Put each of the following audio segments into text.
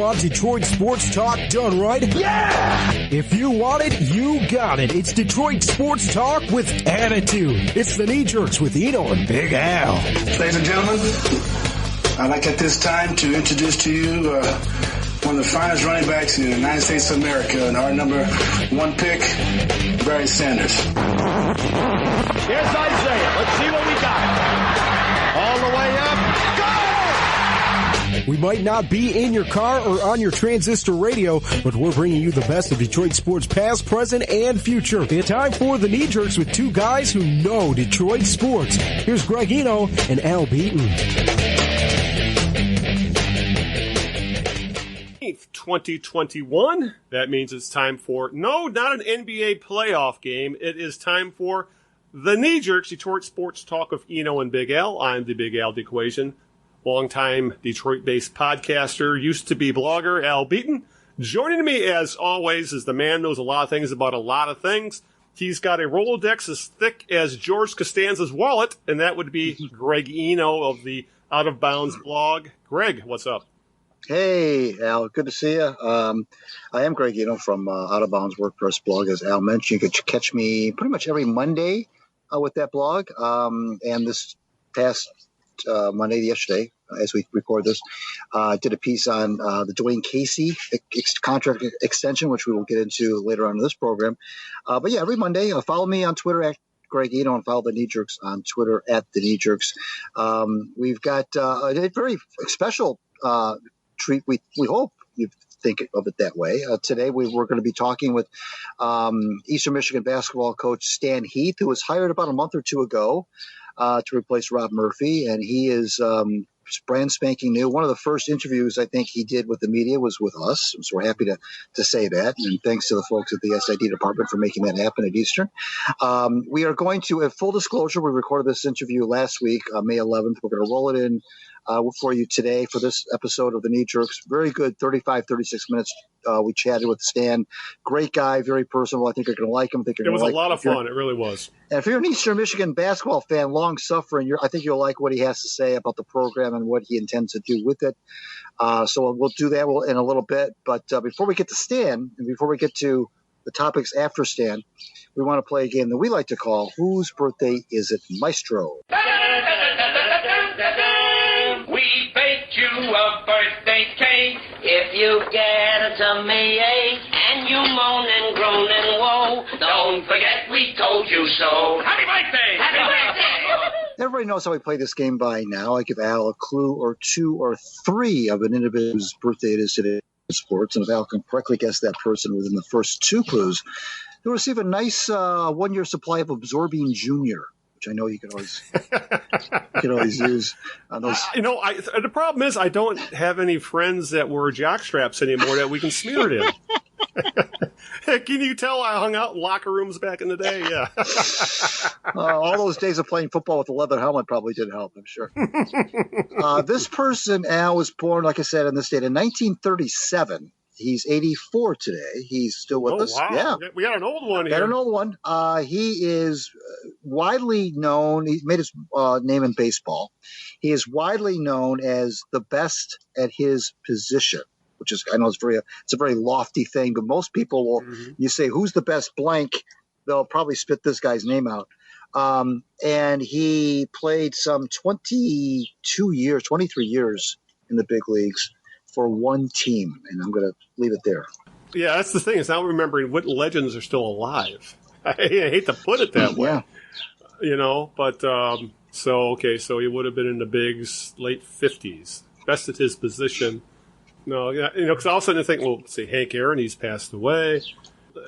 want Detroit sports talk done right? Yeah! If you want it, you got it. It's Detroit sports talk with attitude. It's the Knee Jerks with Eno and Big Al. Ladies and gentlemen, I'd like at this time to introduce to you one of the finest running backs in the United States of America, and our number one pick, Barry Sanders. Here's Isaiah. Let's see what we got. All the way up. Go! We might not be in your car or on your transistor radio, but we're bringing you the best of Detroit sports past, present, and future. It's time for the Knee Jerks with two guys who know Detroit sports. Here's Greg Eno and Al Beaton. 2021. That means it's time for, no, not an NBA playoff game. It is time for the Knee Jerks, Detroit sports talk of Eno and Big Al. I'm the Big Al Equation. Longtime Detroit-based podcaster, used to be blogger, Al Beaton. Joining me, as always, is the man who knows a lot of things about a lot of things. He's got a Rolodex as thick as George Costanza's wallet, and that would be Greg Eno of the Out of Bounds blog. Greg, what's up? Hey, Al. Good to see you. I am Greg Eno from Out of Bounds WordPress blog, as Al mentioned. You could catch me pretty much every Monday with that blog. And this past Monday, yesterday, as we record this, did a piece on the Dwayne Casey contract extension, which we will get into later on in this program. But yeah, every Monday, follow me on Twitter at Greg Eno and follow the Knee Jerks on Twitter at the Knee Jerks. We've got a very special treat. We hope you think of it that way. Today we're going to be talking with Eastern Michigan basketball coach Stan Heath, who was hired about a month or two ago to replace Rob Murphy, and he is brand spanking new. One of the first interviews I think he did with the media was with us, so we're happy to say that, and thanks to the folks at the SID department for making that happen at Eastern. We are going to, in full disclosure, we recorded this interview last week, May 11th. We're going to roll it in for you today for this episode of the Knee Jerks. Very good 35, 36 minutes. We chatted with Stan. Great guy, very personal. I think you're going to like him. It was a lot of fun. It really was. And if you're an Eastern Michigan basketball fan, long-suffering, I think you'll like what he has to say about the program and what he intends to do with it. So we'll do that in a little bit. But before we get to Stan, and before we get to the topics after Stan, we want to play a game that we like to call Whose Birthday Is It, Maestro? We baked you a birthday cake. If you get a tummy ache and you moan and groan and woe, don't forget we told you so. Happy birthday! Happy birthday! Everybody knows how we play this game by now. I give Al a clue or two or three of an individual whose birthday it is today in sports, and if Al can correctly guess that person within the first two clues, he'll receive a nice one-year supply of Absorbine Junior, which I know you can always use on those. The problem is I don't have any friends that wear jock straps anymore that we can smear it in. Can you tell I hung out in locker rooms back in the day? Yeah. All those days of playing football with a leather helmet probably did help, I'm sure. This person, Al, was born, like I said, in this state in 1937. He's 84 today. He's still with us. Wow. Yeah. We got an old one here. Got an old one. He is widely known. He made his name in baseball. He is widely known as the best at his position, which is, I know it's a very lofty thing, but most people will, you say, who's the best blank, they'll probably spit this guy's name out. And he played some 23 years in the big leagues for one team, and I'm going to leave it there. Yeah, that's the thing. Is now remembering what legends are still alive. I hate to put it that way, but so he would have been in the bigs late 50s, best at his position. No, yeah, because all of a sudden I think, well, say Hank Aaron, he's passed away.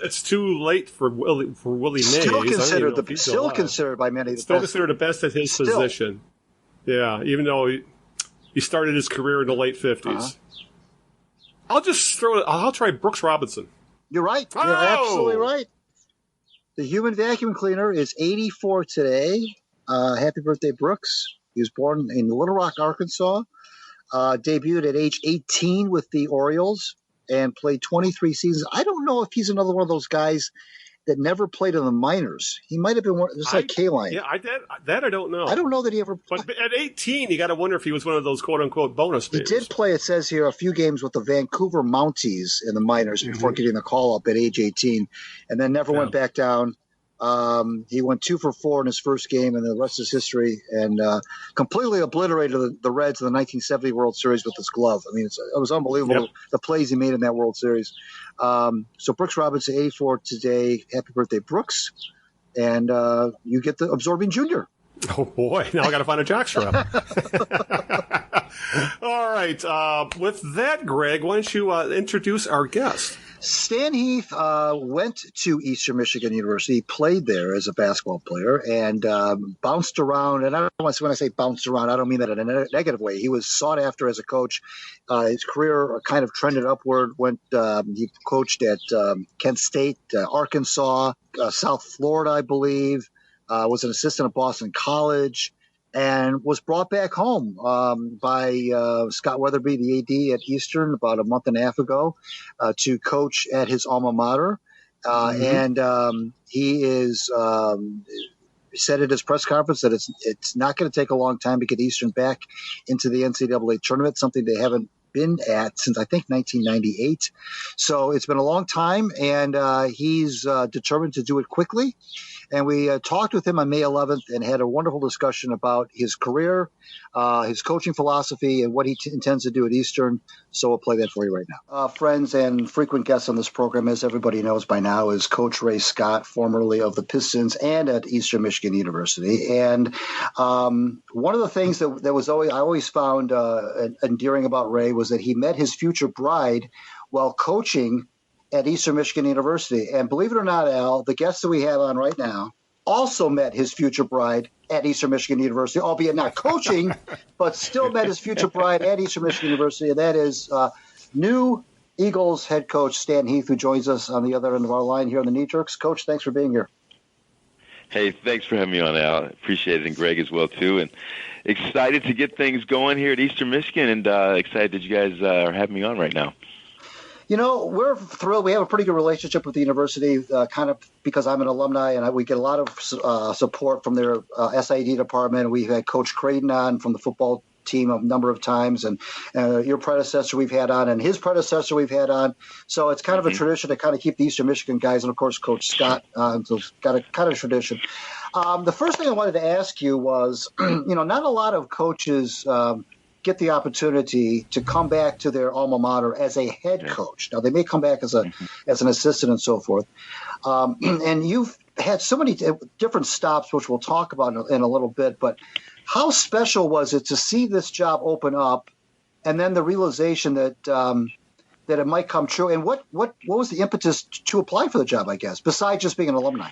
It's too late for Willie Mays. Still considered by many. Still considered the best at his position. Yeah, even though he started his career in the late 50s. I'll try Brooks Robinson. You're right. You're absolutely right. The human vacuum cleaner is 84 today. Happy birthday, Brooks. He was born in Little Rock, Arkansas. Debuted at age 18 with the Orioles and played 23 seasons. I don't know if he's another one of those guys that never played in the minors. He might have been one, just like K-Line. Yeah, I don't know. I don't know that he ever played. But at 18, you got to wonder if he was one of those quote-unquote bonus players. He did play, it says here, a few games with the Vancouver Mounties in the minors before getting the call-up at age 18, and then never went back down. He went 2 for 4 in his first game, and the rest is history, and completely obliterated the Reds in the 1970 World Series with his glove. I mean, it was unbelievable, the plays he made in that World Series. So Brooks Robinson, 84 today. Happy birthday, Brooks. And you get the Absorbing Junior. Oh, boy. Now I got to find a jockstrap. All right. With that, Greg, why don't you introduce our guest? Stan Heath went to Eastern Michigan University, played there as a basketball player, and bounced around. And when I say bounced around, I don't mean that in a negative way. He was sought after as a coach. His career kind of trended upward. He coached at Kent State, Arkansas, South Florida, I believe. Was an assistant at Boston College. And was brought back home by Scott Weatherby, the AD at Eastern, about a month and a half ago, to coach at his alma mater. And he said at his press conference that it's not going to take a long time to get Eastern back into the NCAA tournament, something they haven't been at since, I think, 1998. So it's been a long time, and he's determined to do it quickly. And we talked with him on May 11th and had a wonderful discussion about his career, his coaching philosophy, and what he intends to do at Eastern. So we'll play that for you right now. Friends and frequent guests on this program, as everybody knows by now, is Coach Ray Scott, formerly of the Pistons and at Eastern Michigan University. And one of the things that was I always found endearing about Ray was that he met his future bride while coaching at Eastern Michigan University. And believe it or not, Al, the guest that we have on right now also met his future bride at Eastern Michigan University, albeit not coaching, but still met his future bride at Eastern Michigan University. And that is new Eagles head coach Stan Heath, who joins us on the other end of our line here on the Knee Jerks. Coach, thanks for being here. Hey, thanks for having me on, Al. Appreciate it, and Greg as well, too. And excited to get things going here at Eastern Michigan, and excited that you guys are having me on right now. You know, we're thrilled. We have a pretty good relationship with the university, kind of because I'm an alumni, and we get a lot of support from their SID department. We've had Coach Creighton on from the football team a number of times, and your predecessor we've had on, and his predecessor we've had on. So it's kind of a tradition to kind of keep the Eastern Michigan guys, and of course Coach Scott. So it's got a kind of tradition. The first thing I wanted to ask you was, not a lot of coaches get the opportunity to come back to their alma mater as a head coach. Now, they may come back as an assistant and so forth. And you've had so many different stops, which we'll talk about in a little bit. But how special was it to see this job open up, and then the realization that it might come true? And what was the impetus to apply for the job, I guess, besides just being an alumni?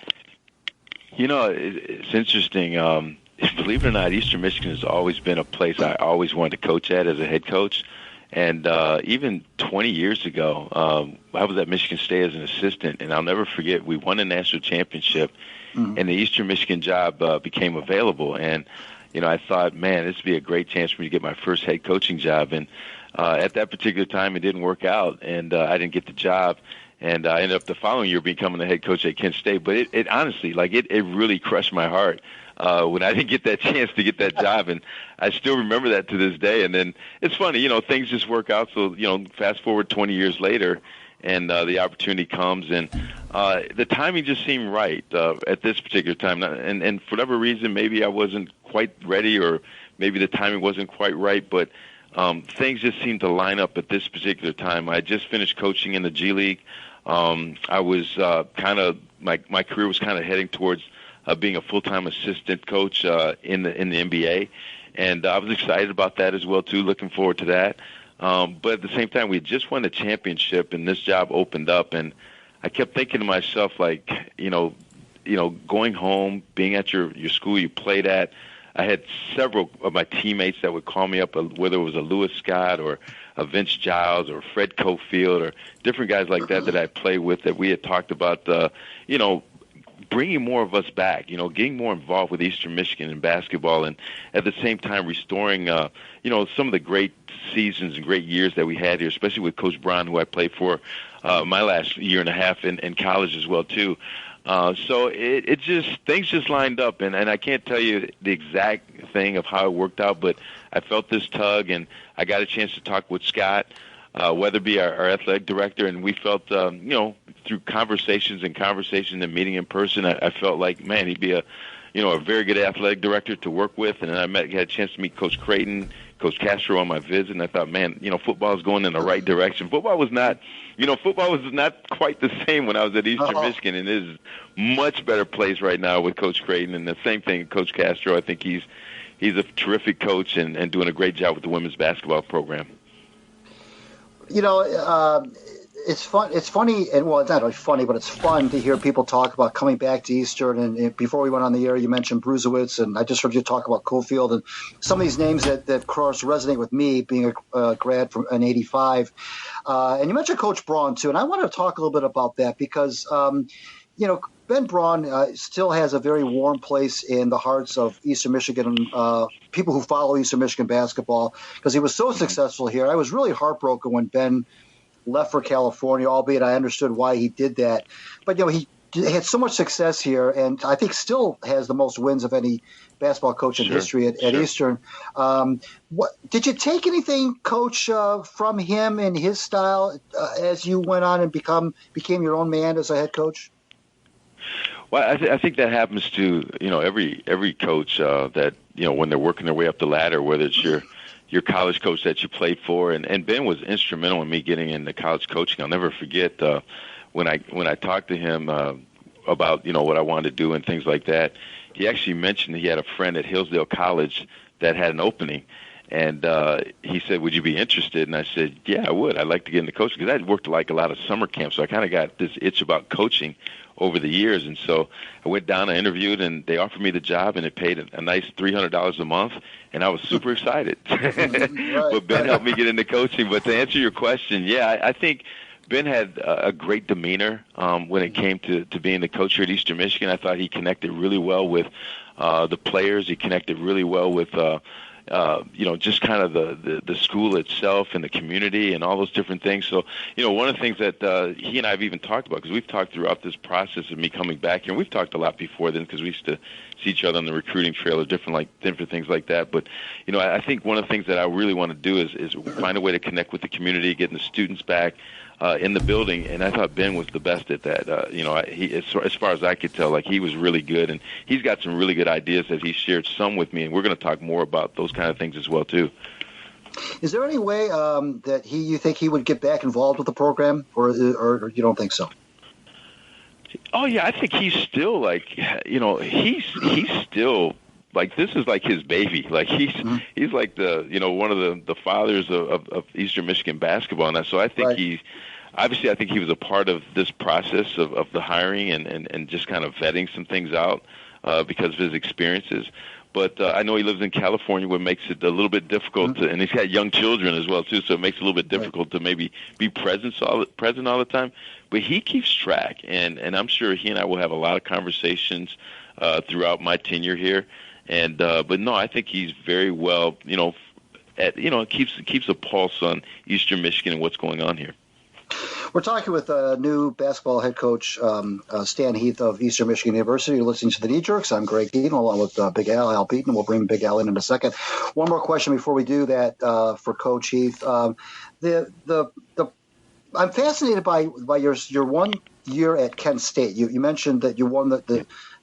It's interesting. Believe it or not, Eastern Michigan has always been a place I always wanted to coach at as a head coach. And even 20 years ago, I was at Michigan State as an assistant, and I'll never forget, we won a national championship, and the Eastern Michigan job became available. And, I thought, man, this would be a great chance for me to get my first head coaching job. And at that particular time, it didn't work out, and I didn't get the job. And I ended up the following year becoming the head coach at Kent State. But it honestly, it really crushed my heart when I didn't get that chance to get that job. And I still remember that to this day. And then it's funny, things just work out. So, fast forward 20 years later, and the opportunity comes. And the timing just seemed right at this particular time. And for whatever reason, maybe I wasn't quite ready, or maybe the timing wasn't quite right. But things just seemed to line up at this particular time. I just finished coaching in the G League. I was my career was kind of heading towards being a full-time assistant coach in the NBA, and I was excited about that as well too. Looking forward to that. But at the same time, we just won the championship, and this job opened up, and I kept thinking to myself, going home, being at your school you played at. I had several of my teammates that would call me up, whether it was a Lewis Scott or a Vince Giles or Fred Cofield or different guys like that I played with, that we had talked about, bringing more of us back, getting more involved with Eastern Michigan in basketball, and at the same time restoring, some of the great seasons and great years that we had here, especially with Coach Brown, who I played for my last year and a half in college as well, too. So it just, things just lined up, and I can't tell you the exact thing of how it worked out, but I felt this tug, and I got a chance to talk with Scott Weatherby, our athletic director, and we felt, through conversations and meeting in person, I felt like, man, he'd be a very good athletic director to work with. And then I had a chance to meet Coach Creighton, Coach Castro on my visit, and I thought, man, football is going in the right direction. Football was not quite the same when I was at Eastern Michigan, and it is much better place right now with Coach Creighton, and the same thing, Coach Castro. I think he's a terrific coach and doing a great job with the women's basketball program. It's fun. It's funny, and well, it's not really funny, but it's fun to hear people talk about coming back to Eastern. And before we went on the air, you mentioned Brusewitz, and I just heard you talk about Cofield, and some of these names that of course resonate with me, being a grad from an '85. And you mentioned Coach Braun too, and I want to talk a little bit about that because Ben Braun still has a very warm place in the hearts of Eastern Michigan people who follow Eastern Michigan basketball because he was so successful here. I was really heartbroken when Ben left for California, albeit I understood why he did that. But, he had so much success here, and I think still has the most wins of any basketball coach in history at Eastern. Did you take anything, Coach, from him and his style as you went on and became your own man as a head coach? Well, I think that happens to every coach that when they're working their way up the ladder, whether it's your college coach that you played for, and Ben was instrumental in me getting into college coaching. I'll never forget when I talked to him about what I wanted to do and things like that. He actually mentioned he had a friend at Hillsdale College that had an opening, and he said, "Would you be interested?" And I said, "Yeah, I would. I'd like to get into coaching," because I'd worked like a lot of summer camps, so I kind of got this itch about coaching over the years. And so I went down, I interviewed, and they offered me the job, and it paid a nice $300 a month, and I was super excited. But Ben helped me get into coaching. But to answer your question, I think Ben had a great demeanor when it came to being the coach here at Eastern Michigan. I thought he connected really well with the players. He connected really well with just kind of the school itself and the community and all those different things. So, one of the things that he and I have even talked about, because we've talked throughout this process of me coming back here, and we've talked a lot before then because we used to see each other on the recruiting trail or different things like that. But, I think one of the things that I really want to do is find a way to connect with the community, getting the students back in the building, and I thought Ben was the best at that. He, as far as I could tell, he was really good, and he's got some really good ideas that he shared some with me, and we're going to talk more about those kind of things as well too. Is there any way that you think he would get back involved with the program, or you don't think so? Oh yeah, I think he's still he's still. This is like his baby. He's like the one of the fathers of Eastern Michigan basketball, and so I think I think he was a part of this process of the hiring and just kind of vetting some things out because of his experiences. But I know he lives in California, what makes it a little bit difficult and he's got young children as well too, so it makes it a little bit difficult to maybe be present all the time. But he keeps track, and I'm sure he and I will have a lot of conversations throughout my tenure here. And but no, I think he's very well, keeps a pulse on Eastern Michigan and what's going on here. We're talking with new basketball head coach Stan Heath of Eastern Michigan University. You're listening to the Knee Jerks. I'm Greg Beaton, along with Big Al Beaton. We'll bring Big Al in a second. One more question before we do that for Coach Heath. I'm fascinated by your 1 year at Kent State. You mentioned that you won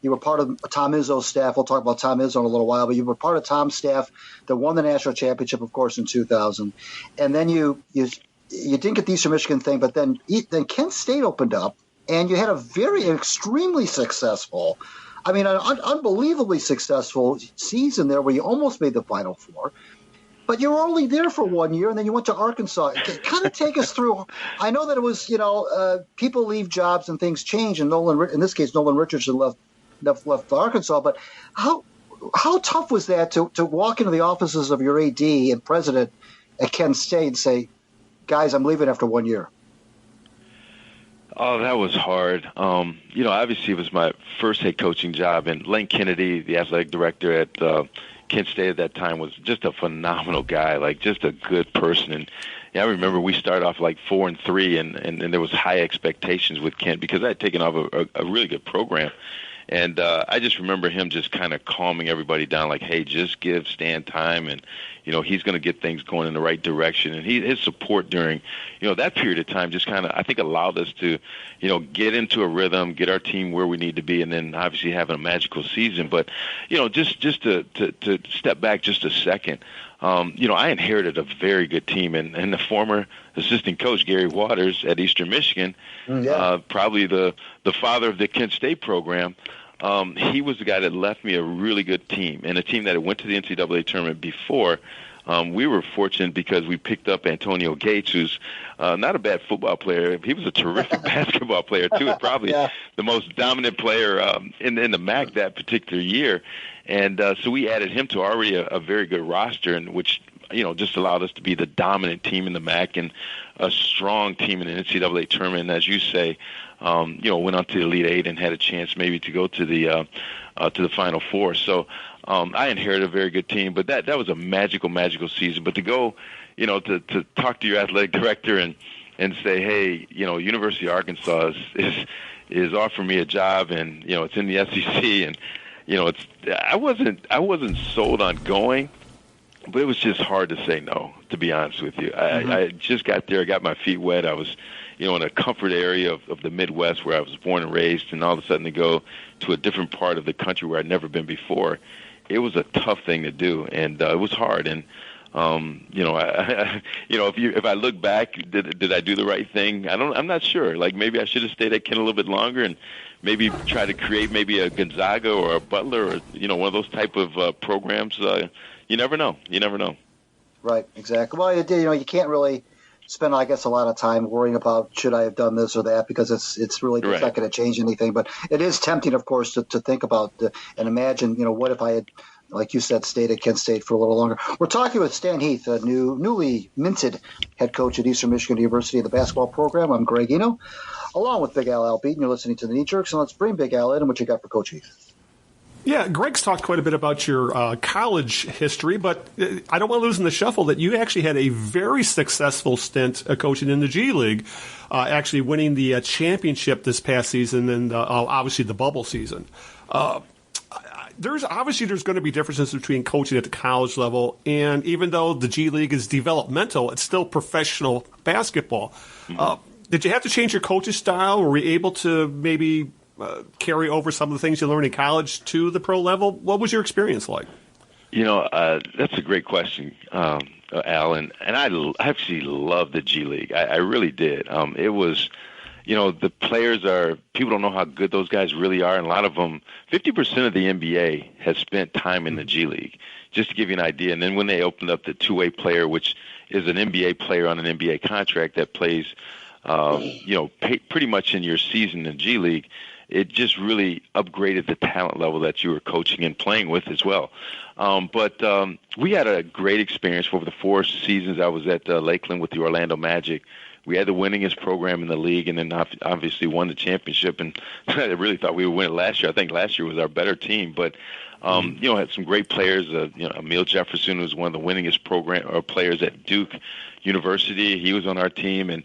you were part of Tom Izzo's staff. We'll talk about Tom Izzo in a little while, but you were part of Tom's staff that won the national championship, of course, in 2000. And then you didn't get the Eastern Michigan thing, but then Kent State opened up, and you had a extremely successful, an unbelievably successful season there where you almost made the Final Four. But you were only there for 1 year, and then you went to Arkansas. Kind of take us through. I know that it was, people leave jobs and things change, and in this case, Nolan Richardson left Arkansas. But how tough was that to walk into the offices of your AD and president at Kent State and say, guys, I'm leaving after 1 year? Oh, that was hard. Obviously it was my first head coaching job, and Lane Kennedy, the athletic director at Kent State at that time was just a phenomenal guy, like just a good person. And I remember we started off like 4-3, and there was high expectations with Kent because I had taken off a really good program. And I just remember him just kind of calming everybody down, like, hey, just give Stan time, and, he's going to get things going in the right direction. And his support during, that period of time just kind of, I think, allowed us to, get into a rhythm, get our team where we need to be, and then obviously having a magical season. But, just to step back just a second, I inherited a very good team, and the former assistant coach, Gary Waters, at Eastern Michigan, probably the father of the Kent State program, he was the guy that left me a really good team, and a team that went to the NCAA tournament before. We were fortunate because we picked up Antonio Gates, who's not a bad football player. He was a terrific basketball player, too, and probably the most dominant player in the MAC that particular year. And so we added him to already a very good roster, and which just allowed us to be the dominant team in the MAC and a strong team in the NCAA tournament. And as you say, went on to the Elite Eight and had a chance maybe to go to the Final Four. So I inherited a very good team, but that was a magical season. But to go, to talk to your athletic director and say, hey, University of Arkansas is offering me a job, and it's in the SEC, and I wasn't sold on going, but it was just hard to say no, to be honest with you. I just got there, got my feet wet. I was, in a comfort area of the Midwest where I was born and raised, and all of a sudden to go to a different part of the country where I'd never been before, it was a tough thing to do, and it was hard. And if I look back, did I do the right thing? I'm not sure. Like maybe I should have stayed at Kent a little bit longer and maybe try to create maybe a Gonzaga or a Butler or one of those type of programs. You never know. Right, exactly. Well, you can't really spend, I guess, a lot of time worrying about should I have done this or that, because it's really not going to change anything. But it is tempting, of course, to think about and imagine, what if I had, like you said, stayed at Kent State for a little longer. We're talking with Stan Heath, a newly minted head coach at Eastern Michigan University of the basketball program. I'm Greg Eno, along with Big Al Beaton. You're listening to the Knee Jerks, and let's bring Big Al in and what you got for Coach Heath. Yeah, Greg's talked quite a bit about your college history, but I don't want to lose in the shuffle that you actually had a very successful stint coaching in the G League, actually winning the championship this past season and obviously the bubble season. There's going to be differences between coaching at the college level, and even though the G League is developmental, it's still professional basketball. Did you have to change your coaching style, or were you able to maybe carry over some of the things you learned in college to the pro level? What was your experience like? That's a great question, Al, and I actually loved the G League. I really did. It was, the players people don't know how good those guys really are, and a lot of them, 50% of the NBA has spent time in the G League, just to give you an idea. And then when they opened up the two-way player, which is an NBA player on an NBA contract that plays, pretty much in your season in G League, it just really upgraded the talent level that you were coaching and playing with as well. But we had a great experience over the 4 seasons I was at Lakeland with the Orlando Magic. We had the winningest program in the league, and then obviously won the championship. And I really thought we would win it last year. I think last year was our better team. But had some great players. Emil Jefferson was one of the winningest players at Duke University. He was on our team, and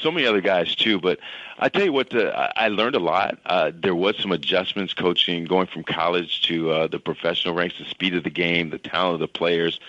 so many other guys too. But I tell you what, I learned a lot. There was some adjustments coaching, going from college to the professional ranks, the speed of the game, the talent of the players.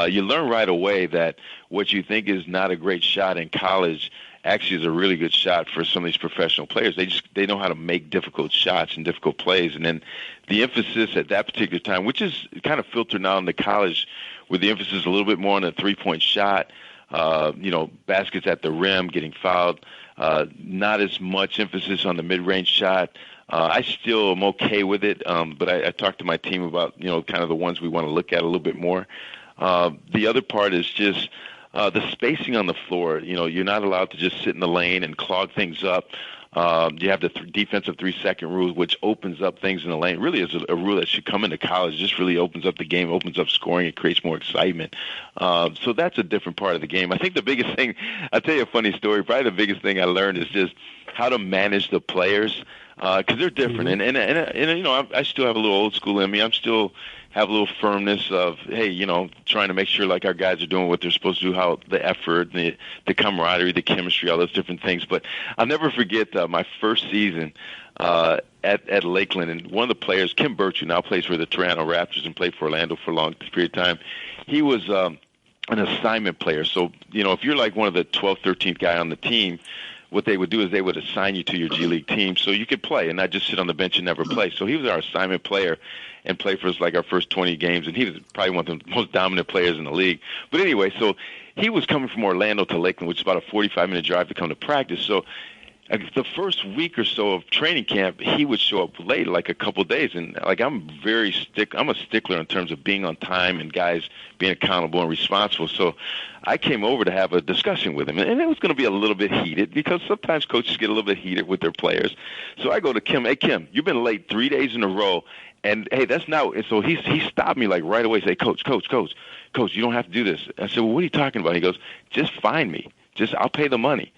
You learn right away that what you think is not a great shot in college actually is a really good shot for some of these professional players. They know how to make difficult shots and difficult plays. And then the emphasis at that particular time, which is kind of filtered now into college, with the emphasis a little bit more on the three-point shot, baskets at the rim, getting fouled, not as much emphasis on the mid-range shot. I still am okay with it, but I talked to my team about, kind of the ones we want to look at a little bit more. The other part is just the spacing on the floor. You're not allowed to just sit in the lane and clog things up. You have the defensive 3-second rule, which opens up things in the lane. Really is a rule that should come into college. It just really opens up the game, opens up scoring. It creates more excitement. So that's a different part of the game. I think the biggest thing, I'll tell you a funny story, probably the biggest thing I learned is just how to manage the players. because they're different. And you know, I still have a little old school in me. I'm still have a little firmness of, hey, you know, trying to make sure like our guys are doing what they're supposed to do, how the effort, the camaraderie, the chemistry, all those different things. But I'll never forget my first season at Lakeland, and one of the players, Kim Birchwood, now plays for the Toronto Raptors and played for Orlando for a long period of time. He was an assignment player. So, you know, if you're like one of the 12th, 13th guy on the team, what they would do is they would assign you to your G League team so you could play and not just sit on the bench and never play. So he was our assignment player and played for us like our first 20 games, and he was probably one of the most dominant players in the league. But anyway, so he was coming from Orlando to Lakeland, which is about a 45-minute drive to come to practice. So the first week or so of training camp, he would show up late, like a couple of days. And like I'm a stickler in terms of being on time and guys being accountable and responsible. So I came over to have a discussion with him, and it was going to be a little bit heated because sometimes coaches get a little bit heated with their players. So I go to Kim, hey, Kim, you've been late 3 days in a row. And, hey, that's not – and so he stopped me like right away, say, Coach, you don't have to do this. I said, well, what are you talking about? He goes, just find me. I'll pay the money.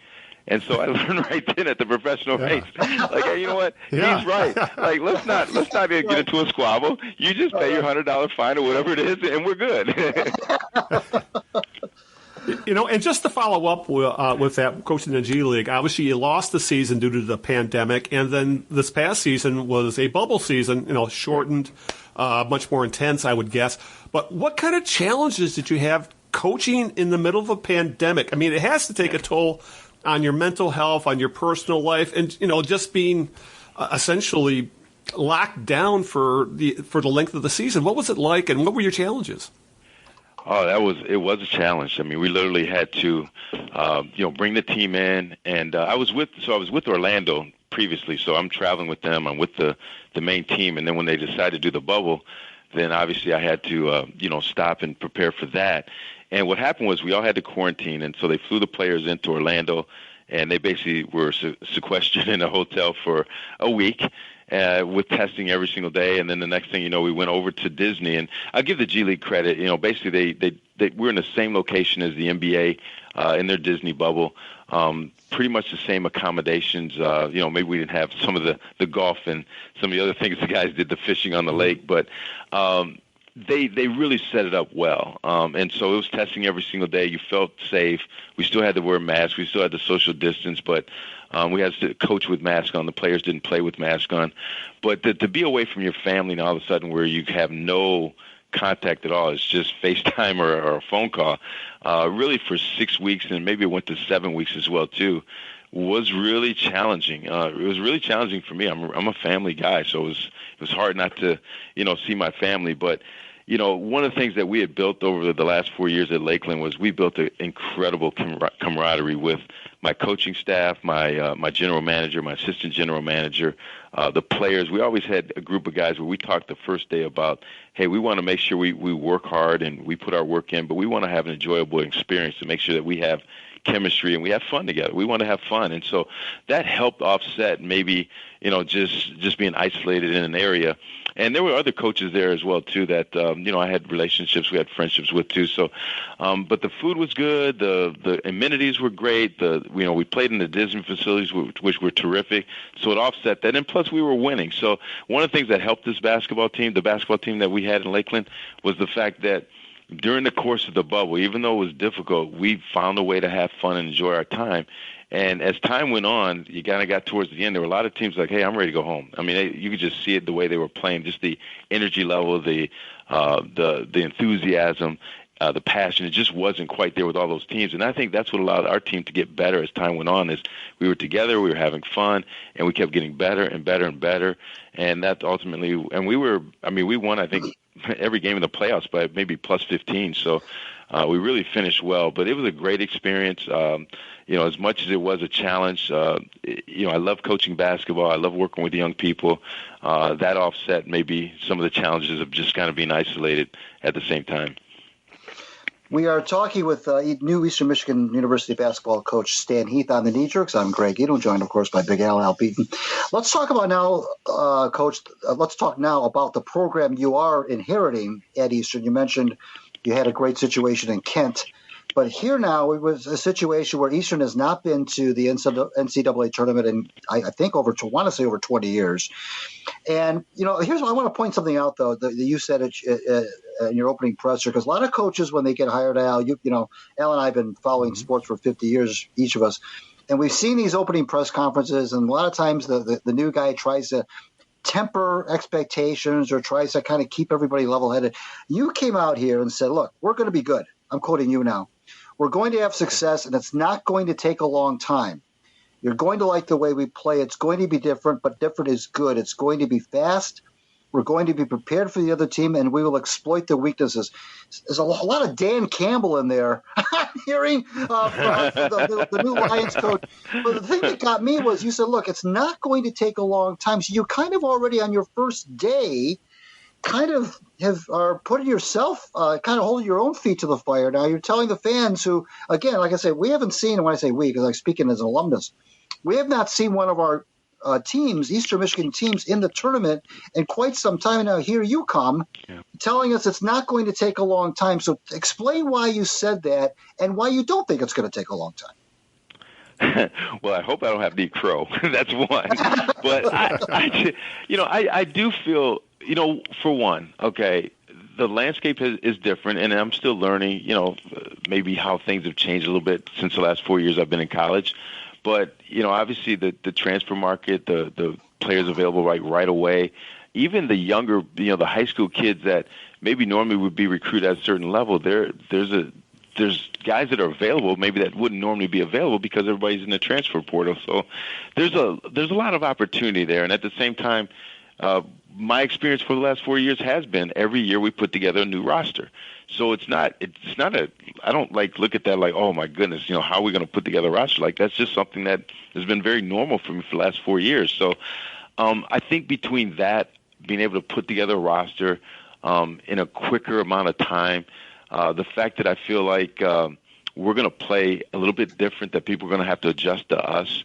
And so I learned right then at the professional rates, like, hey, you know what? Yeah. He's right. Like, let's not get into a squabble. You just pay your $100 fine or whatever it is, and we're good. You know, and just to follow up with that, coaching the G League, obviously you lost the season due to the pandemic, and then this past season was a bubble season, you know, shortened, much more intense, I would guess. But what kind of challenges did you have coaching in the middle of a pandemic? I mean, it has to take a toll on your mental health, on your personal life, and, you know, just being essentially locked down for the length of the season. What was it like, and what were your challenges? Oh, it was a challenge. I mean, we literally had to, bring the team in, and I was with Orlando previously, so I'm traveling with them. I'm with the main team, and then when they decided to do the bubble, then obviously I had to, stop and prepare for that. And what happened was we all had to quarantine, and so they flew the players into Orlando, and they basically were sequestered in a hotel for a week. With testing every single day, and then the next thing you know, we went over to Disney. And I'll give the G League credit. You know, basically they we're in the same location as the NBA in their Disney bubble. Pretty much the same accommodations. Maybe we didn't have some of the golf and some of the other things the guys did, the fishing on the lake, but they really set it up well. And so it was testing every single day. You felt safe. We still had to wear masks. We still had to social distance, but we had to coach with masks on. The players didn't play with masks on. But to be away from your family and all of a sudden where you have no contact at all, it's just FaceTime or a phone call, really for 6 weeks, and maybe it went to 7 weeks as well too, was really challenging. It was really challenging for me. I'm a family guy, so it was hard not to, see my family. But one of the things that we had built over the last 4 years at Lakeland was we built an incredible camaraderie with my coaching staff, my general manager, my assistant general manager, the players. We always had a group of guys where we talked the first day about, hey, we want to make sure we work hard and we put our work in, but we want to have an enjoyable experience to make sure that we have chemistry and we have fun together. We want to have fun. And so that helped offset maybe, just being isolated in an area. And there were other coaches there as well, too, that, I had relationships, we had friendships with, too. So, but the food was good. The amenities were great. We played in the Disney facilities, which were terrific. So it offset that. And plus we were winning. So one of the things that helped this basketball team, the basketball team that we had in Lakeland, was the fact that during the course of the bubble, even though it was difficult, we found a way to have fun and enjoy our time. And as time went on, you kind of got towards the end. There were a lot of teams like, hey, I'm ready to go home. I mean, you could just see it the way they were playing, just the energy level, the enthusiasm, the passion. It just wasn't quite there with all those teams. And I think that's what allowed our team to get better as time went on, is we were together, we were having fun, and we kept getting better and better and better. And that ultimately, and we won, I think, every game in the playoffs by maybe plus 15. So we really finished well. But it was a great experience. As much as it was a challenge, I love coaching basketball. I love working with young people. That offset maybe some of the challenges of just kind of being isolated at the same time. We are talking with new Eastern Michigan University basketball coach Stan Heath on the Knee Jerks. I'm Greg Eaton, joined, of course, by Big Al Beaton. Let's talk about now, Coach. Let's talk now about the program you are inheriting at Eastern. You mentioned you had a great situation in Kent But here now, it was a situation where Eastern has not been to the NCAA tournament in, I think, over 20 years. And, here's what I want to point something out, though, that you said it in your opening presser, because a lot of coaches, when they get hired, Al, Al and I have been following sports for 50 years, each of us, and we've seen these opening press conferences, and a lot of times the new guy tries to temper expectations or tries to kind of keep everybody level-headed. You came out here and said, look, we're going to be good. I'm quoting you now. We're going to have success, and it's not going to take a long time. You're going to like the way we play. It's going to be different, but different is good. It's going to be fast. We're going to be prepared for the other team, and we will exploit the weaknesses. There's a lot of Dan Campbell in there. I'm hearing the new Lions coach. But the thing that got me was you said, look, it's not going to take a long time. So you kind of already on your first day kind of are putting yourself, kind of holding your own feet to the fire. Now you're telling the fans who, again, like I say, we haven't seen, and when I say we, because I'm speaking as an alumnus, we have not seen one of our teams, Eastern Michigan teams, in the tournament in quite some time. Now here you come telling us it's not going to take a long time. So explain why you said that and why you don't think it's going to take a long time. Well, I hope I don't have to eat crow. That's one. But I do feel, for one, okay, the landscape is different, and I'm still learning, maybe how things have changed a little bit since the last 4 years I've been in college. But, obviously the transfer market, the players available right away, even the younger, the high school kids that maybe normally would be recruited at a certain level, there's guys that are available maybe that wouldn't normally be available because everybody's in the transfer portal. So there's a lot of opportunity there. And at the same time, my experience for the last 4 years has been every year we put together a new roster. So it's not I don't look at that like, oh my goodness, how are we going to put together a roster? Like that's just something that has been very normal for me for the last 4 years. So I think between that, being able to put together a roster in a quicker amount of time, the fact that I feel like we're going to play a little bit different, that people are going to have to adjust to us.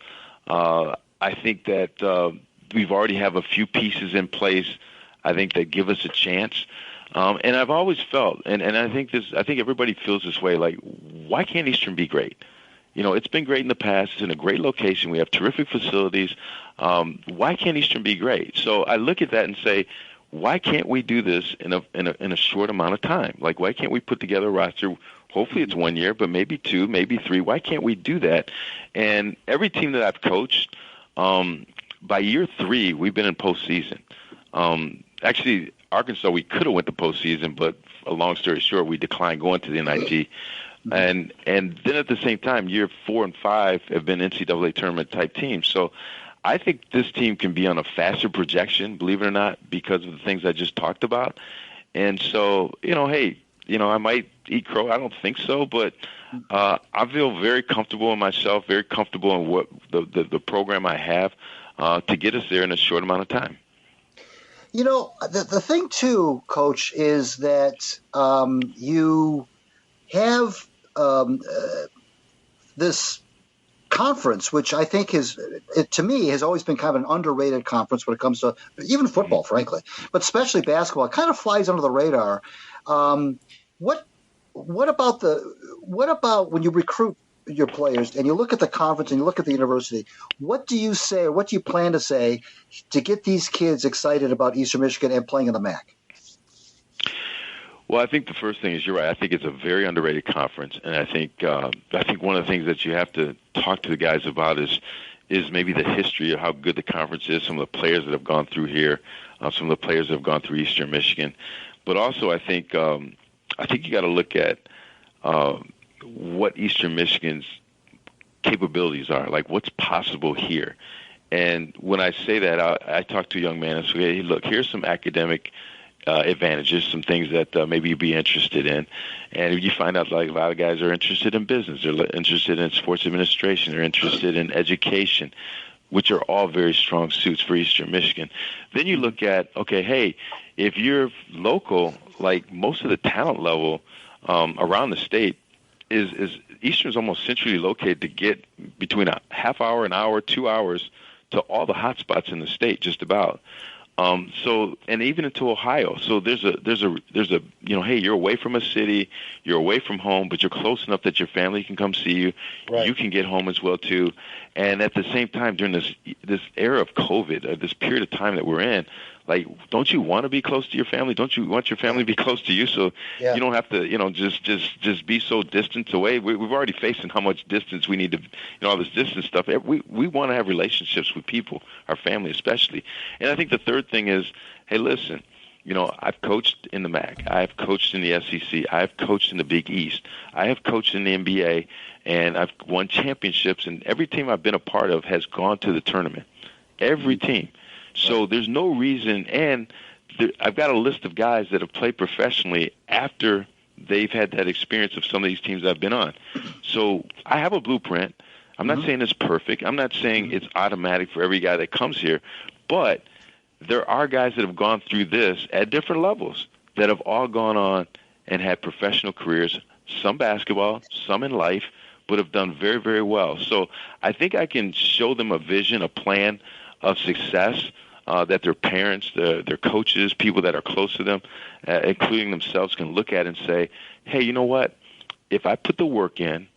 I think that we've already have a few pieces in place, I think, that give us a chance. And I've always felt, and I think everybody feels this way, like, why can't Eastern be great? It's been great in the past. It's in a great location. We have terrific facilities. Why can't Eastern be great? So I look at that and say, why can't we do this in a short amount of time? Like, why can't we put together a roster? Hopefully it's 1 year, but maybe 2, maybe 3. Why can't we do that? And every team that I've coached, by year 3, we've been in postseason. Actually, Arkansas, we could have went to postseason, but a long story short, we declined going to the NIT. And then at the same time, year 4 and 5 have been NCAA tournament type teams. So I think this team can be on a faster projection, believe it or not, because of the things I just talked about. And so, hey, I might eat crow. I don't think so, but I feel very comfortable in myself, very comfortable in what the program I have to get us there in a short amount of time. The thing, too, Coach, is that you have this conference, which I think to me has always been kind of an underrated conference when it comes to even football, frankly, but especially basketball. It kind of flies under the radar. What about when you recruit your players and you look at the conference and you look at the university, what do you say, or what do you plan to say to get these kids excited about Eastern Michigan and playing in the MAC? Well, I think the first thing is you're right. I think it's a very underrated conference, and I think one of the things that you have to talk to the guys about is maybe the history of how good the conference is, some of the players that have gone through here, some of the players that have gone through Eastern Michigan, but also I think you got to look at what Eastern Michigan's capabilities are, like what's possible here. And when I say that, I talk to a young man and say, hey, look, here's some academic advantages, some things that maybe you'd be interested in. And you find out like a lot of guys are interested in business, they're interested in sports administration, they're interested in education, which are all very strong suits for Eastern Michigan. Then you look at, okay, hey, if you're local, like most of the talent level around the state is Eastern's almost centrally located to get between a half hour, an hour, 2 hours to all the hot spots in the state, just about. So, and even into Ohio. So there's a, hey, you're away from a city, you're away from home, but you're close enough that your family can come see you. Right. You can get home as well too. And at the same time, during this era of COVID, this period of time that we're in, like, don't you want to be close to your family? Don't you want your family to be close to you? So you don't have to, just be so distant away. We've already faced how much distance we need to, all this distance stuff. We want to have relationships with people, our family especially. And I think the third thing is, hey, listen, I've coached in the MAC. I've coached in the SEC. I've coached in the Big East. I have coached in the NBA, and I've won championships. And every team I've been a part of has gone to the tournament. Every team. So there's no reason, and I've got a list of guys that have played professionally after they've had that experience of some of these teams I've been on. So I have a blueprint. I'm not saying it's perfect. I'm not saying it's automatic for every guy that comes here, but there are guys that have gone through this at different levels that have all gone on and had professional careers, some basketball, some in life, but have done very, very well. So I think I can show them a vision, a plan of success that their parents, their coaches, people that are close to them, including themselves, can look at and say, hey, you know what? If I put the work in,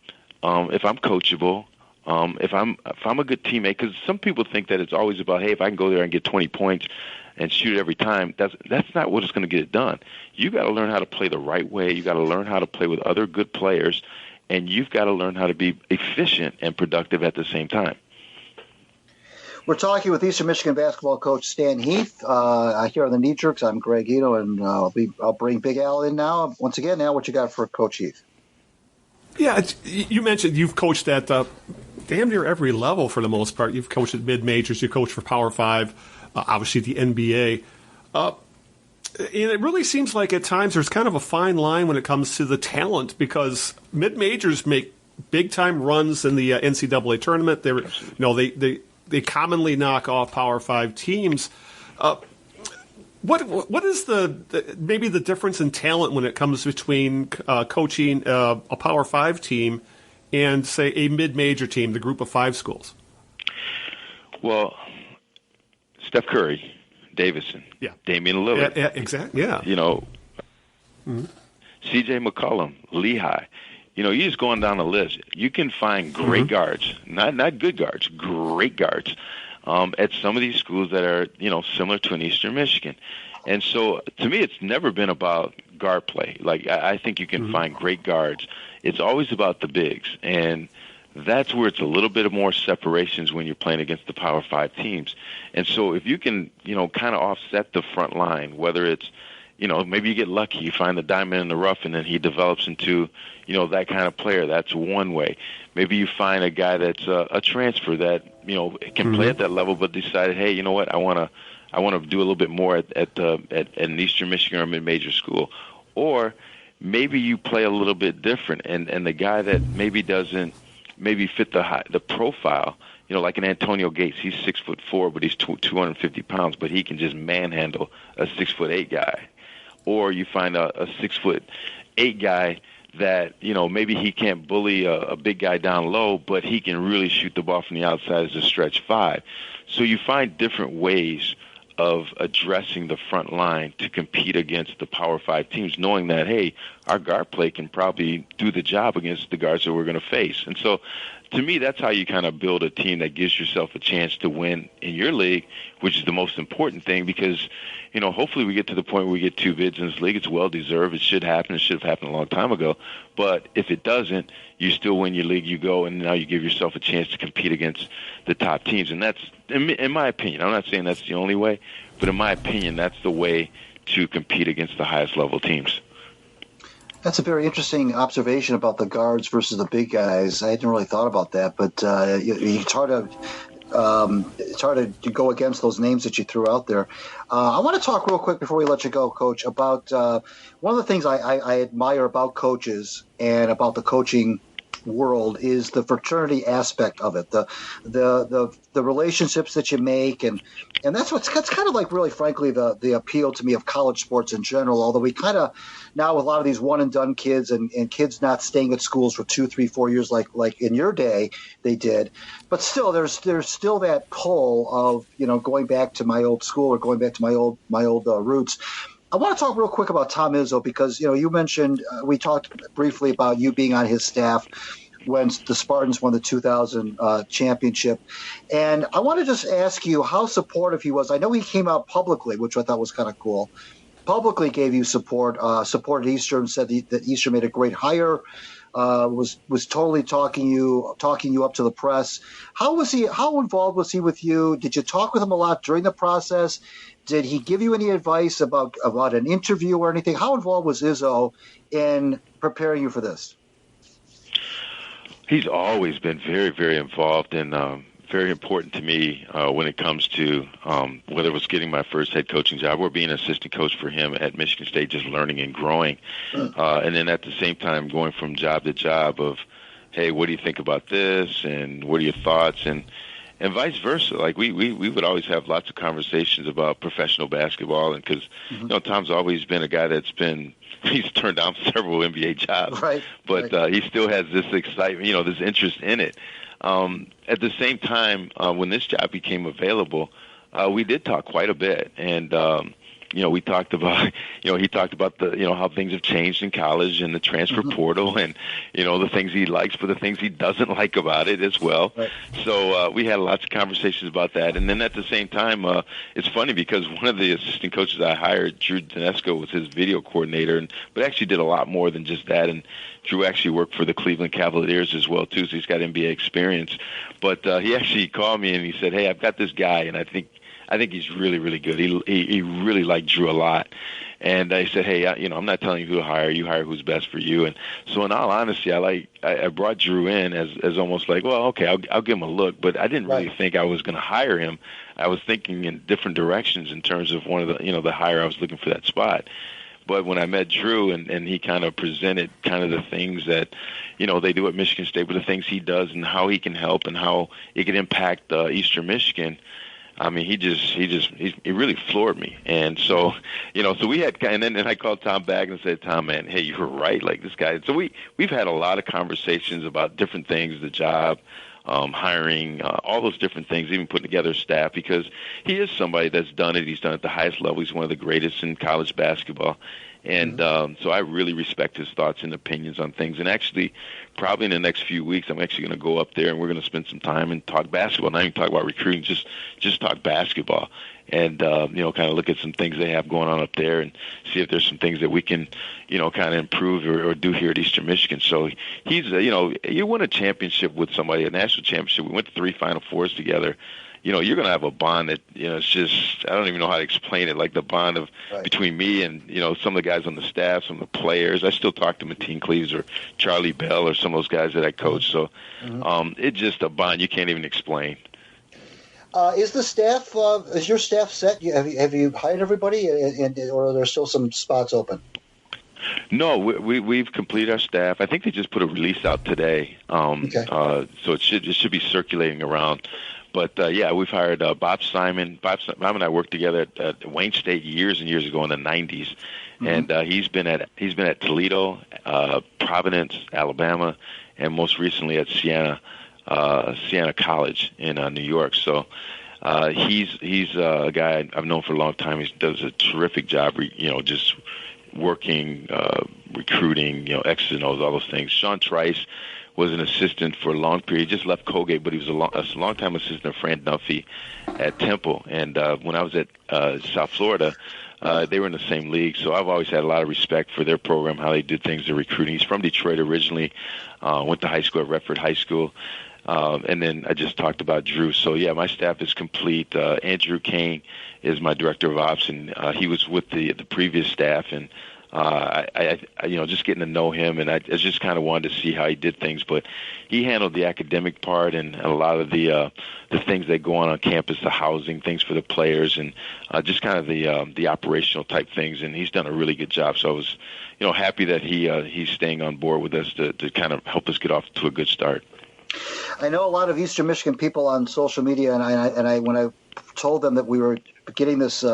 if I'm coachable, if I'm a good teammate, because some people think that it's always about, hey, if I can go there and get 20 points and shoot it every time, that's not what is going to get it done. You got to learn how to play the right way. You got to learn how to play with other good players, and you've got to learn how to be efficient and productive at the same time. We're talking with Eastern Michigan basketball coach Stan Heath. Here on the Knee Jerks, I'm Greg Ito, and I'll bring Big Al in now. Once again, now what you got for Coach Heath? Yeah, you mentioned you've coached at damn near every level for the most part. You've coached at mid-majors. You coached for Power 5, obviously the NBA. And it really seems like at times there's kind of a fine line when it comes to the talent, because mid-majors make big-time runs in the NCAA tournament. They commonly knock off Power 5 teams. What is maybe the difference in talent when it comes between coaching a Power 5 team and, say, a mid-major team, the Group of 5 schools? Well, Steph Curry, Davidson, Damian Lillard, exactly, yeah. C.J. McCollum, Lehigh. You're just going down the list. You can find great guards, not good guards, great guards, at some of these schools that are, similar to an Eastern Michigan. And so, to me, it's never been about guard play. Like, I think you can find great guards. It's always about the bigs. And that's where it's a little bit of more separations when you're playing against the Power 5 teams. And so if you can, kind of offset the front line, whether it's, maybe you get lucky, you find the diamond in the rough, and then he develops into, that kind of player. That's one way. Maybe you find a guy that's a transfer that, can play at that level, but decided, hey, you know what, I want to do a little bit more at an Eastern Michigan or mid-major school. Or maybe you play a little bit different, and the guy that maybe doesn't fit the profile, like an Antonio Gates. He's 6'4", but he's 250 pounds, but he can just manhandle a 6'8" guy. Or you find a 6'8" guy that, maybe he can't bully a big guy down low, but he can really shoot the ball from the outside as a stretch 5. So you find different ways of addressing the front line to compete against the Power 5 teams, knowing that, hey, our guard play can probably do the job against the guards that we're going to face. And so, to me, that's how you kind of build a team that gives yourself a chance to win in your league, which is the most important thing, because, hopefully we get to the point where we get 2 bids in this league. It's well-deserved. It should happen. It should have happened a long time ago. But if it doesn't, you still win your league. You go, and now you give yourself a chance to compete against the top teams. And that's, in my opinion, I'm not saying that's the only way, but in my opinion, that's the way to compete against the highest level teams. That's a very interesting observation about the guards versus the big guys. I hadn't really thought about that, but it's hard to go against those names that you threw out there. I want to talk real quick before we let you go, Coach, about one of the things I admire about coaches and about the coaching world is the fraternity aspect of it, the relationships that you make, and that's kind of like, really frankly, the appeal to me of college sports in general. Although we kind of now, with a lot of these one and done kids and kids not staying at schools for 2, 3, 4 years like in your day they did, but still there's still that pull of, you know, going back to my old school or going back to my old roots. I want to talk real quick about Tom Izzo because, you know, you mentioned, we talked briefly about you being on his staff when the Spartans won the 2000 championship. And I want to just ask you how supportive he was. I know he came out publicly, which I thought was kind of cool. Publicly gave you support, supported Eastern, said that Eastern made a great hire, was totally talking you up to the press. How involved was he with you? Did you talk with him a lot during the process? Did he give you any advice about an interview or anything? How involved was Izzo in preparing you for this? He's always been very, very involved and very important to me when it comes to whether it was getting my first head coaching job or being an assistant coach for him at Michigan State, just learning and growing. And then at the same time going from job to job of, hey, what do you think about this? And what are your thoughts? And vice versa. Like we would always have lots of conversations about professional basketball, and because you know, Tom's always been a guy he's turned down several NBA jobs, right? But he still has this excitement, you know, this interest in it. At the same time, when this job became available, we did talk quite a bit, and you know, we talked about, you know, he talked about the, you know, how things have changed in college and the transfer portal, and you know, the things he likes, but the things he doesn't like about it as well. Right. So we had lots of conversations about that, and then at the same time, it's funny because one of the assistant coaches I hired, Drew Donesco, was his video coordinator, but actually did a lot more than just that. And Drew actually worked for the Cleveland Cavaliers as well too, so he's got NBA experience. But he actually called me and he said, "Hey, I've got this guy, and I think he's really, really good. He really liked Drew a lot." And I said, "Hey, you know, I'm not telling you who to hire. You hire who's best for you." And so, in all honesty, I brought Drew in as almost like, well, okay, I'll give him a look, but I didn't really think I was going to hire him. I was thinking in different directions in terms of one of the, you know, the hire I was looking for that spot. But when I met Drew and he kind of presented kind of the things that, you know, they do at Michigan State, but the things he does and how he can help and how it can impact Eastern Michigan, I mean, he really floored me. And so, you know, so we had, and then I called Tom back and said, "Tom, man, hey, you were right. Like this guy." So we've had a lot of conversations about different things, the job, hiring, all those different things, even putting together staff, because he is somebody that's done it. He's done it at the highest level. He's one of the greatest in college basketball. And so I really respect his thoughts and opinions on things. And actually, probably in the next few weeks, I'm actually going to go up there and we're going to spend some time and talk basketball. Not even talk about recruiting, just talk basketball. And, you know, kind of look at some things they have going on up there and see if there's some things that we can, you know, kind of improve or do here at Eastern Michigan. So he's, you know, you win a championship with somebody, a national championship. We went to 3 Final Fours together. You know, you're going to have a bond that, you know, it's just, I don't even know how to explain it, like the bond of between me and, you know, some of the guys on the staff, some of the players. I still talk to Mateen Cleaves or Charlie Bell or some of those guys that I coach. So it's just a bond you can't even explain. Is the staff, is your staff set? Have you hired everybody, or are there still some spots open? No, we've completed our staff. I think they just put a release out today. So it should be circulating around. But yeah, we've hired Bob Simon. Bob and I worked together at Wayne State years and years ago in the '90s, and he's been at Toledo, Providence, Alabama, and most recently at Siena College in New York. So he's a guy I've known for a long time. He does a terrific job, you know, just working, recruiting, you know, X's and O's, all those things. Sean Trice was an assistant for a long period. He just left Colgate, but he was a long-time assistant of Fran Duffy at Temple. And when I was at South Florida, they were in the same league. So I've always had a lot of respect for their program, how they did things, their recruiting. He's from Detroit originally, went to high school at Redford High School. And then I just talked about Drew. So, yeah, my staff is complete. Andrew Kane is my director of ops, and he was with the previous staff. And Just getting to know him, and I just kind of wanted to see how he did things. But he handled the academic part and a lot of the things that go on campus, the housing things for the players, and just kind of the operational type things. And he's done a really good job. So I was, happy that he's staying on board with us to kind of help us get off to a good start. I know a lot of Eastern Michigan people on social media, and I when I told them that we were getting this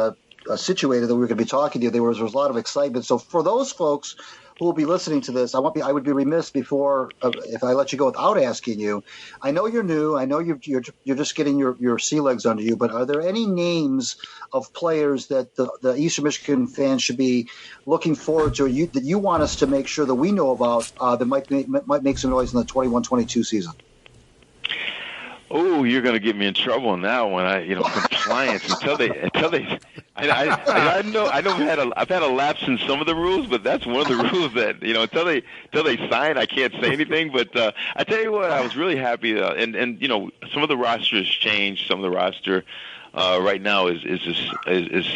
situated, that we were going to be talking to you, there was a lot of excitement. So for those folks who will be listening to this, I would be remiss before if I let you go without asking you. I know you're new. I know you're just getting your sea legs under you. But are there any names of players that the Eastern Michigan fans should be looking forward to, that you want us to make sure that we know about that might make some noise in the 21-22 season? Oh, you're going to get me in trouble on that one. Compliance until they. I know I've had a lapse in some of the rules, but that's one of the rules that until they sign, I can't say anything. But I tell you what, I was really happy, and some of the roster has changed. Some of the roster right now is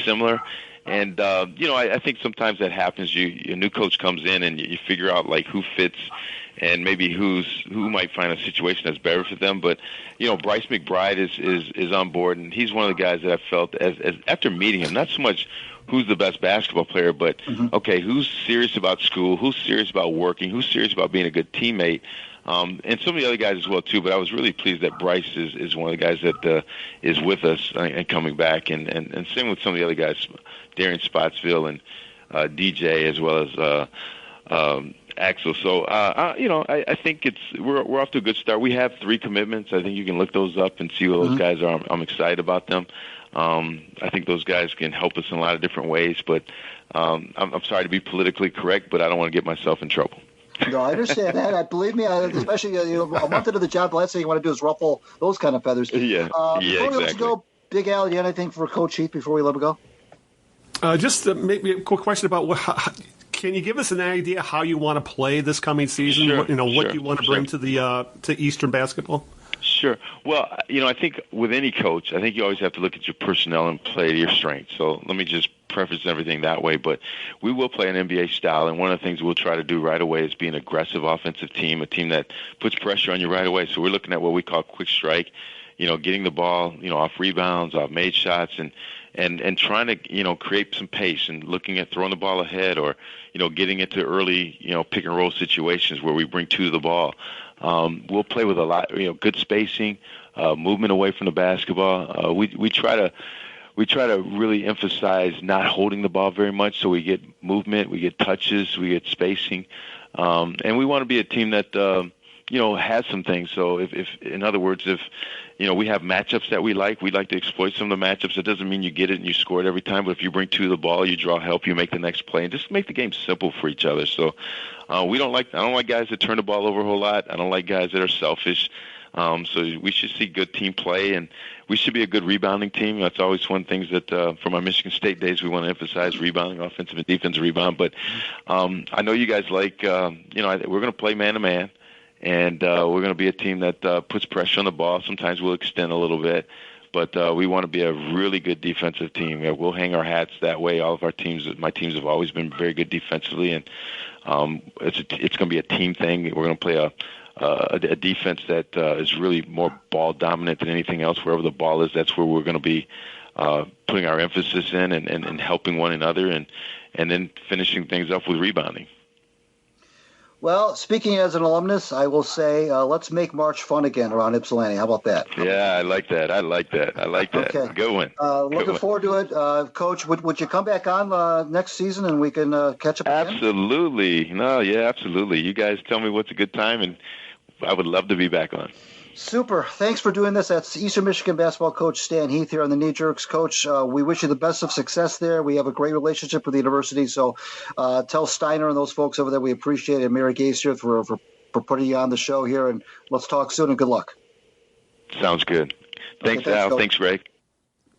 similar. And I think sometimes that happens. A new coach comes in and you figure out like who fits and maybe who might find a situation that's better for them. But Bryce McBride is on board, and he's one of the guys that I felt as after meeting him, not so much who's the best basketball player, but okay, who's serious about school, who's serious about working, who's serious about being a good teammate. And some of the other guys as well too. But I was really pleased that Bryce is one of the guys that is with us and coming back, and same with some of the other guys, Darian Spotsville and DJ, as well as Axel. So I think we're off to a good start. We have 3 commitments. I think you can look those up and see what those guys are. I'm excited about them. I think those guys can help us in a lot of different ways. But I'm sorry to be politically correct, but I don't want to get myself in trouble. No, I understand that. Believe me, especially a month into the job, the last thing you want to do is ruffle those kind of feathers. Yeah, before we let you go, Big Al, do you have anything for Coach Heath before we let him go? Just maybe a quick question about can you give us an idea how you want to play this coming season? Sure, what you want to bring to the to Eastern basketball? Sure. Well, I think with any coach, I think you always have to look at your personnel and play to your strengths. So let me just preface everything that way. But we will play an NBA style, and one of the things we'll try to do right away is be an aggressive offensive team, a team that puts pressure on you right away. So we're looking at what we call quick strike, getting the ball, off rebounds, off made shots, and trying to, create some pace and looking at throwing the ball ahead or, getting into early, pick and roll situations where we bring 2 to the ball. We'll play with a lot, good spacing, movement away from the basketball. We try to really emphasize not holding the ball very much, so we get movement, we get touches, we get spacing, and we want to be a team that has some things. So if in other words, if we have matchups that we like to exploit some of the matchups. It doesn't mean you get it and you score it every time, but if you bring 2 to the ball, you draw help, you make the next play, and just make the game simple for each other. So I don't like guys that turn the ball over a whole lot. I don't like guys that are selfish. So we should see good team play, and we should be a good rebounding team. That's always one of the things that from our Michigan State days we want to emphasize: rebounding, offensive and defensive rebound. But I know you guys like, we're going to play man-to-man, and we're going to be a team that puts pressure on the ball. Sometimes we'll extend a little bit, but we want to be a really good defensive team. We'll hang our hats that way. All of our teams, my teams have always been very good defensively, and it's going to be a team thing. We're going to play a defense that is really more ball dominant than anything else. Wherever the ball is, that's where we're going to be putting our emphasis in and helping one another and then finishing things up with rebounding. Well, speaking as an alumnus, I will say let's make March fun again around Ypsilanti. How about that? Yeah, I like that. Okay. Good one. Looking forward to it. Coach, would you come back on next season and we can catch up again? Absolutely. No, yeah, absolutely. You guys tell me what's a good time, and I would love to be back on. Super. Thanks for doing this. That's Eastern Michigan basketball coach Stan Heath here on the Knee Jerks. Coach, we wish you the best of success there. We have a great relationship with the university, so tell Steiner and those folks over there we appreciate it. Mary Gase here for putting you on the show here, and let's talk soon, and good luck. Sounds good. Thanks, Al. Coach. Thanks, Greg.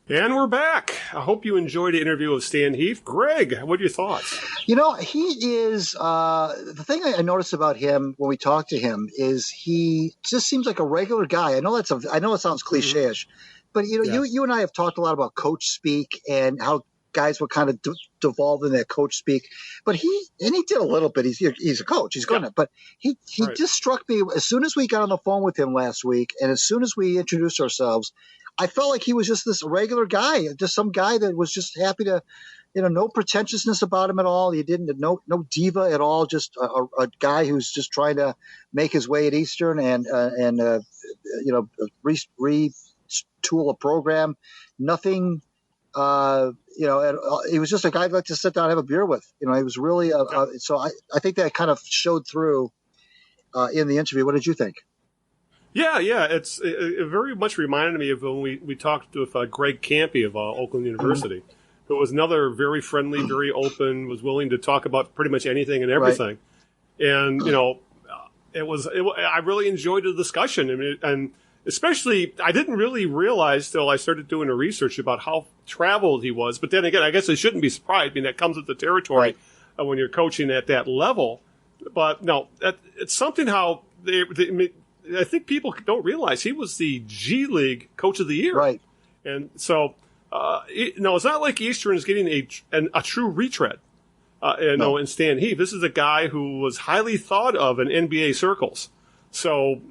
And we're back. I hope you enjoyed the interview with Stan Heath. Greg, what are your thoughts? He is the thing I noticed about him when we talked to him is he just seems like a regular guy. I know it sounds cliche-ish, but you and I have talked a lot about coach speak and how guys would kind of devolve in that coach speak. But he did a little bit. He's a coach. He's going to. But he Right. just struck me as soon as we got on the phone with him last week, and as soon as we introduced ourselves, I felt like he was just this regular guy, just some guy that was just happy to, no pretentiousness about him at all. He didn't, no diva at all. Just a guy who's just trying to make his way at Eastern and retool a program. Nothing, he was just a guy I'd like to sit down and have a beer with. He was really, so I think that kind of showed through in the interview. What did you think? Yeah. It very much reminded me of when we talked with Greg Campy of Oakland University, who was another very friendly, very open, was willing to talk about pretty much anything and everything. Right. And, I really enjoyed the discussion. And especially, I didn't really realize till I started doing the research about how traveled he was. But then again, I guess I shouldn't be surprised. I mean, that comes with the territory when you're coaching at that level. But no, it's something how I think people don't realize he was the G League Coach of the Year. Right. And so, it's not like Eastern is getting a true retread. And Stan Heath. This is a guy who was highly thought of in NBA circles. So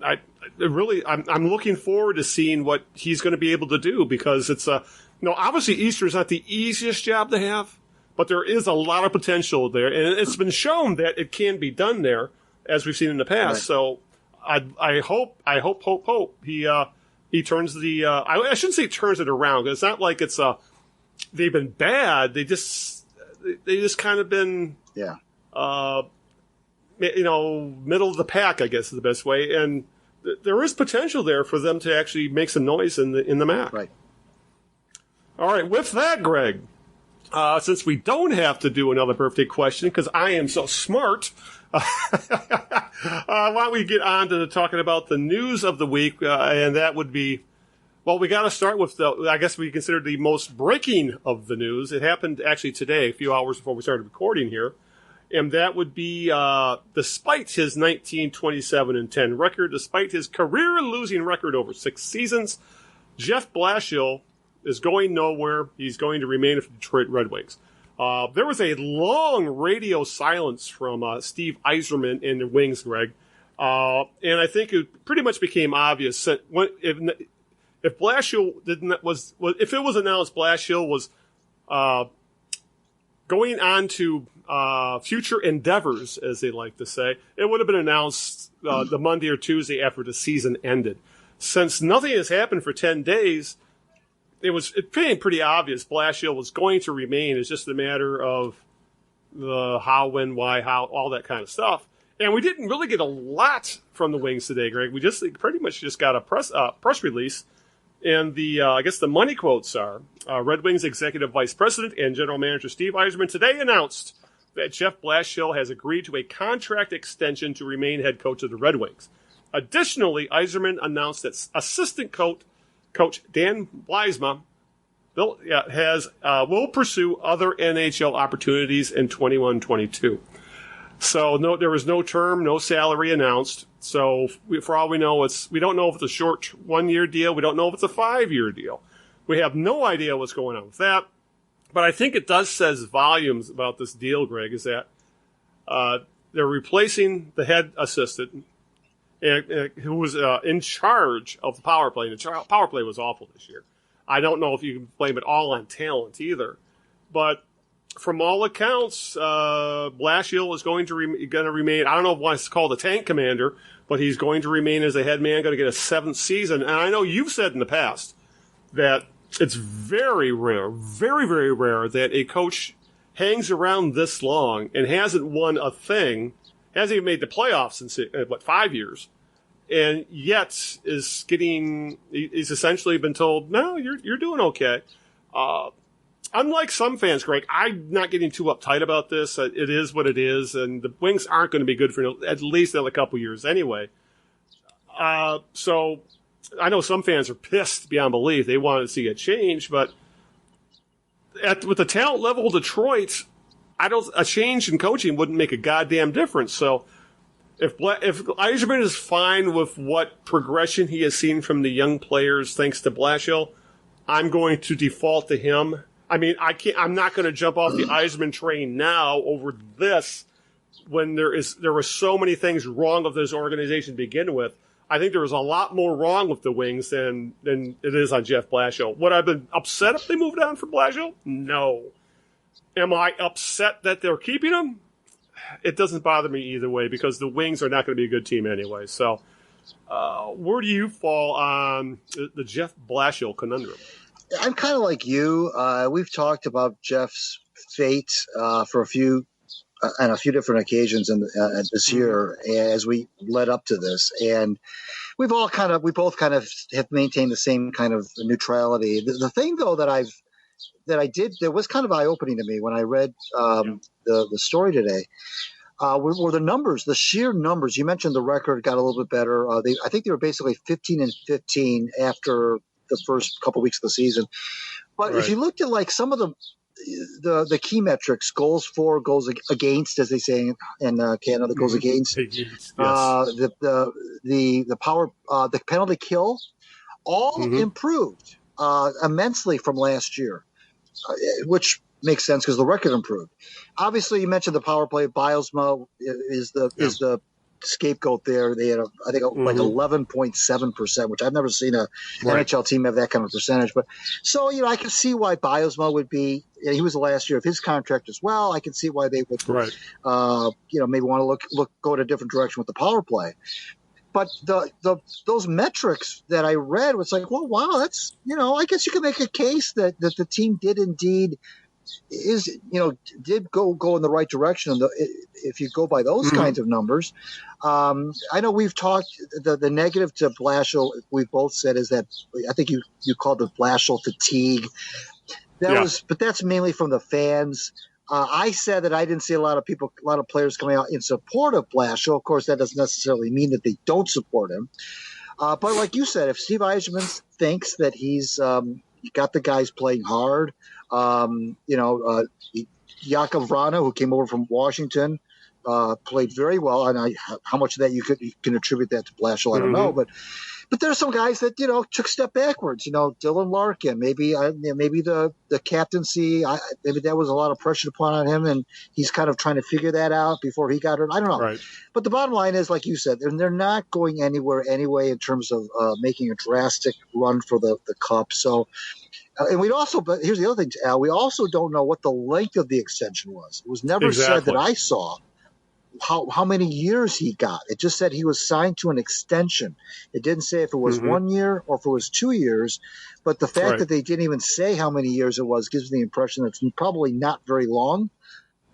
I'm looking forward to seeing what he's going to be able to do, because it's obviously Eastern is not the easiest job to have, but there is a lot of potential there, and it's been shown that it can be done there, as we've seen in the past. Right. So I hope he turns the I shouldn't say turns it around, because it's not like it's they've been bad. They just kind of been middle of the pack, I guess is the best way, and there is potential there for them to actually make some noise in the MAC. Right. All right. With that, Greg, since we don't have to do another birthday question because I am so smart, why don't we get on to talking about the news of the week, and that would be, well, we got to start with I guess we consider the most breaking of the news. It happened actually today, a few hours before we started recording here. And that would be, despite his 19-27-10 record, despite his career-losing record over 6 seasons, Jeff Blashill is going nowhere. He's going to remain with the Detroit Red Wings. There was a long radio silence from Steve Yzerman in the Wings, Greg. And I think it pretty much became obvious that if Blashill if it was announced Blashill was going on to future endeavors, as they like to say, it would have been announced the Monday or Tuesday after the season ended. Since nothing has happened for 10 days, it became pretty obvious Blashill was going to remain. It's just a matter of the how, when, why, how, all that kind of stuff. And we didn't really get a lot from the Wings today, Greg. We just pretty much just got a press release. And I guess the money quotes are, Red Wings Executive Vice President and General Manager Steve Yzerman today announced that Jeff Blashill has agreed to a contract extension to remain head coach of the Red Wings. Additionally, Yzerman announced that assistant coach Dan Blasma will pursue other NHL opportunities in 21-22. So there was no term, no salary announced. So for all we know, we don't know if it's a short 1-year deal. We don't know if it's a 5-year deal. We have no idea what's going on with that. But I think it does says volumes about this deal, Greg, is that they're replacing the head assistant who was in charge of the power play. And the power play was awful this year. I don't know if you can blame it all on talent either. But from all accounts, Blashill is going to remain. I don't know if it's called a tank commander, but he's going to remain as a head man, going to get a 7th season. And I know you've said in the past that it's very rare, very, very rare that a coach hangs around this long and hasn't won a thing, hasn't even made the playoffs in 5 years, and yet he's essentially been told, no, you're doing okay. Unlike some fans, Greg, I'm not getting too uptight about this. It is what it is, and the Wings aren't going to be good for at least another couple years anyway. So I know some fans are pissed beyond belief. They want to see a change, but with the talent level of Detroit, a change in coaching wouldn't make a goddamn difference. So if Yzerman is fine with what progression he has seen from the young players thanks to Blashill, I'm going to default to him I mean, I'm not going to jump off the Yzerman train now over this when there were so many things wrong with this organization to begin with. I think there was a lot more wrong with the Wings than it is on Jeff Blashill. Would I have been upset if they moved on from Blashill? No. Am I upset that they're keeping him? It doesn't bother me either way because the Wings are not going to be a good team anyway. So where do you fall on the Jeff Blashill conundrum? I'm kind of like you. We've talked about Jeff's fate for a few different occasions this year as we led up to this, and we both kind of have maintained the same kind of neutrality. The thing though that that was kind of eye opening to me when I read the story today. Were the numbers, the sheer numbers? You mentioned the record got a little bit better. I think they were basically 15-15 after the first couple weeks of the season. But if you looked at like some of the key metrics, goals for, goals against, as they say in Canada, goals against, Yes. the power, the penalty kill, all improved immensely from last year, which makes sense because the record improved. Obviously, you mentioned the power play. Bielsma is the scapegoat there. They had, I think, like 11.7%, which I've never seen a NHL team have that kind of percentage. But so, I can see why Bielsma would be. He was the last year of his contract as well. I can see why they would, maybe want to go in a different direction with the power play. But those metrics that I read was like, well, wow, that's, I guess you could make a case that the team did indeed did go in the right direction. If you go by those kinds of numbers, I know we've talked the negative to Blashill. We've both said is that I think you called it Blashill fatigue. But that's mainly from the fans. I said that I didn't see a lot of players coming out in support of Blashill. Of course, that doesn't necessarily mean that they don't support him. But like you said, if Steve Yzerman thinks that he's got the guys playing hard, Jakub Vrana, who came over from Washington, played very well. And how much of that you can attribute that to Blashill, I don't know. But there's some guys that took a step backwards. Dylan Larkin, maybe the captaincy, maybe that was a lot of pressure to put on him, and he's kind of trying to figure that out before he got hurt. I don't know. Right. But the bottom line is, like you said, they're not going anywhere anyway in terms of making a drastic run for the cup. So. And but here's the other thing, Al. We also don't know what the length of the extension was. It was never said that I saw how many years he got. It just said he was signed to an extension. It didn't say if it was 1 year or if it was 2 years. But the fact that they didn't even say how many years it was gives me the impression that it's probably not very long,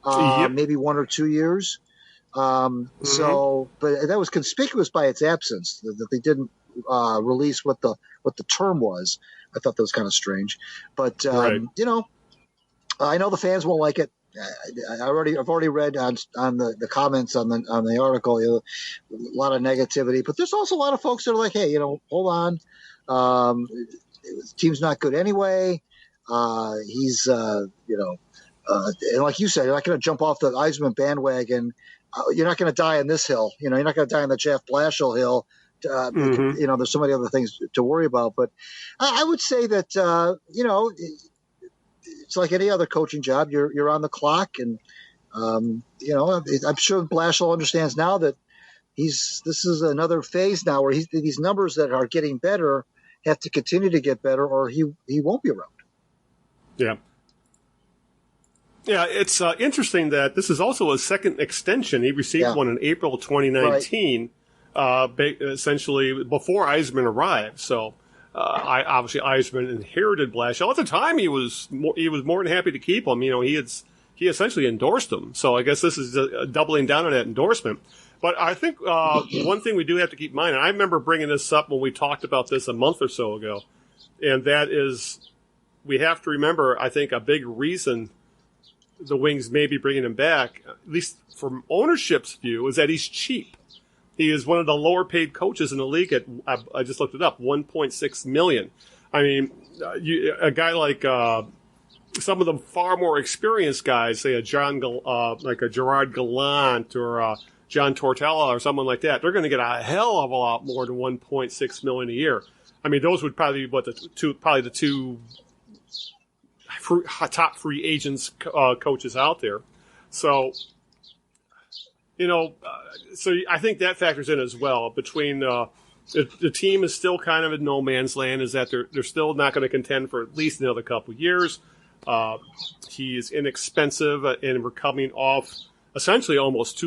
maybe 1 or 2 years. So, but that was conspicuous by its absence, that they didn't release what the term was. I thought that was kind of strange, but I know the fans won't like it. I've already read on the comments on the article, a lot of negativity, but there's also a lot of folks that are like, hey, hold on, the team's not good anyway. He's and like you said, you're not going to jump off the Yzerman bandwagon. You're not going to die on this hill. You're not going to die on the Jeff Blashill hill. There's so many other things to worry about, but I would say that it's like any other coaching job. You're on the clock, and I'm sure Blashill understands now that this is another phase now where these numbers that are getting better have to continue to get better, or he won't be around. Yeah. Yeah, it's interesting that this is also a second extension. He received one in April 2019. Right. Essentially before Yzerman arrived. So obviously Yzerman inherited Blashill. At the time, he was more than happy to keep him. He essentially endorsed him. So I guess this is doubling down on that endorsement. But I think one thing we do have to keep in mind, and I remember bringing this up when we talked about this a month or so ago, and that is we have to remember, I think, a big reason the Wings may be bringing him back, at least from ownership's view, is that he's cheap. He is one of the lower paid coaches in the league at, I just looked it up, $1.6 million. I mean, a guy like some of the far more experienced guys, say a Gerard Gallant or John Tortorella or someone like that, they're going to get a hell of a lot more than $1.6 million a year. I mean, those would probably be the two top free agents coaches out there. So, so I think that factors in as well. Between the team is still kind of in no man's land, is that they're still not going to contend for at least another couple years. He is inexpensive, and we're coming off essentially almost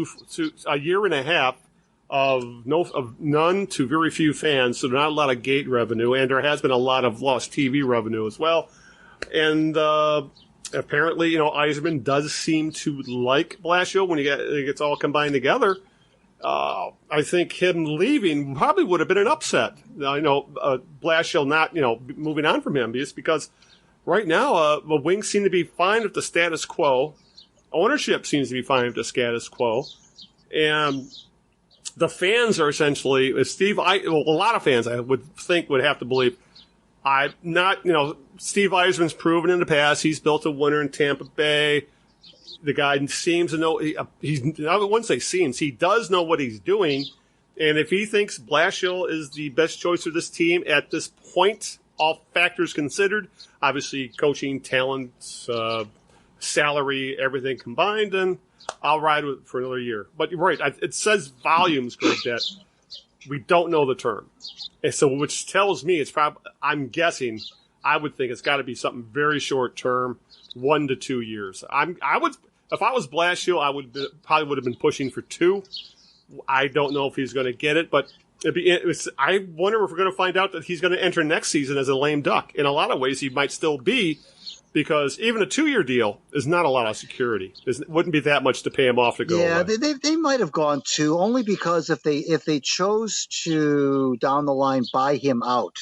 a year and a half of none to very few fans, so not a lot of gate revenue, and there has been a lot of lost TV revenue as well. And apparently, Yzerman does seem to like Blashill when it gets all combined together. I think him leaving probably would have been an upset. Blashill not, moving on from him, just because right now the Wings seem to be fine with the status quo. Ownership seems to be fine with the status quo. And the fans are essentially, a lot of fans I would think would have to believe, Steve Yzerman's proven in the past he's built a winner in Tampa Bay. The guy seems to know, I wouldn't say seems, he does know what he's doing. And if he thinks Blashill is the best choice for this team at this point, all factors considered, obviously coaching, talent, salary, everything combined, then I'll ride with it for another year. But you're right, it says volumes, Greg, that we don't know the term. And so, which tells me I'm guessing, I would think it's got to be something very short term, 1 to 2 years. If I was Blashill, probably would have been pushing for 2. I don't know if he's going to get it, but I wonder if we're going to find out that he's going to enter next season as a lame duck. In a lot of ways, he might still be, because even a 2-year deal is not a lot of security. It wouldn't be that much to pay him off to go away. They might have gone 2, only because if they chose to down the line buy him out,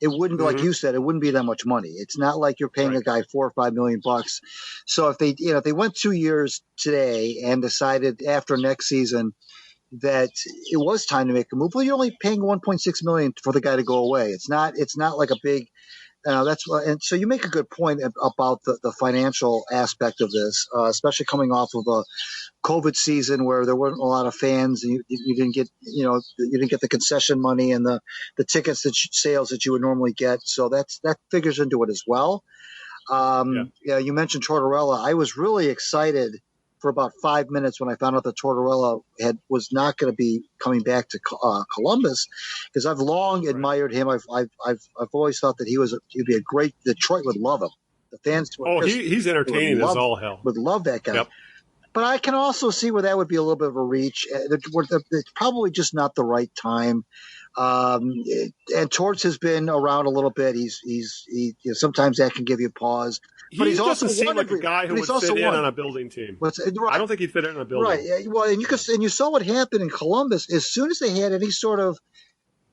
it wouldn't be, like you said, it wouldn't be that much money. It's not like you're paying a guy $4 or $5 million. So if they went 2 years today and decided after next season that it was time to make a move, well, you're only paying $1.6 million for the guy to go away. It's not like a big. And so you make a good point about the financial aspect of this, especially coming off of a COVID season where there weren't a lot of fans, and you didn't get the concession money and the tickets sales that you would normally get. So that figures into it as well. You mentioned Tortorella. I was really excited for about 5 minutes when I found out that Tortorella was not going to be coming back to Columbus, because I've long admired him. I've always thought that he'd be a great. Detroit would love him. The fans. He's entertaining as all hell. Would love that guy. Yep. But I can also see where that would be a little bit of a reach. It's probably just not the right time. And Torts has been around a little bit. Sometimes that can give you pause. But he doesn't seem like a guy who would fit in on a building team. I don't think he'd fit in on a building. Right. Well, and you saw what happened in Columbus. As soon as they had any sort of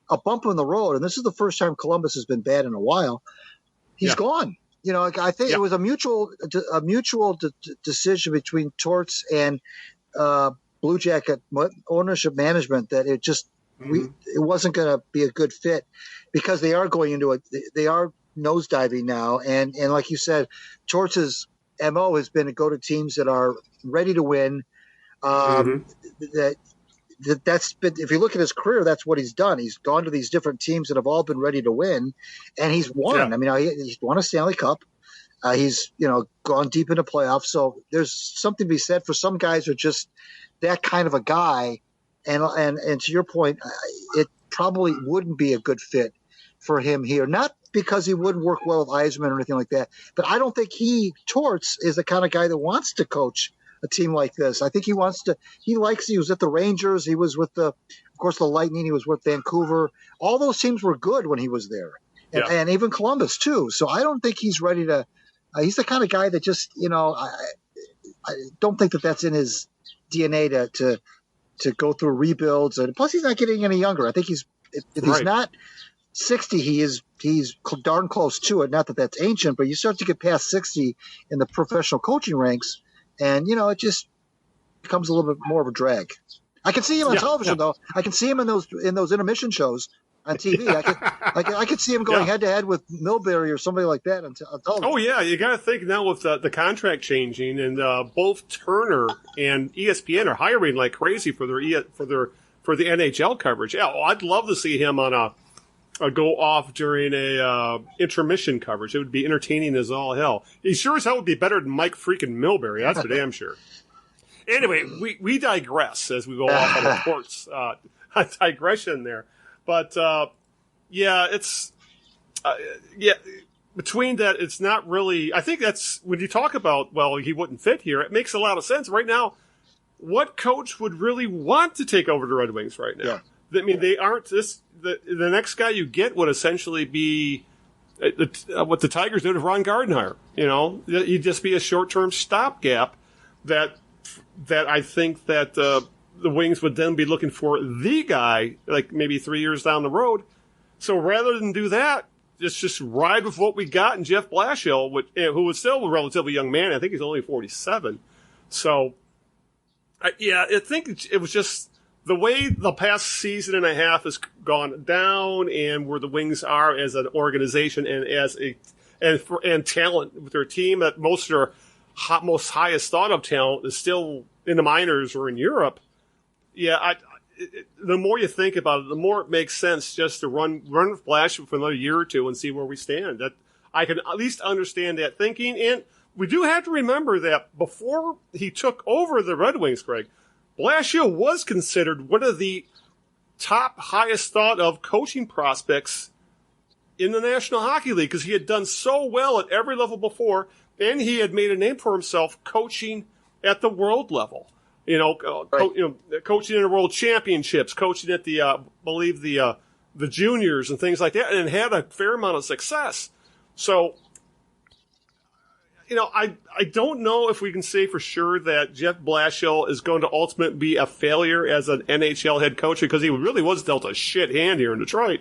a bump in the road, and this is the first time Columbus has been bad in a while, he's gone. I think it was a mutual decision between Torts and Blue Jacket ownership management that it just it wasn't going to be a good fit, because they are going into it. They are nosediving now, and like you said, Torts' MO has been to go to teams that are ready to win. That's been, if you look at his career, that's what he's done. He's gone to these different teams that have all been ready to win, and he's won. Yeah. I mean, he's won a Stanley Cup. He's gone deep into playoffs. So there's something to be said for some guys who are just that kind of a guy. And to your point, it probably wouldn't be a good fit for him here. Not because he wouldn't work well with Yzerman or anything like that, but I don't think Torts is the kind of guy that wants to coach a team like this. I think he was at the Rangers. He was with of course, the Lightning. He was with Vancouver. All those teams were good when he was there. And even Columbus too. So I don't think he's ready to, he's the kind of guy that just, I don't think that that's in his DNA to go through rebuilds. And plus he's not getting any younger. I think if he's not 60, he's darn close to it. Not that that's ancient, but you start to get past 60 in the professional coaching ranks, and it just becomes a little bit more of a drag. I can see him on television though. I can see him in those intermission shows on TV. I could see him going head to head with Milbury or somebody like that on television. Oh yeah, you got to think now with the contract changing, and both Turner and ESPN are hiring like crazy for the NHL coverage. Yeah, I'd love to see him on go off during a intermission coverage. It would be entertaining as all hell. He sure as hell would be better than Mike freaking Milbury. That's for damn sure. Anyway, we digress as we go off on the sports digression there. But, it's between that, it's not really – I think that's – when you talk about, well, he wouldn't fit here, it makes a lot of sense. Right now, what coach would really want to take over the Red Wings right now? Yeah. I mean, they aren't this – the next guy you get would essentially be what the Tigers did with Ron Gardenhire. You know, he'd just be a short-term stopgap that I think that the Wings would then be looking for the guy, like maybe 3 years down the road. So rather than do that, just ride with what we got in Jeff Blashill, who was still a relatively young man. I think he's only 47. So, I think it was just the way the past season and a half has gone down, and where the Wings are as an organization and and talent with their team. That most of their most highest thought of talent is still in the minors or in Europe. Yeah, the more you think about it, the more it makes sense just to run with Blashill for another year or two and see where we stand. That I can at least understand that thinking. And we do have to remember that before he took over the Red Wings, Greg, Blashill was considered one of the top highest thought of coaching prospects in the National Hockey League because he had done so well at every level before, and he had made a name for himself coaching at the world level. Coaching in the World Championships, coaching at the juniors and things like that, and had a fair amount of success. So, I don't know if we can say for sure that Jeff Blashill is going to ultimately be a failure as an NHL head coach because he really was dealt a shit hand here in Detroit.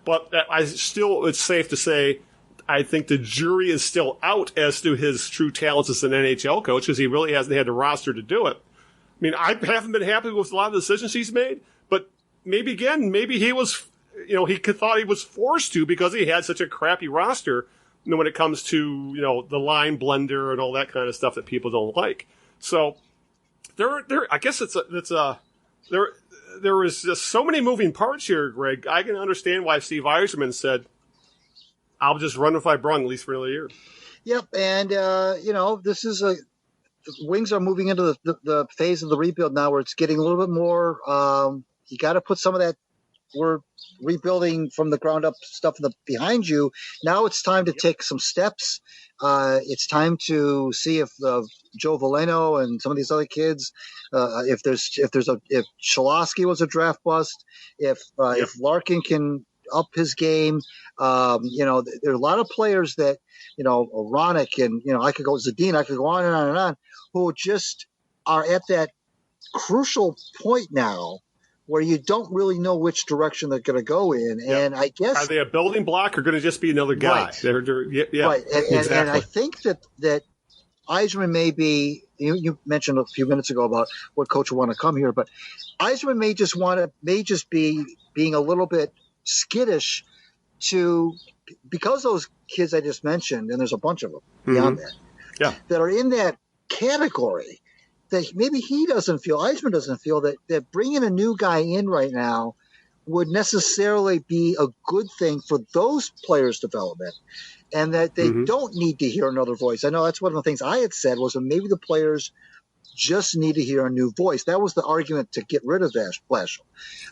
But it's safe to say I think the jury is still out as to his true talents as an NHL coach because he really hasn't had the roster to do it. I mean, I haven't been happy with a lot of the decisions he's made, but maybe he was, he thought he was forced to because he had such a crappy roster, when it comes to, the line blender and all that kind of stuff that people don't like. So I guess there was just so many moving parts here, Greg. I can understand why Steve Yzerman said, I'll just run if I brung, at least for another year. Yep. And, this is the Wings are moving into the phase of the rebuild now where it's getting a little bit more you got to put some of that we're rebuilding from the ground up stuff behind you. Now it's time to take some steps. It's time to see if Joe Veleno and some of these other kids, if Cholowski was a draft bust, if Larkin can up his game. There are a lot of players that, Ronick and, I could go Zadina, I could go on and on and on, who just are at that crucial point now where you don't really know which direction they're going to go in. Yep. And I guess, are they a building block or going to just be another guy? Right. Right. And I think that Yzerman may be, you mentioned a few minutes ago about what coach would want to come here, but Yzerman may just be being a little bit skittish because those kids I just mentioned, and there's a bunch of them beyond that, that are in that category, that maybe Yzerman doesn't feel that bringing a new guy in right now would necessarily be a good thing for those players' development, and that they don't need to hear another voice. I know that's one of the things I had said was that maybe the players just need to hear a new voice. That was the argument to get rid of Blashill.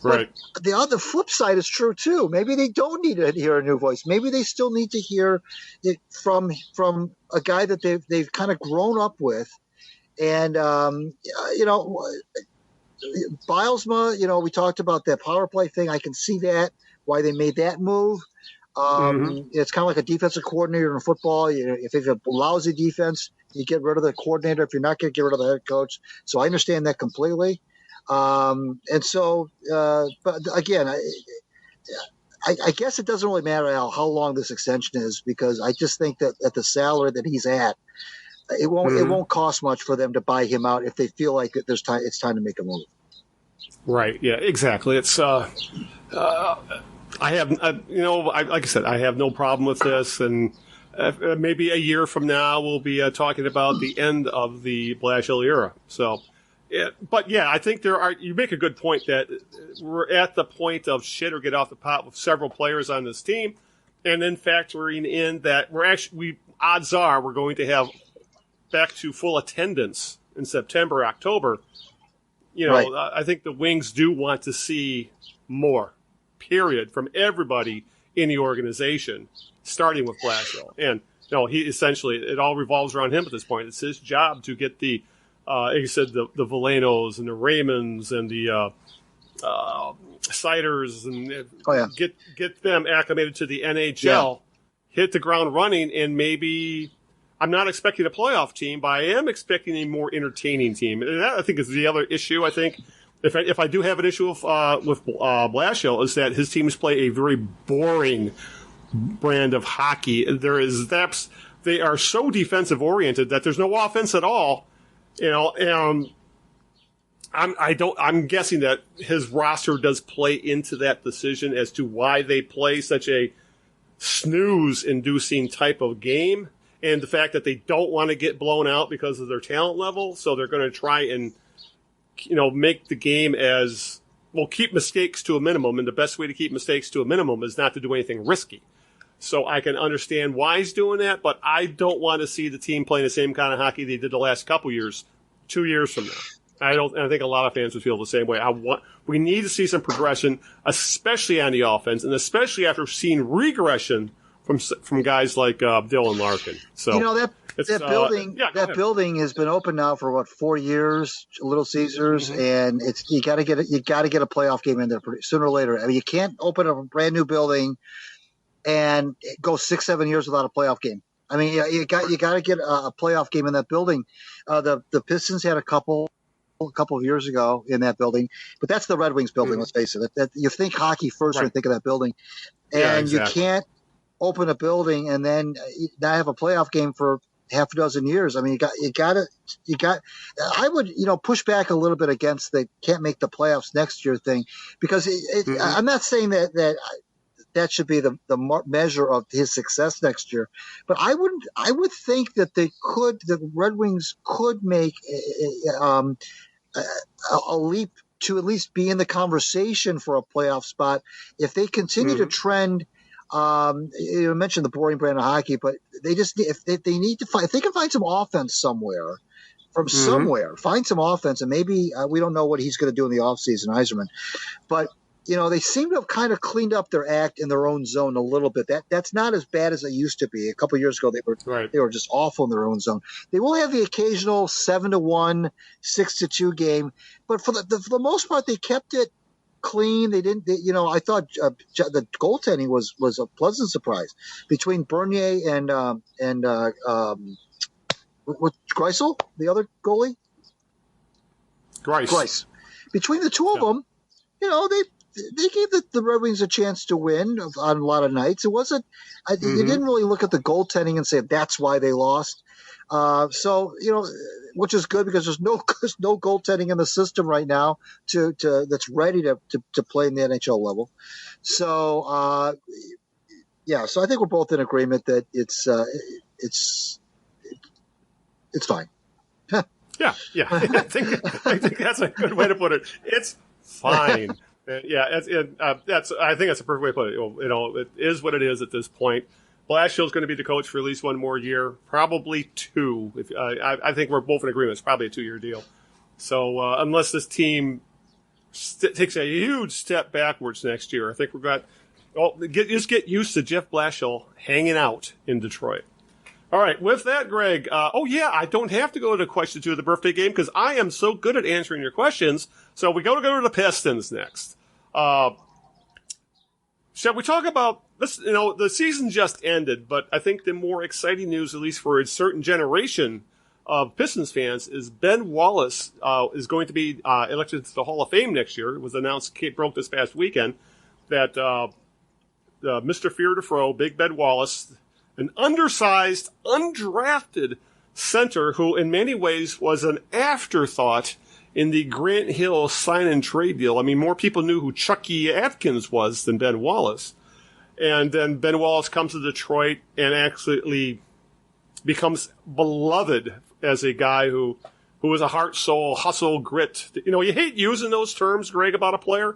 Right. But the flip side is true too. Maybe they don't need to hear a new voice. Maybe they still need to hear it from a guy that they've kind of grown up with. And Bilesma, we talked about that power play thing. I can see that, why they made that move. It's kind of like a defensive coordinator in football. If you have a lousy defense, you get rid of the coordinator. If you're not going to get rid of the head coach. So I understand that completely. And so, but again, I guess it doesn't really matter how long this extension is, because I just think that at the salary that he's at, it won't cost much for them to buy him out if they feel like it's time to make a move. Right. Yeah, exactly. It's, I have, like I said, I have no problem with this, and maybe a year from now we'll be talking about the end of the Blashill era. So, Yeah, but yeah, I think you make a good point that we're at the point of shit or get off the pot with several players on this team, and then factoring in that odds are we're going to have back to full attendance in September, October. Right. I think the Wings do want to see more, period, from everybody in the organization, starting with Blashill. And he essentially, it all revolves around him at this point. It's his job to get the like you said, the Velenos and the Raymonds and the Siders and get them acclimated to the NHL, hit the ground running, and maybe I'm not expecting a playoff team, but I am expecting a more entertaining team. And that, I think, is the other issue. I think if I do have an issue with Blashill, is that his teams play a very boring brand of hockey. They are so defensive oriented that there's no offense at all. I'm guessing that his roster does play into that decision as to why they play such a snooze-inducing type of game, and the fact that they don't want to get blown out because of their talent level, so they're going to try and make the game keep mistakes to a minimum, and the best way to keep mistakes to a minimum is not to do anything risky. So I can understand why he's doing that, but I don't want to see the team playing the same kind of hockey they did the last couple years, 2 years from now. I think a lot of fans would feel the same way. We need to see some progression, especially on the offense, and especially after seeing regression from guys like Dylan Larkin. So that building has been open now for 4 years, Little Caesars, and you got to get a playoff game in there sooner or later. I mean, you can't open a brand new building and go 6-7 years without a playoff game. I mean, you got to get a playoff game in that building. The Pistons had a couple of years ago in that building, but that's the Red Wings building. Let's face it. That you think hockey first when you think of that building, and you can't open a building and then not have a playoff game for half a dozen years. I mean, you got. I would push back a little bit against the can't make the playoffs next year thing, because I'm not saying that should be the measure of his success next year. But I would think that the Red Wings could make a leap to at least be in the conversation for a playoff spot if they continue to trend. You mentioned the boring brand of hockey, but they just if they need to find, if they can find some offense somewhere. Find some offense, and maybe we don't know what he's going to do in the offseason, Yzerman, but. They seem to have kind of cleaned up their act in their own zone a little bit. That's not as bad as it used to be. A couple of years ago, they were just awful in their own zone. They will have the occasional 7-1, 6-2 game, but for the most part, they kept it clean. They didn't. I thought the goaltending was a pleasant surprise between Bernier and with Greisel, the other goalie. Greiss. Between the two of them, they gave the Red Wings a chance to win on a lot of nights. It wasn't you didn't really look at the goaltending and say that's why they lost. Which is good because there's no goaltending in the system right now that's ready to play in the NHL level. So so I think we're both in agreement that it's fine. Yeah. I think that's a good way to put it. It's fine. I think that's a perfect way to put it. It is what it is at this point. Blashill's going to be the coach for at least one more year, probably 2. I think we're both in agreement. It's probably a 2-year deal. So unless this team takes a huge step backwards next year, I think just get used to Jeff Blashill hanging out in Detroit. All right, with that, Greg, I don't have to go to question 2 of the birthday game because I am so good at answering your questions. So we go to the Pistons next. Shall we talk about this? The season just ended, but I think the more exciting news, at least for a certain generation of Pistons fans, is Ben Wallace is going to be elected to the Hall of Fame next year. It was announced, broke this past weekend, that Mr. Fear to Fro, Big Ben Wallace, an undersized, undrafted center who in many ways was an afterthought in the Grant Hill sign and trade deal. I mean, more people knew who Chucky Atkins was than Ben Wallace. And then Ben Wallace comes to Detroit and actually becomes beloved as a guy who who was a heart, soul, hustle, grit. You know, you hate using those terms, Greg, about a player,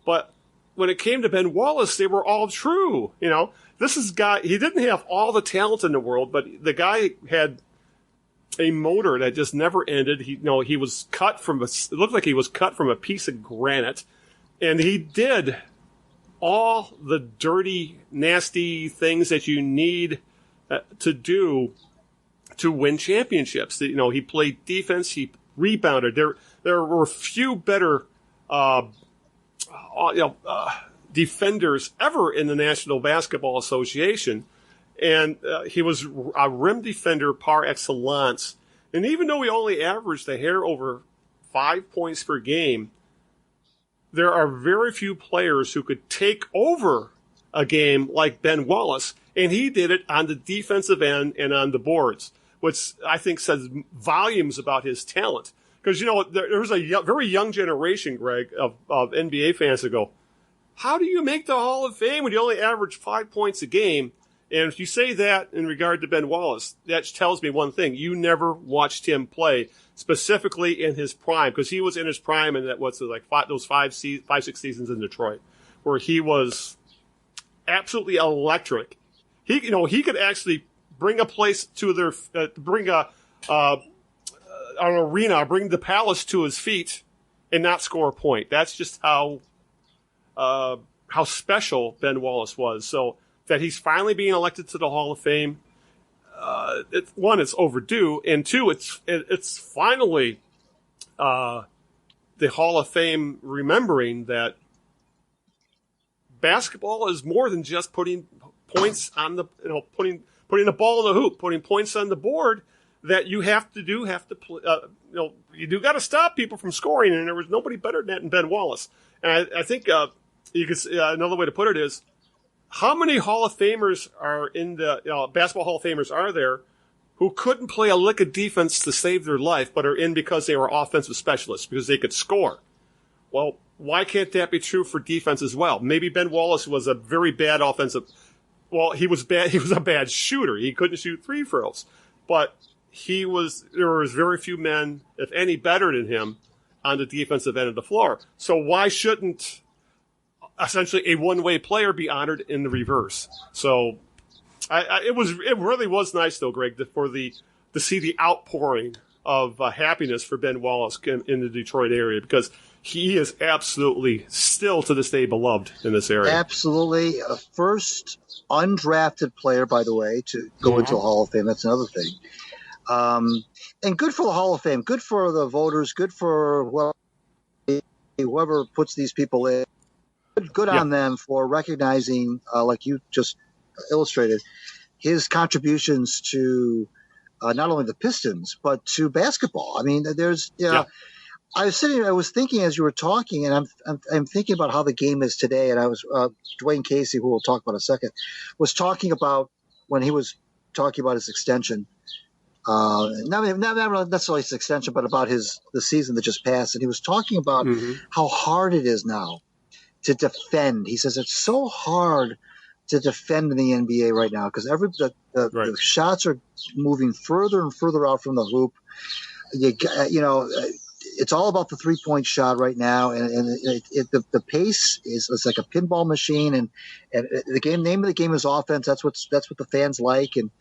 but when it came to Ben Wallace, they were all true. You know, this is guy. He didn't have all the talent in the world, but the guy had a motor that just never ended. He was cut from it looked like he was cut from a piece of granite, and he did all the dirty, nasty things that you need to do to win championships. You know, he played defense, he rebounded. There were few better defenders ever in the National Basketball Association, and he was a rim defender par excellence. And even though he only averaged a hair over 5 points per game, there are very few players who could take over a game like Ben Wallace, and he did it on the defensive end and on the boards, which I think says volumes about his talent. Because, you know, there's a very young generation, Greg, of NBA fans that go, how do you make the Hall of Fame when you only average 5 points a game? And if you say that in regard to Ben Wallace, that tells me one thing. You never watched him play, specifically in his prime, because he was in his prime in that, those 5-6 seasons in Detroit, where he was absolutely electric. He could actually bring a place to bring an arena, bring the Palace to his feet and not score a point. That's just how special Ben Wallace was. So that he's finally being elected to the Hall of Fame, it's overdue, and two, it's finally the Hall of Fame remembering that basketball is more than just putting points on the putting the ball in the hoop, putting points on the board. That you have to play. You do got to stop people from scoring, and there was nobody better than that in Ben Wallace. And I think you could another way to put it is, how many Hall of Famers are in the basketball Hall of Famers are there who couldn't play a lick of defense to save their life, but are in because they were offensive specialists, because they could score? Well, why can't that be true for defense as well? Maybe Ben Wallace was a very bad offensive. Well, he was bad. He was a bad shooter. He couldn't shoot free throws, but there was very few men, if any, better than him on the defensive end of the floor. So why shouldn't essentially a one-way player be honored in the reverse? So it really was nice, though, Greg, to see the outpouring of happiness for Ben Wallace in the Detroit area, because he is absolutely still to this day beloved in this area. Absolutely. A first undrafted player, by the way, to go into the Hall of Fame. That's another thing. And good for the Hall of Fame, good for the voters, good for whoever puts these people in. Good on them for recognizing, like you just illustrated, his contributions to not only the Pistons but to basketball. I mean, I was thinking as you were talking, and I'm thinking about how the game is today. And I was Dwayne Casey, who we'll talk about in a second, was talking about when he was talking about his extension. Not necessarily his extension, but about the season that just passed. And he was talking about how hard it is now to defend. He says it's so hard to defend in the NBA right now because the shots are moving further and further out from the hoop. It's all about the 3-point shot right now, and the pace is like a pinball machine, and the name of the game is offense. That's what the fans like, and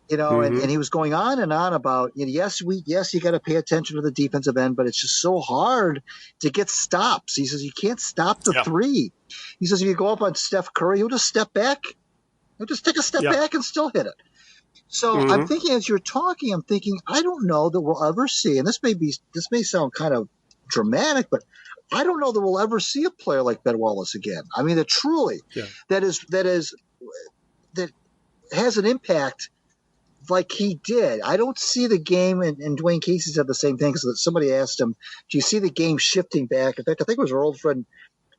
and he was going on and on about, yes, you got to pay attention to the defensive end, but it's just so hard to get stops. He says you can't stop the three. He says if you go up on Steph Curry, he'll just step back. He'll just take a step back and still hit it. So I'm thinking as you're talking, I don't know that we'll ever see, and this may sound kind of dramatic, but I don't know that we'll ever see a player like Ben Wallace again. I mean, that truly that has an impact like he did. I don't see the game, and Dwayne Casey said the same thing, because somebody asked him, do you see the game shifting back? In fact, I think it was our old friend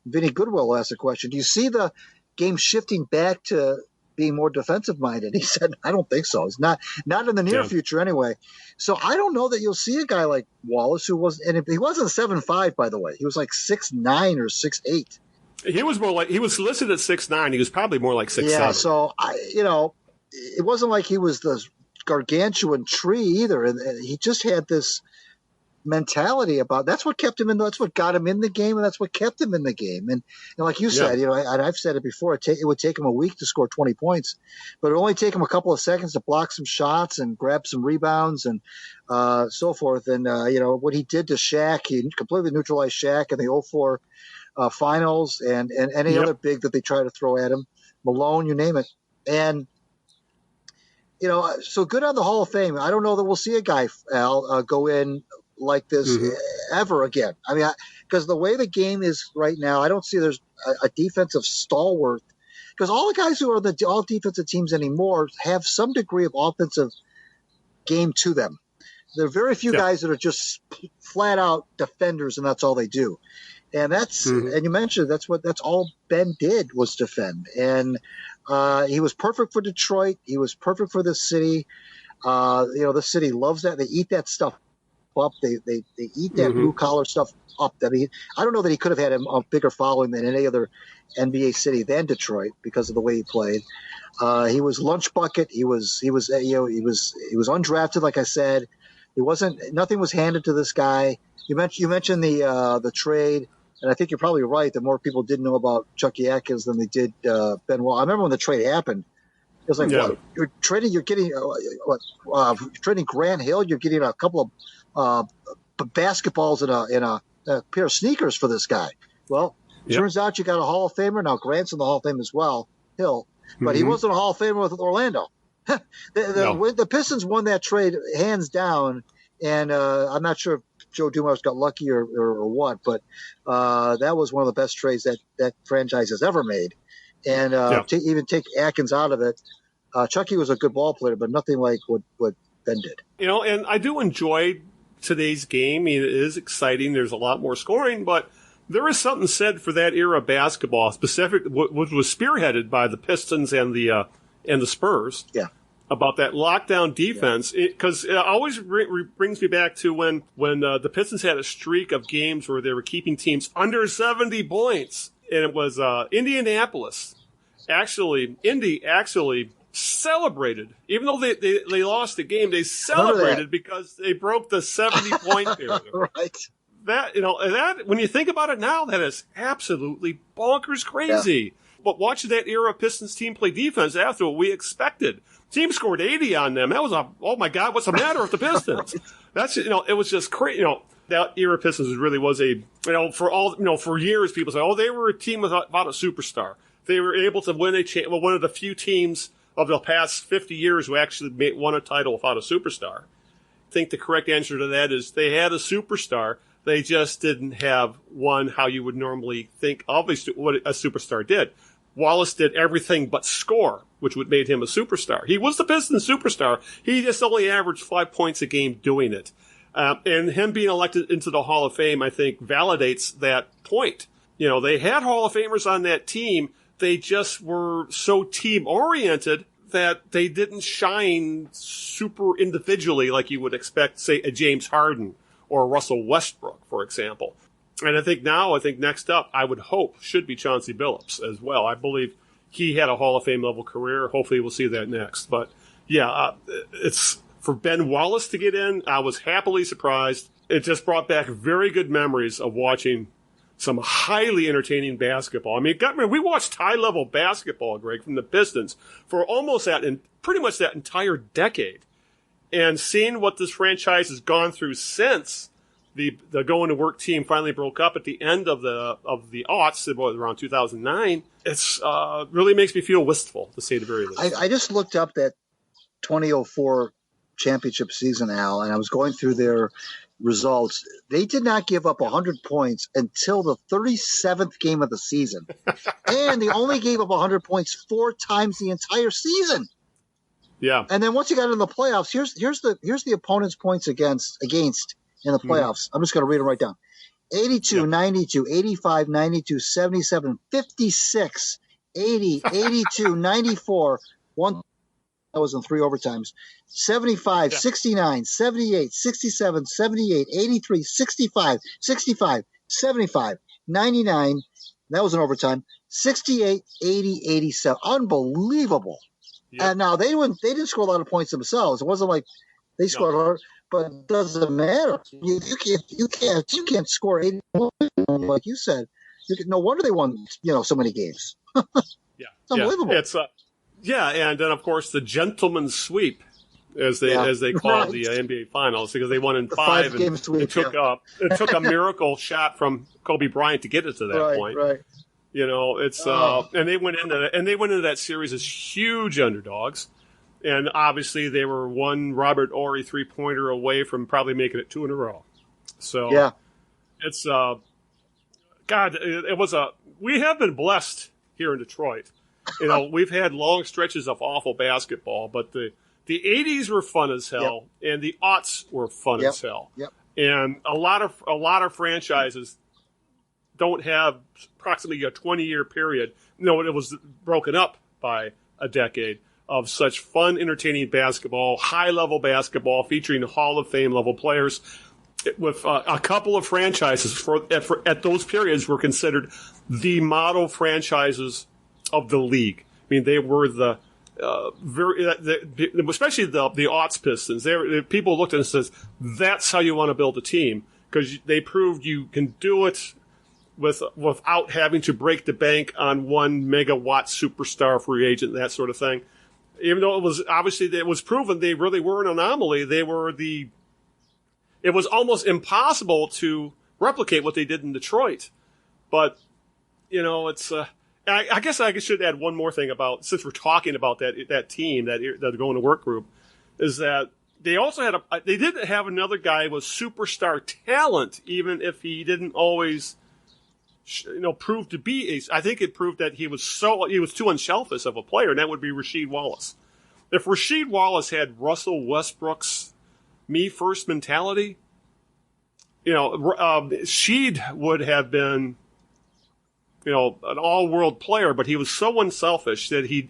Vinny Goodwill who asked the question, do you see the game shifting back to being more defensive minded? He said, I don't think so. It's not in the near future anyway. So I don't know that you'll see a guy like Wallace, he wasn't 7'5", by the way. He was like 6'9" or 6'8". He was listed at 6'9". He was probably more like 6'7". Yeah, so it wasn't like he was the gargantuan tree either. And he just had this mentality about that's what kept him in. That's what got him in the game, and that's what kept him in the game. And like you said, and I've said it before, it would take him a week to score 20 points, but it would only take him a couple of seconds to block some shots and grab some rebounds and so forth. And what he did to Shaq, he completely neutralized Shaq in the 2004 finals, and any other big that they try to throw at him, Malone, you name it. And so good on the Hall of Fame. I don't know that we'll see a guy, Al, go in like this ever again. I mean, because the way the game is right now, I don't see there's a defensive stalwart. Because all the guys who are all defensive teams anymore have some degree of offensive game to them. There are very few guys that are just flat out defenders, and that's all they do. And that's and you mentioned that's all Ben did was defend. And he was perfect for Detroit. He was perfect for this city. The city loves that. They eat that stuff up. They eat that blue collar stuff up. I mean, I don't know that he could have had a bigger following than any other NBA city than Detroit because of the way he played. He was lunch bucket. He was undrafted, like I said. Nothing was handed to this guy. You mentioned the trade, and I think you're probably right that more people didn't know about Chucky Atkins than they did Ben Wallace. I remember when the trade happened. It was like, what? You're trading Grant Hill. You're getting a couple of basketballs and a pair of sneakers for this guy. Well, turns out you got a Hall of Famer. Now Grant's in the Hall of Fame as well, Hill, but he wasn't a Hall of Famer with Orlando. The Pistons won that trade hands down, and I'm not sure if Joe Dumars got lucky or what, but that was one of the best trades that franchise has ever made. And to even take Atkins out of it, Chucky was a good ball player, but nothing like what Ben did. And I do enjoy today's game. I mean, it is exciting. There's a lot more scoring, but there is something said for that era of basketball, which was spearheaded by the Pistons and the Spurs. Yeah. About that lockdown defense, because it always brings me back to when the Pistons had a streak of games where they were keeping teams under 70 points, and it was Indianapolis. Indy actually celebrated, even though they lost the game. They celebrated because they broke the 70-point period. Right. That when you think about it now, that is absolutely bonkers crazy. Yeah. But watching that era of Pistons team play defense after what we expected. Team scored 80 on them. That was oh my God, what's the matter with the Pistons? That's, it was just crazy. That era of Pistons really was for years people say, they were a team without a superstar. They were able to win one of the few teams of the past 50 years who actually won a title without a superstar. I think the correct answer to that is they had a superstar. They just didn't have one how you would normally think, obviously, what a superstar did. Wallace did everything but score, which would made him a superstar. He was the Pistons superstar. He just only averaged 5 points a game doing it. And him being elected into the Hall of Fame, I think, validates that point. They had Hall of Famers on that team. They just were so team-oriented that they didn't shine super individually like you would expect, say, a James Harden or Russell Westbrook, for example. And I think next up, I would hope, should be Chauncey Billups as well. I believe he had a Hall of Fame level career. Hopefully we'll see that next. But it's for Ben Wallace to get in. I was happily surprised. It just brought back very good memories of watching some highly entertaining basketball. I mean, we watched high-level basketball, Greg, from the Pistons for almost pretty much that entire decade. And seeing what this franchise has gone through since the going to work team finally broke up at the end of the aughts, around 2009, it's really makes me feel wistful, to say the very least. I just looked up that 2004 championship season, Al, and I was going through their results. They did not give up 100 points until the 37th game of the season. And they only gave up 100 points 4 times the entire season. Yeah. And then once you got into the playoffs, here's the opponent's points against in the playoffs. I'm just going to read them right down. 82, 92, 85, 92, 77, 56, 80, 82, 94, 1. That was in 3 overtimes. 75, 69, 78, 67, 78, 83, 65, 65, 75, 99. That was an overtime. 68, 80, 87. Unbelievable. Yep. And now they didn't score a lot of points themselves. It wasn't like they scored hard, but it doesn't matter. You can't score 80 like you said. No wonder they won, so many games. Yeah, it's unbelievable. It's and then of course the gentleman's sweep, as they call the NBA Finals, because they won in five and sweep, it took a miracle shot from Kobe Bryant to get it to that point. Right. It's and they went into that series as huge underdogs, and obviously they were one Robert Horry 3-pointer away from probably making it 2 in a row. So it's we have been blessed here in Detroit. We've had long stretches of awful basketball, but the 80s were fun as hell, and the aughts were fun as hell. Yep. And a lot of franchises don't have approximately a 20-year period. No, it was broken up by a decade of such fun, entertaining basketball, high-level basketball featuring Hall of Fame level players. With a couple of franchises at those periods were considered the model franchises of the league. I mean, they were especially the aughts Pistons. People looked at it and says, that's how you want to build a team, because they proved you can do it without having to break the bank on one megawatt superstar free agent, that sort of thing. Even though it was proven they really were an anomaly, it was almost impossible to replicate what they did in Detroit. But, it's, I guess I should add one more thing about, since we're talking about that team, that going to work group, is that they also they did have another guy with superstar talent, even if he didn't always, prove to be I think it proved that he was too unselfish of a player, and that would be Rasheed Wallace. If Rasheed Wallace had Russell Westbrook's me first mentality, Sheed would have been, an all-world player, but he was so unselfish that he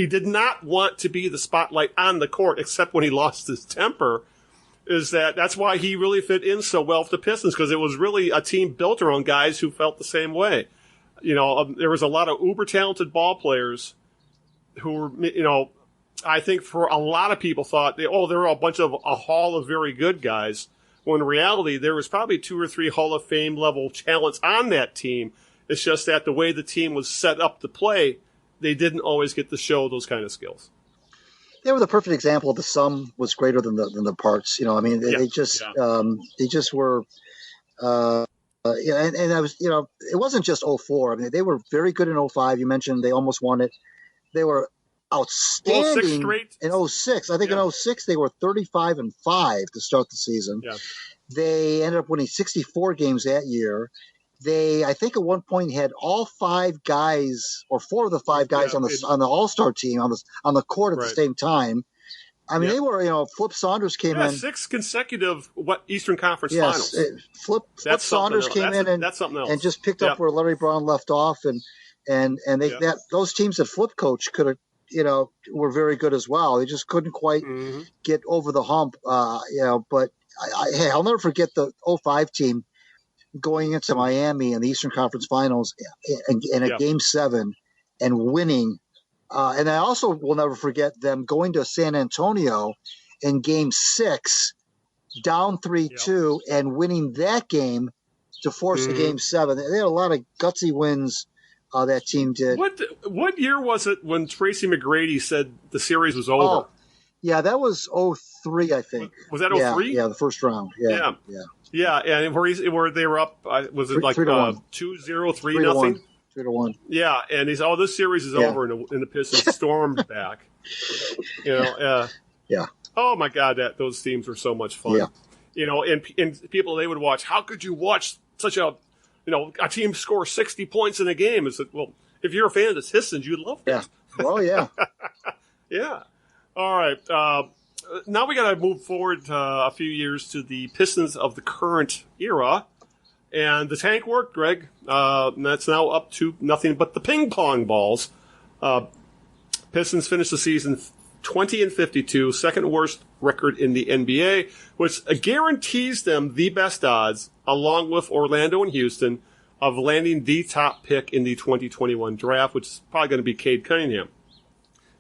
did not want to be the spotlight on the court, except when he lost his temper. That's why he really fit in so well with the Pistons, because it was really a team built around guys who felt the same way. There was a lot of uber-talented ball players who were, I think for a lot of people thought, they were a bunch of a haul of very good guys, when in reality there was probably 2 or 3 Hall of Fame level talents on that team. It's just that the way the team was set up to play, they didn't always get to show those kind of skills. They were the perfect example of the sum was greater than the parts. They just were, and I was, it wasn't just 04. I mean, they were very good in 05. You mentioned they almost won it. They were outstanding in 06. I think in 06 they were 35-5 to start the season. Yeah. They ended up winning 64 games that year. They, I think, at one point had all 5 guys or 4 of the 5 guys on the All-Star team on the court at the same time. I mean, they were, Flip Saunders came in 6 consecutive Eastern Conference Finals. Flip Saunders came in and just picked up where Larry Brown left off, and those teams that Flip coach could have, were very good as well. They just couldn't quite get over the hump, But I'll never forget the 05 team going into Miami in the Eastern Conference Finals in a Game 7 and winning. And I also will never forget them going to San Antonio in Game 6, down 3-2, and winning that game to force the Game 7. They had a lot of gutsy wins. That team did. What year was it when Tracy McGrady said the series was over? Oh, yeah, that was 03, I think. Was that 03? Yeah, the first round. Yeah. And where they were up, was it like 2-0, 3-0? 3-1. Yeah, and he's this series is over, and the Pistons stormed back. Yeah. Oh my God, those teams were so much fun. Yeah. And people, they would watch. How could you watch such a team score 60 points in a game? Is well, if you're a fan of the Pistons, you'd love that. Yeah. Well, yeah. Yeah. All right. Now we got to move forward a few years to the Pistons of the current era. And the tank worked, Greg. That's now up to nothing but the ping pong balls. Pistons finished the season 20-52, second worst record in the NBA, which guarantees them the best odds, along with Orlando and Houston, of landing the top pick in the 2021 draft, which is probably going to be Cade Cunningham.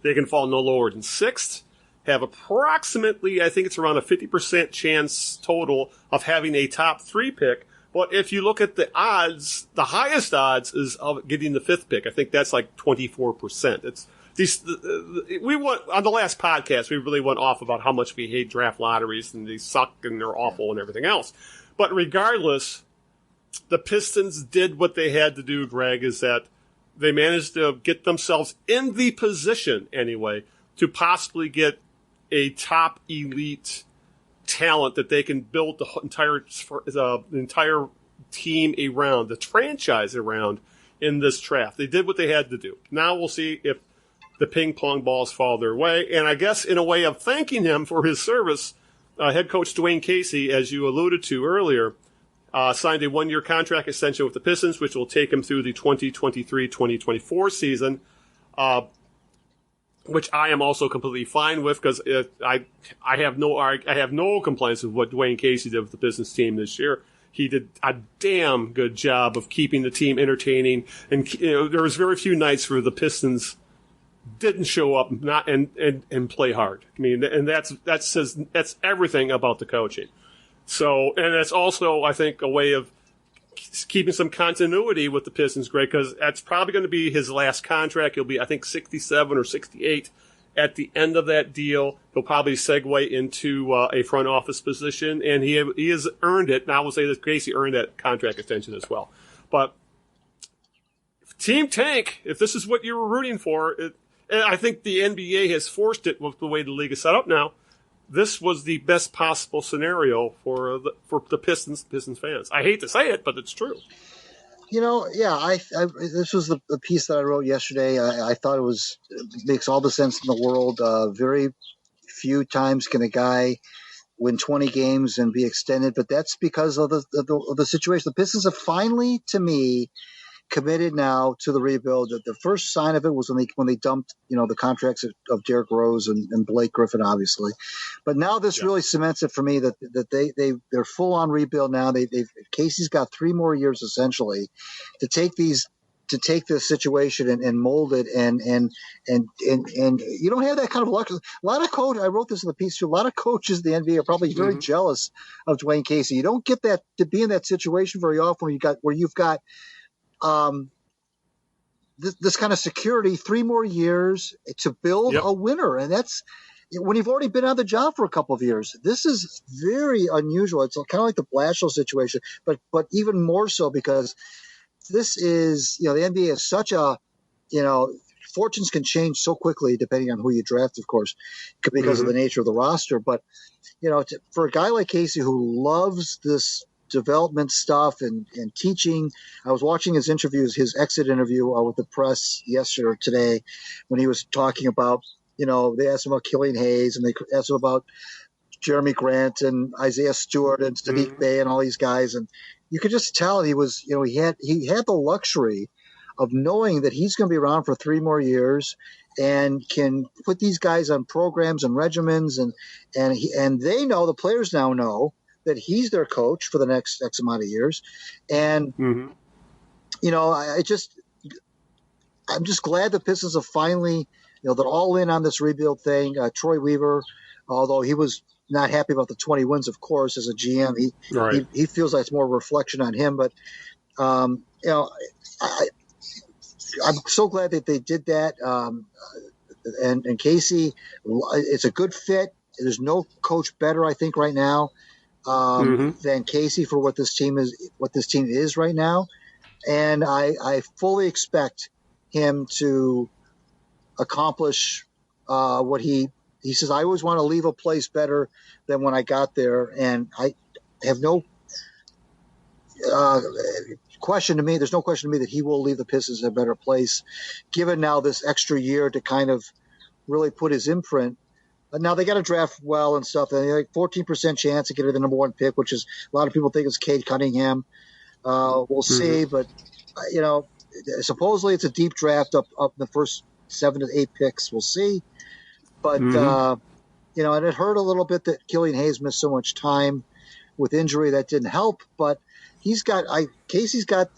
They can fall no lower than 6th, have approximately, I think it's around a 50% chance total of having a top 3 pick. But if you look at the odds, the highest odds is of getting the 5th pick. I think that's like 24%. It's we went on the last podcast. We really went off about how much we hate draft lotteries and they suck and they're awful and everything else. But regardless, the Pistons did what they had to do, Greg, is that they managed to get themselves in the position, anyway, to possibly get a top elite talent that they can build the entire team around, the franchise around in this draft. They did what they had to do. Now we'll see if the ping pong balls fall their way. And I guess in a way of thanking him for his service, head coach Dwayne Casey, as you alluded to earlier, signed a 1-year contract extension with the Pistons, which will take him through the 2023-2024 season, which I am also completely fine with because I have no complaints with what Dwayne Casey did with the Pistons team this year. He did a damn good job of keeping the team entertaining, and there was very few nights where the Pistons didn't show up and play hard. I mean, and that's everything about the coaching. So, and that's also, I think, a way of keeping some continuity with the Pistons, Greg, because that's probably going to be his last contract. He'll be, I think, 67 or 68 at the end of that deal. He'll probably segue into a front office position, and he has earned it. And I will say that Casey earned that contract extension as well. But Team Tank, if this is what you were rooting for, and I think the NBA has forced it with the way the league is set up now. This was the best possible scenario for the Pistons fans. I hate to say it, but it's true. This was the piece that I wrote yesterday. I thought it makes all the sense in the world. Very few times can a guy win 20 games and be extended, but that's because of the situation. The Pistons have finally, to me, committed now to the rebuild. The first sign of it was when they dumped, the contracts of Derrick Rose and Blake Griffin, obviously. But now this really cements it for me that they're full on rebuild now. Casey's got 3 more years essentially to take this situation and mold it and you don't have that kind of luck. A lot of coaches, I wrote this in the piece too, a lot of coaches in the NBA are probably very jealous of Dwayne Casey. You don't get that to be in that situation very often where you've got this kind of security, 3 more years to build a winner. And that's when you've already been on the job for a couple of years. This is very unusual. It's kind of like the Blashill situation, but even more so because this is, the NBA is such a, fortunes can change so quickly depending on who you draft, of course, because of the nature of the roster. But, for a guy like Casey who loves this development stuff and teaching. I was watching his exit interview with the press today, when he was talking about, they asked him about Killian Hayes and they asked him about Jeremy Grant and Isaiah Stewart and Sadiq Bey and all these guys. And you could just tell he was, he had the luxury of knowing that he's going to be around for 3 more years and can put these guys on programs and regimens. And they know, the players now know, that he's their coach for the next X amount of years. And, I'm just glad the Pistons have finally, they're all in on this rebuild thing. Troy Weaver, although he was not happy about the 20 wins, of course, as a GM, he feels like it's more a reflection on him. But, I'm so glad that they did that. And Casey, it's a good fit. There's no coach better, I think, right now. Than Casey for what this team is right now. And I fully expect him to accomplish what he says. I always want to leave a place better than when I got there. And I have no question to me. There's no question to me that he will leave the Pistons in a better place, given now this extra year to kind of really put his imprint. Now they got to draft well and stuff. They like 14% chance to get the number 1 pick, which is a lot of people think it's Cade Cunningham. We'll see, but supposedly it's a deep draft up the first 7 to 8 picks. We'll see, but and it hurt a little bit that Killian Hayes missed so much time with injury. That didn't help, but Casey's got,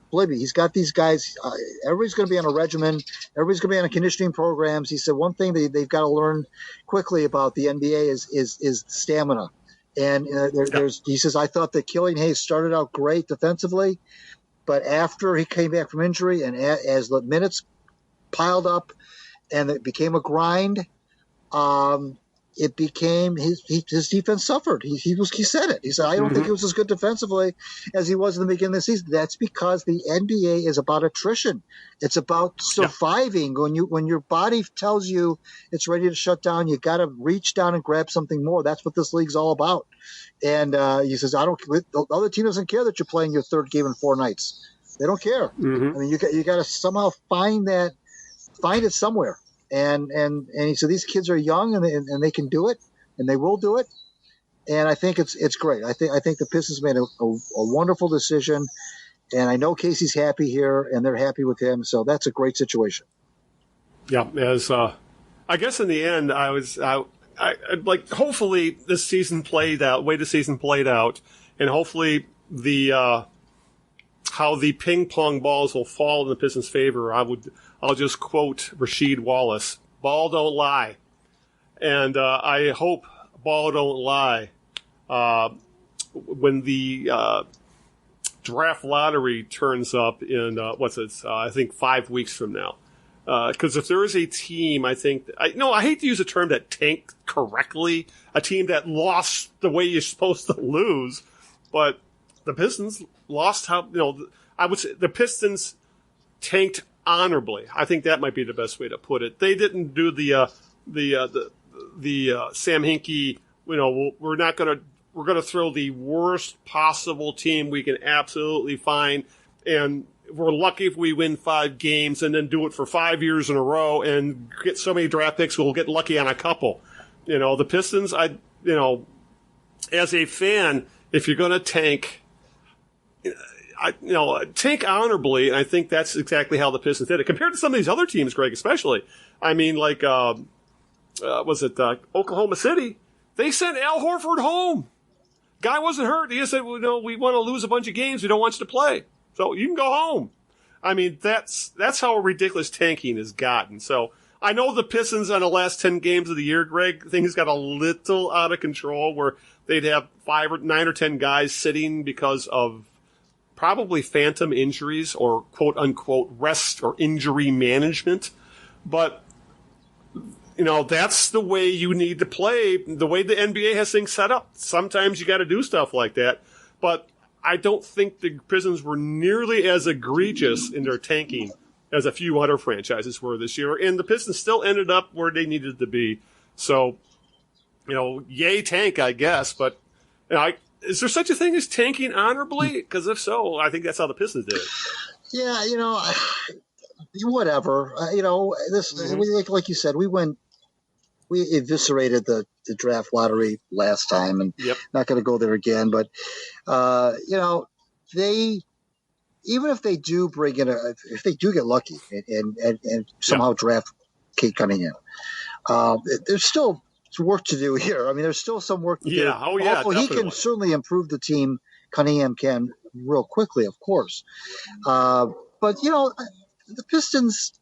believe me, he's got these guys. Everybody's going to be on a regimen. Everybody's going to be on conditioning programs. He said one thing they've got to learn quickly about the NBA is stamina. And he says, I thought that Killian Hayes started out great defensively, but after he came back from injury and as the minutes piled up and it became a grind, it became his defense suffered. He said it. He said, I don't think he was as good defensively as he was in the beginning of the season. That's because the NBA is about attrition. It's about surviving. When your body tells you it's ready to shut down, you got to reach down and grab something more. That's what this league's all about. And he says, the other team doesn't care that you're playing your third game in 4 nights. They don't care. I mean, you got to somehow find it somewhere. And he said these kids are young and they can do it and they will do it. And I think it's great. I think the Pistons made a wonderful decision, and I know Casey's happy here and they're happy with him. So that's a great situation. Yeah. As I guess in the end, I like hopefully this season played out, way the season played out, and hopefully how the ping pong balls will fall in the Pistons' favor. I'll just quote Rasheed Wallace: "Ball don't lie," and I hope ball don't lie when the draft lottery turns up in I think 5 weeks from now. Because if there is a team, I think I hate to use a term that tanked correctly, a team that lost the way you're supposed to lose, but the Pistons lost I would say the Pistons tanked honorably. I think that might be the best way to put it. They didn't do the Sam Hinkie, we're gonna throw the worst possible team we can absolutely find, and we're lucky if we win 5 games and then do it for 5 years in a row and get so many draft picks we'll get lucky on a couple. The Pistons, as a fan, if you're going to tank, tank honorably, and I think that's exactly how the Pistons did it. Compared to some of these other teams, Greg, especially. I mean, like, Oklahoma City? They sent Al Horford home. Guy wasn't hurt. He just said, we want to lose a bunch of games. We don't want you to play. So you can go home. I mean, that's how ridiculous tanking has gotten. So I know the Pistons on the last 10 games of the year, Greg, things got a little out of control where they'd have 9 or 10 guys sitting because of probably phantom injuries or quote unquote rest or injury management. But, that's the way you need to play, the way the NBA has things set up. Sometimes you got to do stuff like that. But I don't think the Pistons were nearly as egregious in their tanking as a few other franchises were this year. And the Pistons still ended up where they needed to be. So, yay tank, I guess. But is there such a thing as tanking honorably? Because if so, I think that's how the Pistons did it. Yeah, whatever. Like you said, we eviscerated the draft lottery last time, and not going to go there again. But they, even if they do bring in if they do get lucky and somehow draft Kate Cunningham, there's still work to do here. I mean, there's still some work to do. He can certainly improve the team. Cunningham can real quickly, of course. But the Pistons,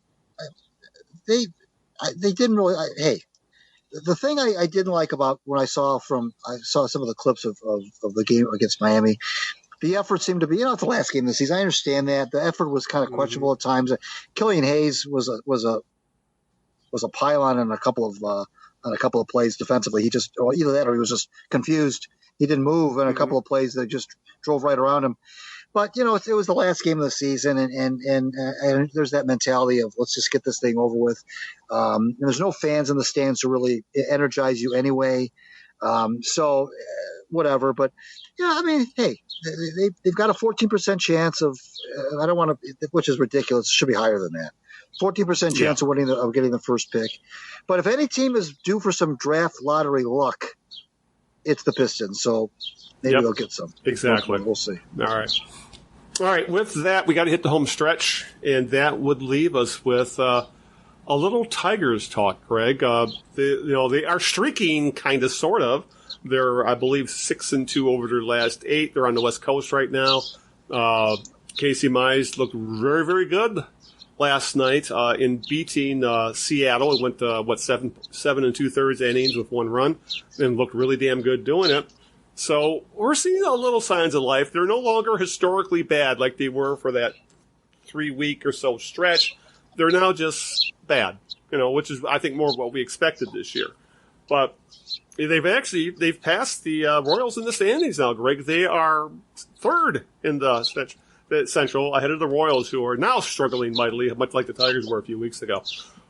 they didn't really. The thing I didn't like about when I saw some of the clips of the game against Miami, the effort seemed to be, it's the last game of the season. I understand that the effort was kind of questionable at times. Killian Hayes was a pylon in a couple of plays defensively. He just, either that or he was just confused. He didn't move in a couple of plays. They just drove right around him. But, it was the last game of the season, and there's that mentality of let's just get this thing over with. And there's no fans in the stands to really energize you anyway. So whatever. But, I mean, hey, they've got a 14% chance of I don't want to – which is ridiculous. It should be higher than that. 14% chance of getting the first pick. But if any team is due for some draft lottery luck, it's the Pistons. So maybe they'll get some. Exactly. We'll see. All right. With that, we got to hit the home stretch, and that would leave us with a little Tigers talk, Greg. They are streaking, kind of, sort of. They're, I believe, 6-2 over their last 8. They're on the West Coast right now. Casey Mize looked very, very good last night in beating Seattle. It went 7 2/3 innings with 1 run, and looked really damn good doing it. So we're seeing a little signs of life. They're no longer historically bad like they were for that 3-week or so stretch. They're now just bad, which is, I think, more of what we expected this year. But they've passed the Royals in the standings now, Greg. They are 3rd in the Central, ahead of the Royals, who are now struggling mightily, much like the Tigers were a few weeks ago.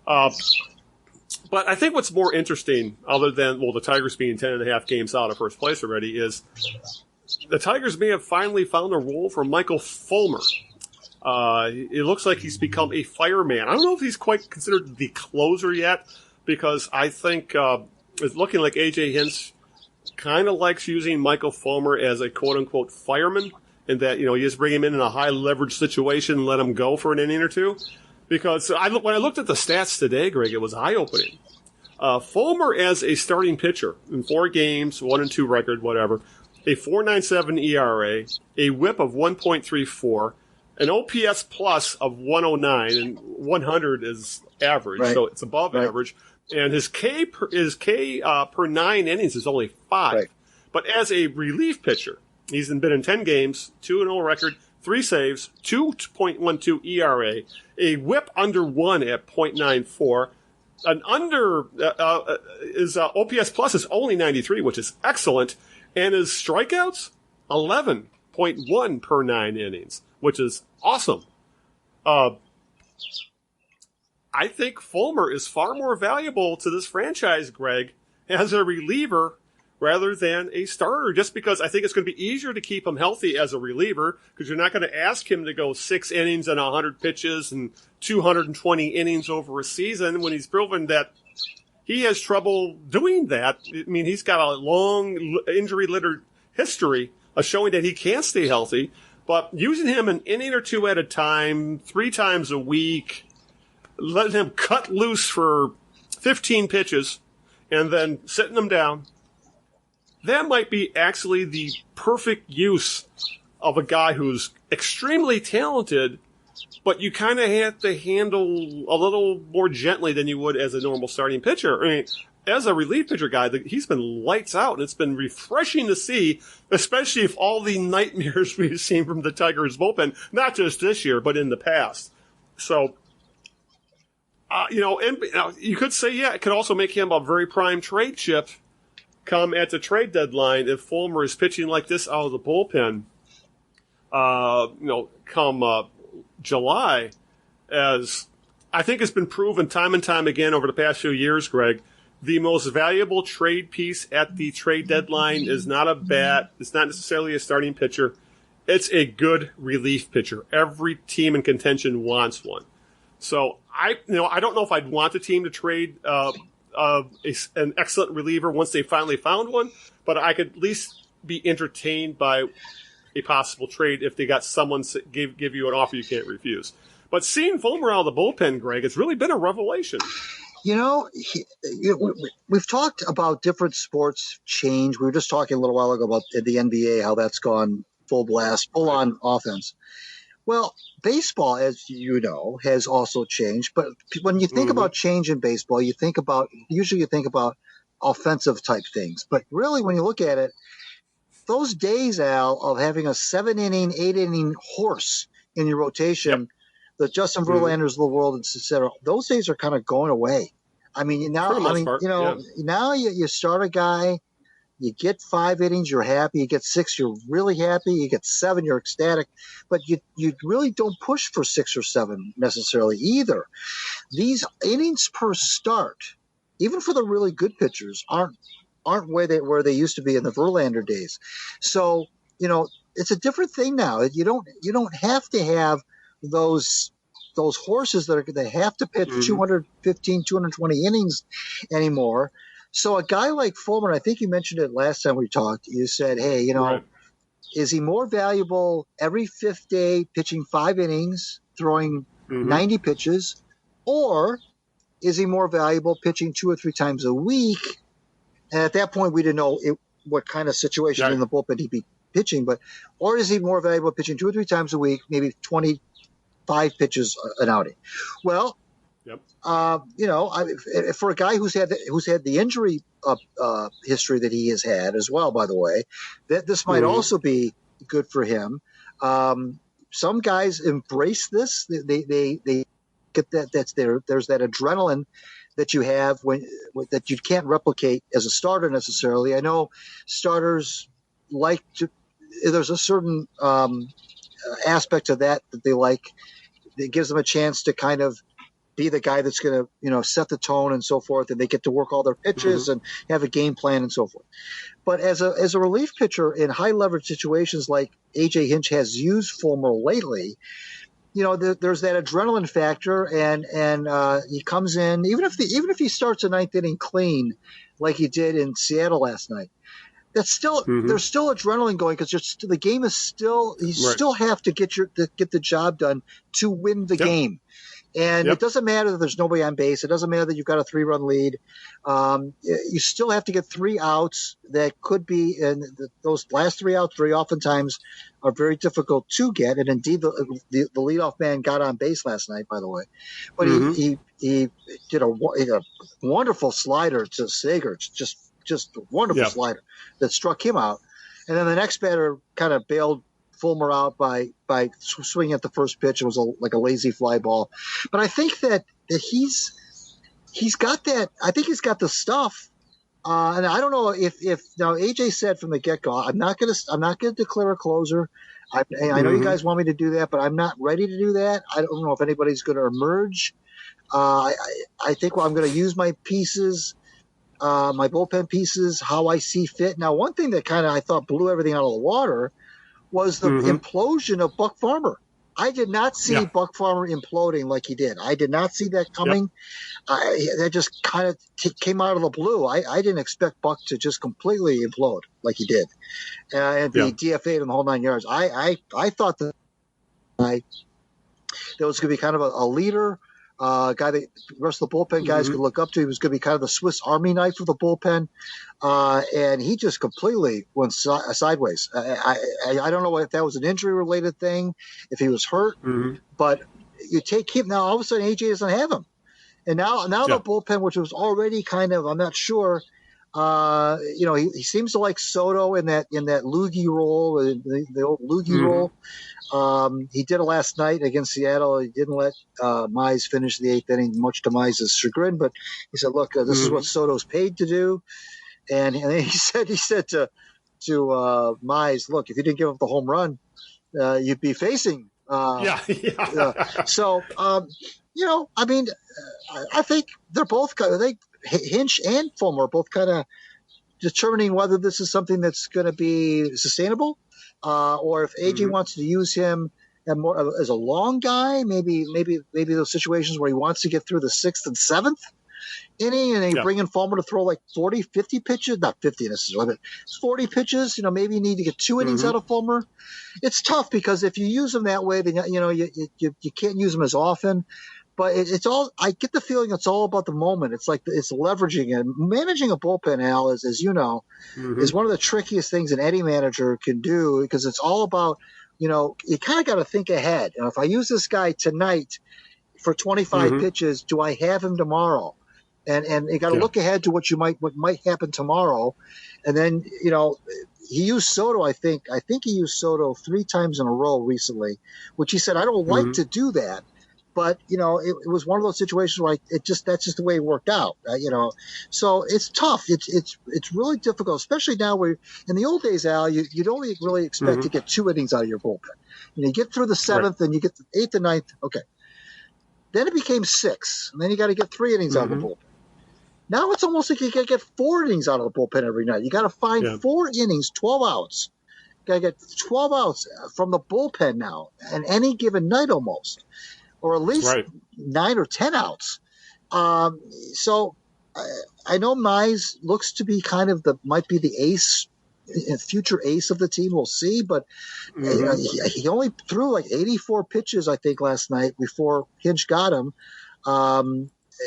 But I think what's more interesting, other than, the Tigers being 10.5 games out of first place already, is the Tigers may have finally found a role for Michael Fulmer. It looks like he's become a fireman. I don't know if he's quite considered the closer yet, because I think it's looking like A.J. Hinch kind of likes using Michael Fulmer as a quote-unquote fireman, in that, you just bring him in a high-leverage situation and let him go for an inning or two. Because when I looked at the stats today, Greg, it was eye-opening. Fulmer as a starting pitcher in 4 games, 1-2 record, whatever, a 4.97 ERA, a WHIP of 1.34, an OPS plus of 109, and 100 is average, right. So it's above average. And his K per 9 innings is only 5. Right. But as a relief pitcher, he's been in 10 games, 2-0 record, 3 saves, 2.12 ERA, a WHIP under 1 at 0.94. An his OPS plus is only 93, which is excellent, and his strikeouts 11.1 per 9 innings, which is awesome. I think Fulmer is far more valuable to this franchise, Greg, as a reliever rather than a starter, just because I think it's going to be easier to keep him healthy as a reliever, because you're not going to ask him to go 6 innings and 100 pitches and 220 innings over a season when he's proven that he has trouble doing that. I mean, he's got a long injury-littered history of showing that he can stay healthy, but using him an inning or 2 at a time, 3 times a week, letting him cut loose for 15 pitches, and then sitting him down, that might be actually the perfect use of a guy who's extremely talented, but you kind of have to handle a little more gently than you would as a normal starting pitcher. I mean, as a relief pitcher guy, he's been lights out, and it's been refreshing to see, especially if all the nightmares we've seen from the Tigers bullpen, not just this year, but in the past. So, and you could say, it could also make him a very prime trade chip come at the trade deadline if Fulmer is pitching like this out of the bullpen, come July, as I think it's been proven time and time again over the past few years, Greg, the most valuable trade piece at the trade deadline is not a bat. It's not necessarily a starting pitcher. It's a good relief pitcher. Every team in contention wants one. So I don't know if I'd want the team to trade an excellent reliever once they finally found one, but I could at least be entertained by a possible trade if they got someone give you an offer you can't refuse. But seeing Fulmer out of the bullpen, Greg, it's really been a revelation. We've talked about different sports change. We were just talking a little while ago about the NBA, how that's gone full blast, full on offense. Well, baseball, as you know, has also changed. But when you think about change in baseball, you think about offensive type things. But really, when you look at it, those days, Al, of having a 7-inning, 8-inning horse in your rotation, the Justin Verlanders of the world, et cetera, those days are kind of going away. I mean, now, now you start a guy, you get 5 innings, you're happy. You get 6, you're really happy. You get 7, you're ecstatic. But you really don't push for 6 or 7 necessarily either. These innings per start, even for the really good pitchers, aren't where they used to be in the Verlander days. So, it's a different thing now. You don't have to have those horses that have to pitch 215, 220 innings anymore. So a guy like Fulmer, I think you mentioned it last time we talked. You said, hey, is he more valuable every 5th day pitching 5 innings, throwing 90 pitches, or is he more valuable pitching 2 or 3 times a week? And at that point, we didn't know what kind of situation Right. in the bullpen he'd be pitching, or is he more valuable pitching 2 or 3 times a week, maybe 25 pitches an outing? Well, Yep. For a guy who's had the injury history that he has had as well, by the way, that this might also be good for him. Some guys embrace this. They get that. There's that adrenaline that you have that you can't replicate as a starter necessarily. I know starters like to. There's a certain aspect of that they like. It gives them a chance to kind of be the guy that's going to, set the tone and so forth, and they get to work all their pitches and have a game plan and so forth. But as a relief pitcher in high leverage situations like AJ Hinch has used Fulmer lately, there's that adrenaline factor, and he comes in even if he starts a ninth inning clean like he did in Seattle last night. That's still there's still adrenaline going because the game is still still have to get the job done to win the game. And it doesn't matter that there's nobody on base. It doesn't matter that you've got a 3-run lead. You still have to get 3 outs that could be, and those last 3 outs very oftentimes are very difficult to get. And indeed, the leadoff man got on base last night, by the way. But he did a wonderful slider to Sager, just a wonderful slider that struck him out. And then the next batter kind of bailed Fulmer out by swinging at the first pitch. It was like a lazy fly ball. But I think that he's got that. I think he's got the stuff. And I don't know if now AJ said from the get-go, I'm not gonna declare a closer. I know you guys want me to do that, but I'm not ready to do that. I don't know if anybody's going to emerge. I think I'm going to use my pieces. My bullpen pieces, how I see fit. Now, one thing that kind of I thought blew everything out of the water was the implosion of Buck Farmer. I did not see Buck Farmer imploding like he did. I did not see that coming. That just kind of came out of the blue. I didn't expect Buck to just completely implode like he did and be DFA'd in the whole 9 yards. I thought that there was going to be kind of a leader, guy that the rest of the bullpen guys could look up to. He was going to be kind of the Swiss Army knife of the bullpen. And he just completely went sideways. I don't know if that was an injury-related thing, if he was hurt, but you take him now. All of a sudden, AJ doesn't have him, and now the bullpen, which was already kind of, I'm not sure. He seems to like Soto in that loogie role, the old loogie role. He did it last night against Seattle. He didn't let Mize finish the 8th inning, much to Mize's chagrin. But he said, "Look, this is what Soto's paid to do." And he said to Mize, "Look, if you didn't give up the home run, you'd be facing." So, I mean, I think they're both Hinch and Fulmer are both kind of determining whether this is something that's going to be sustainable, or if AJ wants to use him more as a long guy. Maybe those situations where he wants to get through the 6th and 7th inning, and they bring in Fulmer to throw like 40, 50 pitches, not 50 necessarily, but 40 pitches. Maybe you need to get 2 innings out of Fulmer. It's tough because if you use him that way, then you can't use him as often. But it's all. I get the feeling it's all about the moment. It's like it's leveraging and managing a bullpen. Al, as you know, is one of the trickiest things an any manager can do because it's all about you kind of got to think ahead. If I use this guy tonight for 25 pitches, do I have him tomorrow? And you got to look ahead to what might happen tomorrow, and then he used Soto. I think he used Soto 3 times in a row recently, which he said I don't like to do that, but it was one of those situations where that's just the way it worked out. So it's tough. It's really difficult, especially now where in the old days, Al, you'd only really expect to get 2 innings out of your bullpen. You get through the 7th and you get the 8th and 9th. Okay, then it became 6, and then you got to get 3 innings out of the bullpen. Now it's almost like you got to get 4 innings out of the bullpen every night. You got to find 4 innings, 12 outs. You got to get 12 outs from the bullpen now, and any given night almost, or at least 9 or 10 outs. So I know Mize looks to be kind of might be the ace, future ace of the team. We'll see, but he only threw like 84 pitches, I think, last night before Hinch got him.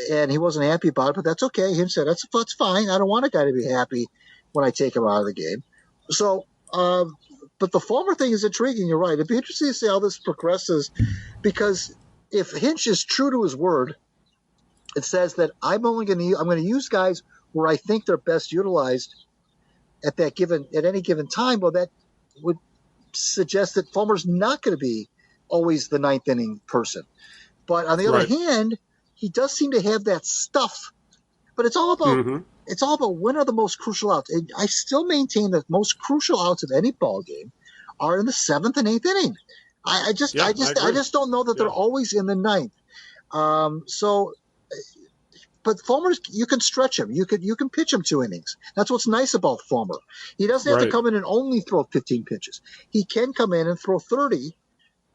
And he wasn't happy about it, but that's okay. Hinch said, that's fine. I don't want a guy to be happy when I take him out of the game. So, but the Fulmer thing is intriguing. You're right. It'd be interesting to see how this progresses, because if Hinch is true to his word, it says that I'm going to use guys where I think they're best utilized at any given time. Well, that would suggest that Fulmer's not going to be always the ninth inning person. But on the other hand, he does seem to have that stuff. But it's all about when are the most crucial outs. And I still maintain that most crucial outs of any ball game are in the 7th and 8th inning. I just don't know that they're always in the 9th. But Fulmer, you can stretch him. You can pitch him 2 innings. That's what's nice about Fulmer. He doesn't have to come in and only throw 15 pitches. He can come in and throw 30,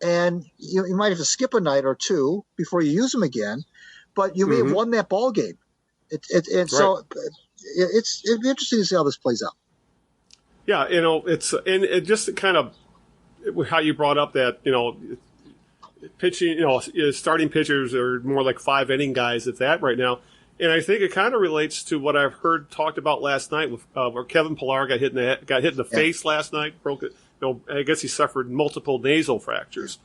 and you might have to skip a night or two before you use him again. But you may have won that ball game. So it'd be interesting to see how this plays out. Yeah, it just kind of how you brought up that pitching, starting pitchers are more like 5-inning guys at that right now. And I think it kind of relates to what I've heard talked about last night with where Kevin Pillar got hit in the face last night, broke it. I guess he suffered multiple nasal fractures.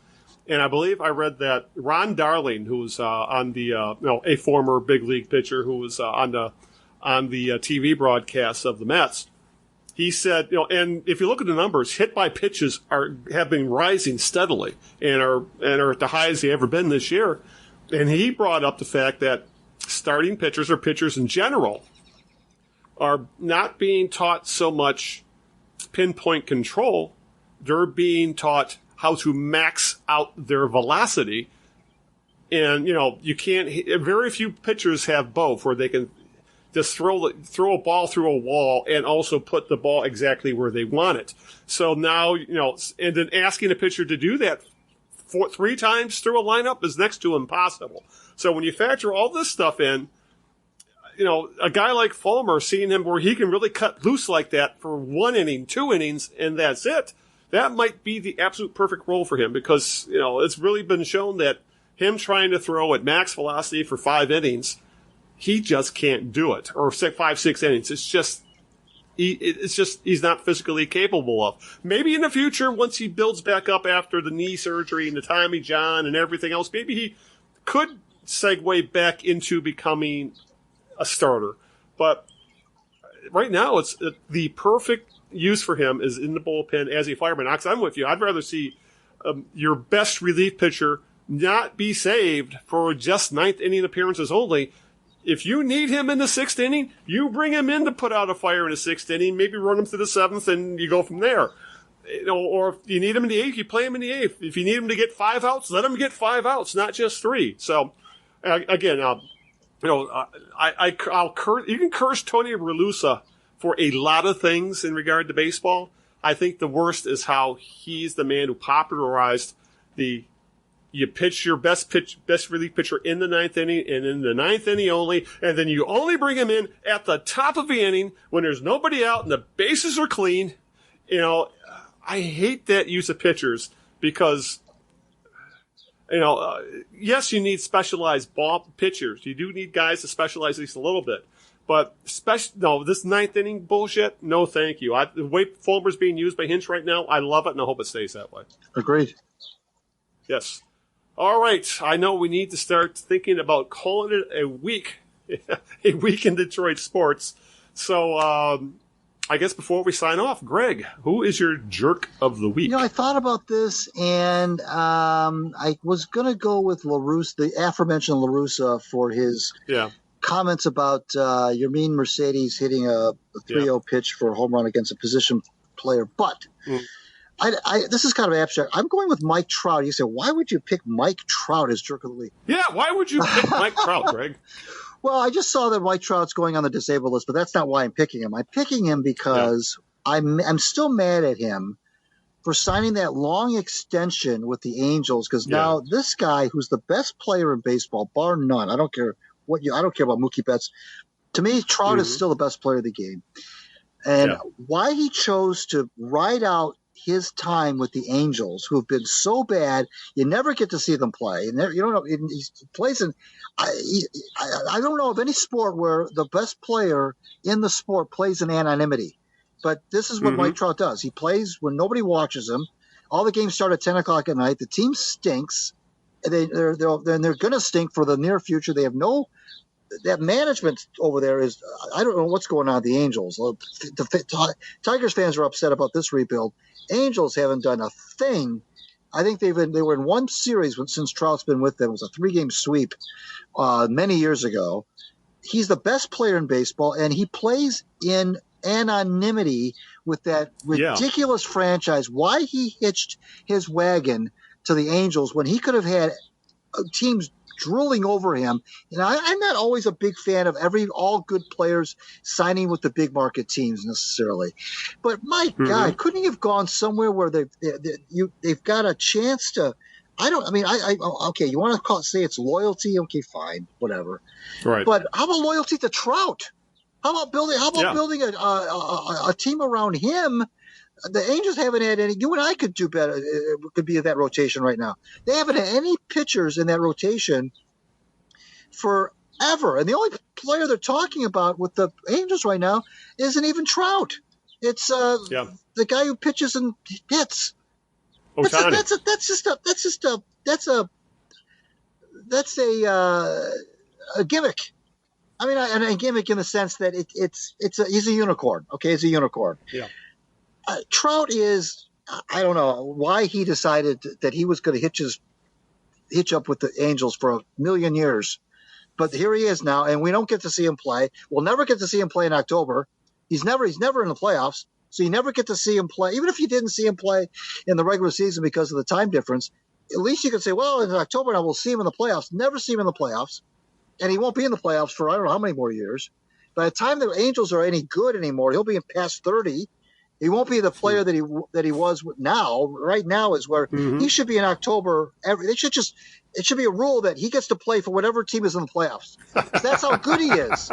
And I believe I read that Ron Darling, who was on the a former big league pitcher who was on the TV broadcasts of the Mets, he said, and if you look at the numbers, hit by pitches have been rising steadily and are at the highest they've ever been this year. And he brought up the fact that starting pitchers or pitchers in general are not being taught so much pinpoint control. They're being taught how to max out their velocity. And, you can't, very few pitchers have both where they can just throw a ball through a wall and also put the ball exactly where they want it. So now, and then asking a pitcher to do that 3 times through a lineup is next to impossible. So when you factor all this stuff in, a guy like Fulmer, seeing him where he can really cut loose like that for 1 inning, 2 innings, and that's it, that might be the absolute perfect role for him, because, it's really been shown that him trying to throw at max velocity for 5 innings, he just can't do it. Or 5-6 innings. It's just he's not physically capable of. Maybe in the future, once he builds back up after the knee surgery and the Tommy John and everything else, maybe he could segue back into becoming a starter. But right now, it's the perfect use for him is in the bullpen as a fireman. I'm with you. I'd rather see your best relief pitcher not be saved for just 9th inning appearances only. If you need him in the 6th inning, you bring him in to put out a fire in the 6th inning, maybe run him to the 7th, and you go from there. Or if you need him in the 8th, you play him in the 8th. If you need him to get 5 outs, let him get 5 outs, not just 3. So, again, you can curse Tony RaLussa for a lot of things in regard to baseball. I think the worst is how he's the man who popularized you pitch your best relief pitcher in the 9th inning and in the 9th inning only, and then you only bring him in at the top of the inning when there's nobody out and the bases are clean. I hate that use of pitchers because, yes, you need specialized ball pitchers. You do need guys to specialize at least a little bit. But this 9th inning bullshit, no thank you. The way Fulmer's being used by Hinch right now, I love it, and I hope it stays that way. Agreed. Yes. All right. I know we need to start thinking about calling it a week in Detroit sports. So I guess before we sign off, Greg, who is your jerk of the week? I thought about this, and I was going to go with LaRussa, the aforementioned LaRussa, for his comments about Yermin Mercedes hitting a 3-0 pitch for a home run against a position player. But this is kind of abstract. I'm going with Mike Trout. You say, why would you pick Mike Trout as jerk of the week? Yeah, why would you pick Mike Trout, Greg? Well, I just saw that Mike Trout's going on the disabled list, but that's not why I'm picking him. I'm picking him because I'm still mad at him for signing that long extension with the Angels, because now this guy, who's the best player in baseball, bar none, I don't care about Mookie Betts. To me, Trout is still the best player of the game. And why he chose to ride out his time with the Angels, who have been so bad, you never get to see them play. You don't know. He plays in. I don't know of any sport where the best player in the sport plays in anonymity. But this is what Mike Trout does. He plays when nobody watches him. All the games start at 10 o'clock at night. The team stinks. They're going to stink for the near future. They have that management over there is, I don't know what's going on with the Angels. The Tigers fans are upset about this rebuild. Angels haven't done a thing. I think they were in one series since Trout's been with them. It was a 3-game sweep many years ago. He's the best player in baseball, and he plays in anonymity with that ridiculous franchise. Why he hitched his wagon to the Angels when he could have had teams drooling over him. And I'm not always a big fan of all good players signing with the big market teams necessarily. But my God, couldn't he have gone somewhere where they've got a chance to? Okay, you want to say it's loyalty? Okay, fine, whatever. Right. But how about loyalty to Trout? How about building a team around him? The Angels haven't had any. You and I could do better. Could be in that rotation right now. They haven't had any pitchers in that rotation forever, and the only player they're talking about with the Angels right now isn't even Trout. It's the guy who pitches and hits. Ohtani. That's a gimmick. I mean, a gimmick in the sense that he's a unicorn. Okay, he's a unicorn. Yeah. Trout is, I don't know why he decided that he was going to hitch up with the Angels for a million years, but here he is now, and we don't get to see him play. We'll never get to see him play in October. He's never in the playoffs, so you never get to see him play. Even if you didn't see him play in the regular season because of the time difference, at least you could say, well, in October now we'll see him in the playoffs. Never see him in the playoffs, and he won't be in the playoffs for I don't know how many more years. By the time the Angels are any good anymore, he'll be in past 30. He won't be the player that he was now. Right now is where he should be in October. It should be a rule that he gets to play for whatever team is in the playoffs. That's how good he is.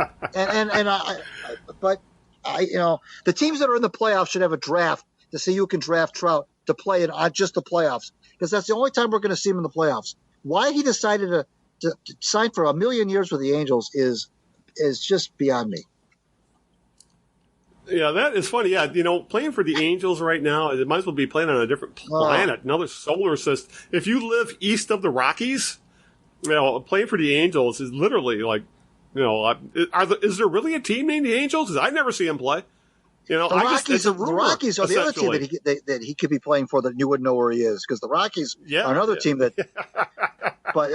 But the teams that are in the playoffs should have a draft to see who can draft Trout to play in just the playoffs, because that's the only time we're going to see him in the playoffs. Why he decided to sign for a million years with the Angels is just beyond me. Yeah, that is funny. Yeah, playing for the Angels right now, it might as well be playing on a different planet, another solar system. If you live east of the Rockies, playing for the Angels is literally like, is there really a team named the Angels? Because I never see them play. The Rockies are the other team that he could be playing for that you wouldn't know where he is, because the Rockies are another team that. But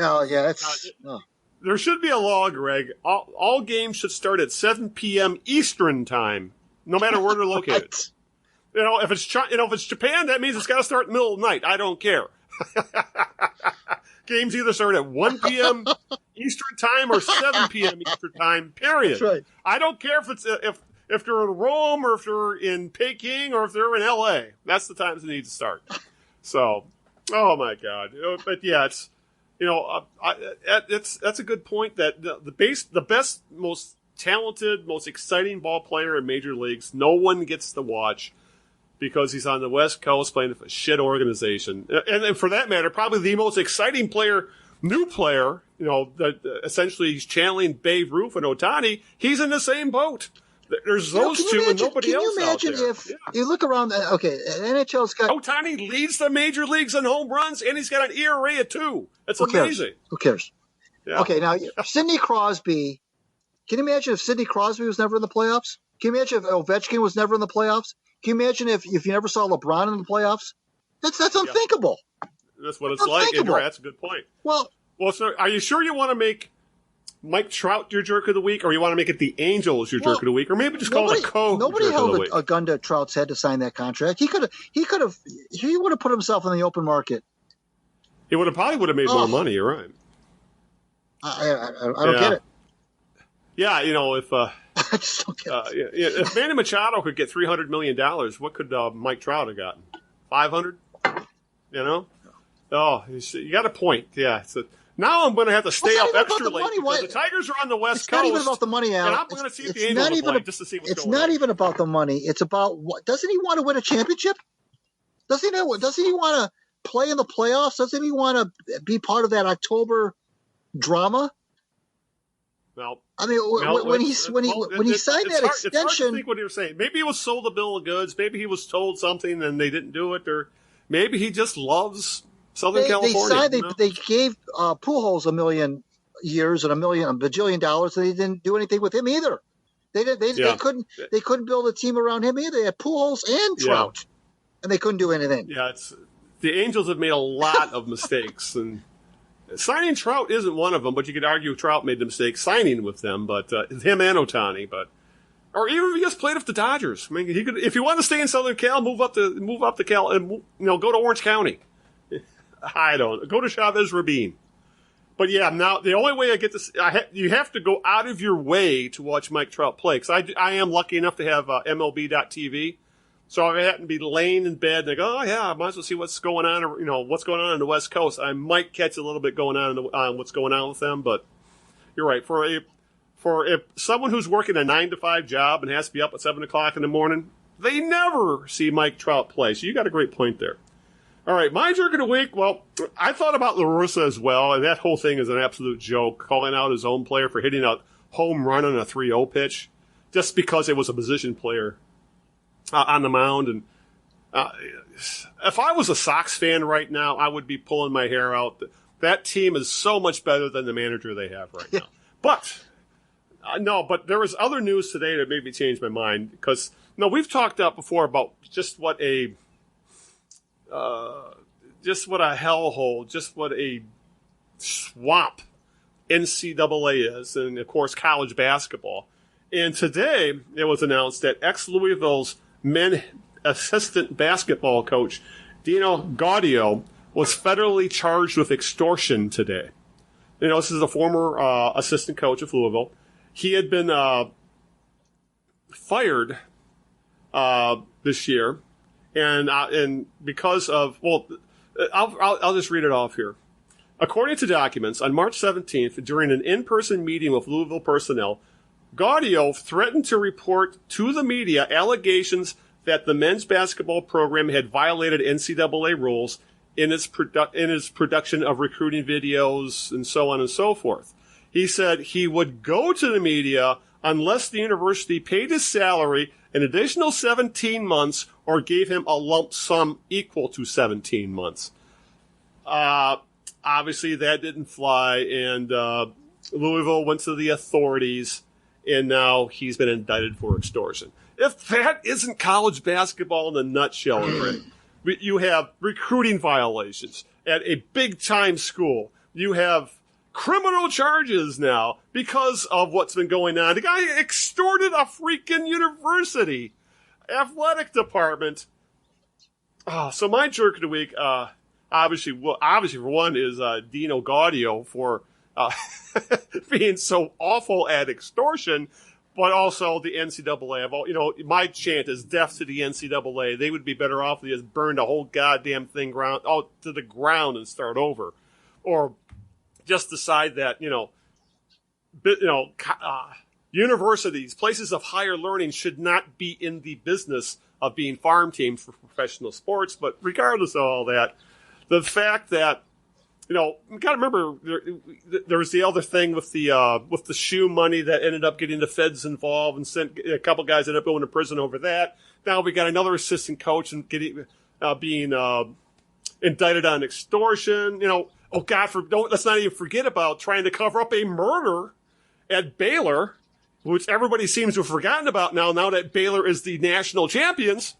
there should be a law, Greg. All games should start at 7 p.m. Eastern time, no matter where they're located. If it's Japan, that means it's got to start in the middle of the night. I don't care. Games either start at 1 p.m. Eastern time or 7 p.m. Eastern time. Period. That's right. I don't care if they're in Rome or if they're in Peking or if they're in L.A. That's the times they need to start. So, oh my God! But yeah, it's. That's a good point. That the best, most talented, most exciting ball player in major leagues, no one gets to watch because he's on the West Coast playing for a shit organization. And for that matter, probably the most exciting new player, that essentially he's channeling Babe Ruth and Ohtani. He's in the same boat. There's those two and nobody else out there. Can you imagine if you look around? Okay, NHL's got Ohtani leads the major leagues in home runs, and he's got an ERA of 2. That's amazing. Who cares? Yeah. Okay, now Sidney Crosby. Can you imagine if Sidney Crosby was never in the playoffs? Can you imagine if Ovechkin was never in the playoffs? Can you imagine if you never saw LeBron in the playoffs? That's unthinkable. That's what it's like. And that's a good point. Well, sir, are you sure you want to make Mike Trout your jerk of the week, or you want to make it the Angels your jerk of the week, or maybe just call it a jerk of the week? Nobody held a gun to Trout's head to sign that contract. He would have put himself in the open market. He probably would have made more money. You're right. I don't get it. Yeah, if I just don't get it. If Manny Machado could get $300 million, what could Mike Trout have gotten? 500? Oh, you got a point. Yeah. Now I'm going to have to stay up extra late because the Tigers are on the West Coast. It's not even about the money, Al. And I'm going to see if the Angels play just to see what's going on. It's not even about the money. It's about doesn't he want to win a championship? Doesn't he want to play in the playoffs? Doesn't he want to be part of that October drama? Well, I mean, when he signed that extension, it's hard to think what he was saying. Maybe he was sold a bill of goods. Maybe he was told something and they didn't do it, or maybe he just loves Southern California. They gave Pujols $1 million years and $1 bajillion dollars, and they didn't do anything with him either. They couldn't build a team around him either. They had Pujols and Trout, and they couldn't do anything. Yeah, the Angels have made a lot of mistakes, and signing Trout isn't one of them. But you could argue Trout made the mistake signing with them, but him and Ohtani. Or even if he just played with the Dodgers. I mean, he could, if you want to stay in Southern Cal, move up to Cal, and go to Orange County. Go to Chavez Rabin. But yeah, now the only way I get this, you have to go out of your way to watch Mike Trout play. Because I am lucky enough to have MLB.TV. So if I happen to be laying in bed and I go, oh yeah, I might as well see what's going on, or what's going on the West Coast. I might catch a little bit going on what's going on with them. But you're right. For someone who's working a 9-to-5 job and has to be up at 7 o'clock in the morning, they never see Mike Trout play. So you got a great point there. All right, my jerk of the week. Well, I thought about La Russa as well, and that whole thing is an absolute joke, calling out his own player for hitting a home run on a 3-0 pitch just because it was a position player on the mound. And if I was a Sox fan right now, I would be pulling my hair out. That team is so much better than the manager they have right now. But there was other news today that made me change my mind because we've talked before about just what a hellhole, just what a swamp NCAA is, and of course college basketball. And today it was announced that ex-Louisville's men assistant basketball coach Dino Gaudio was federally charged with extortion today. This is a former assistant coach of Louisville. He had been fired this year. And because of, I'll just read it off here. According to documents, on March 17th, during an in-person meeting with Louisville personnel, Gaudio threatened to report to the media allegations that the men's basketball program had violated NCAA rules in its production of recruiting videos and so on and so forth. He said he would go to the media unless the university paid his salary an additional 17 months or gave him a lump sum equal to 17 months. Obviously, that didn't fly, and Louisville went to the authorities, and now he's been indicted for extortion. If that isn't college basketball in a nutshell, you have recruiting violations at a big-time school. You have criminal charges now because of what's been going on. The guy extorted a freaking university athletic department. So my jerk of the week, obviously for one, is Dino Gaudio for being so awful at extortion, but also the NCAA. My chant is death to the NCAA. They would be better off if they just burned the whole goddamn thing to the ground and start over, or just decide that, universities, places of higher learning should not be in the business of being farm teams for professional sports. But regardless of all that, the fact that, we got to remember there was the other thing with the shoe money that ended up getting the feds involved and sent a couple guys ended up going to prison over that. Now we got another assistant coach and being indicted on extortion. Oh God, let's not even forget about trying to cover up a murder at Baylor, which everybody seems to have forgotten about now that Baylor is the national champions.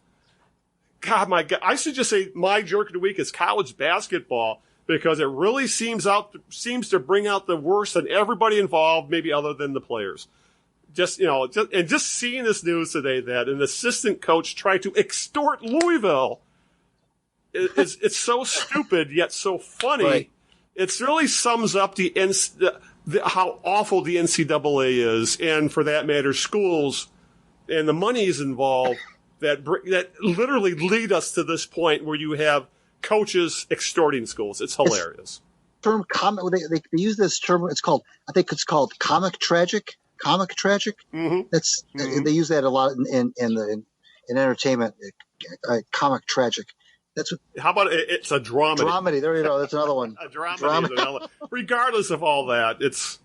God, my God, I should just say my jerk of the week is college basketball, because it really seems to bring out the worst in everybody involved, maybe other than the players. Just seeing this news today that an assistant coach tried to extort Louisville, it's so stupid yet so funny. Right. It really sums up how awful the NCAA is, and for that matter, schools and the monies involved that literally lead us to this point where you have coaches extorting schools. It's hilarious. They use this term. I think it's called comic tragic. Mm-hmm. They use that a lot in entertainment. Comic tragic. How about it's a dramedy? Dramedy. There you go. That's another one. A dramedy. Regardless of all that, it's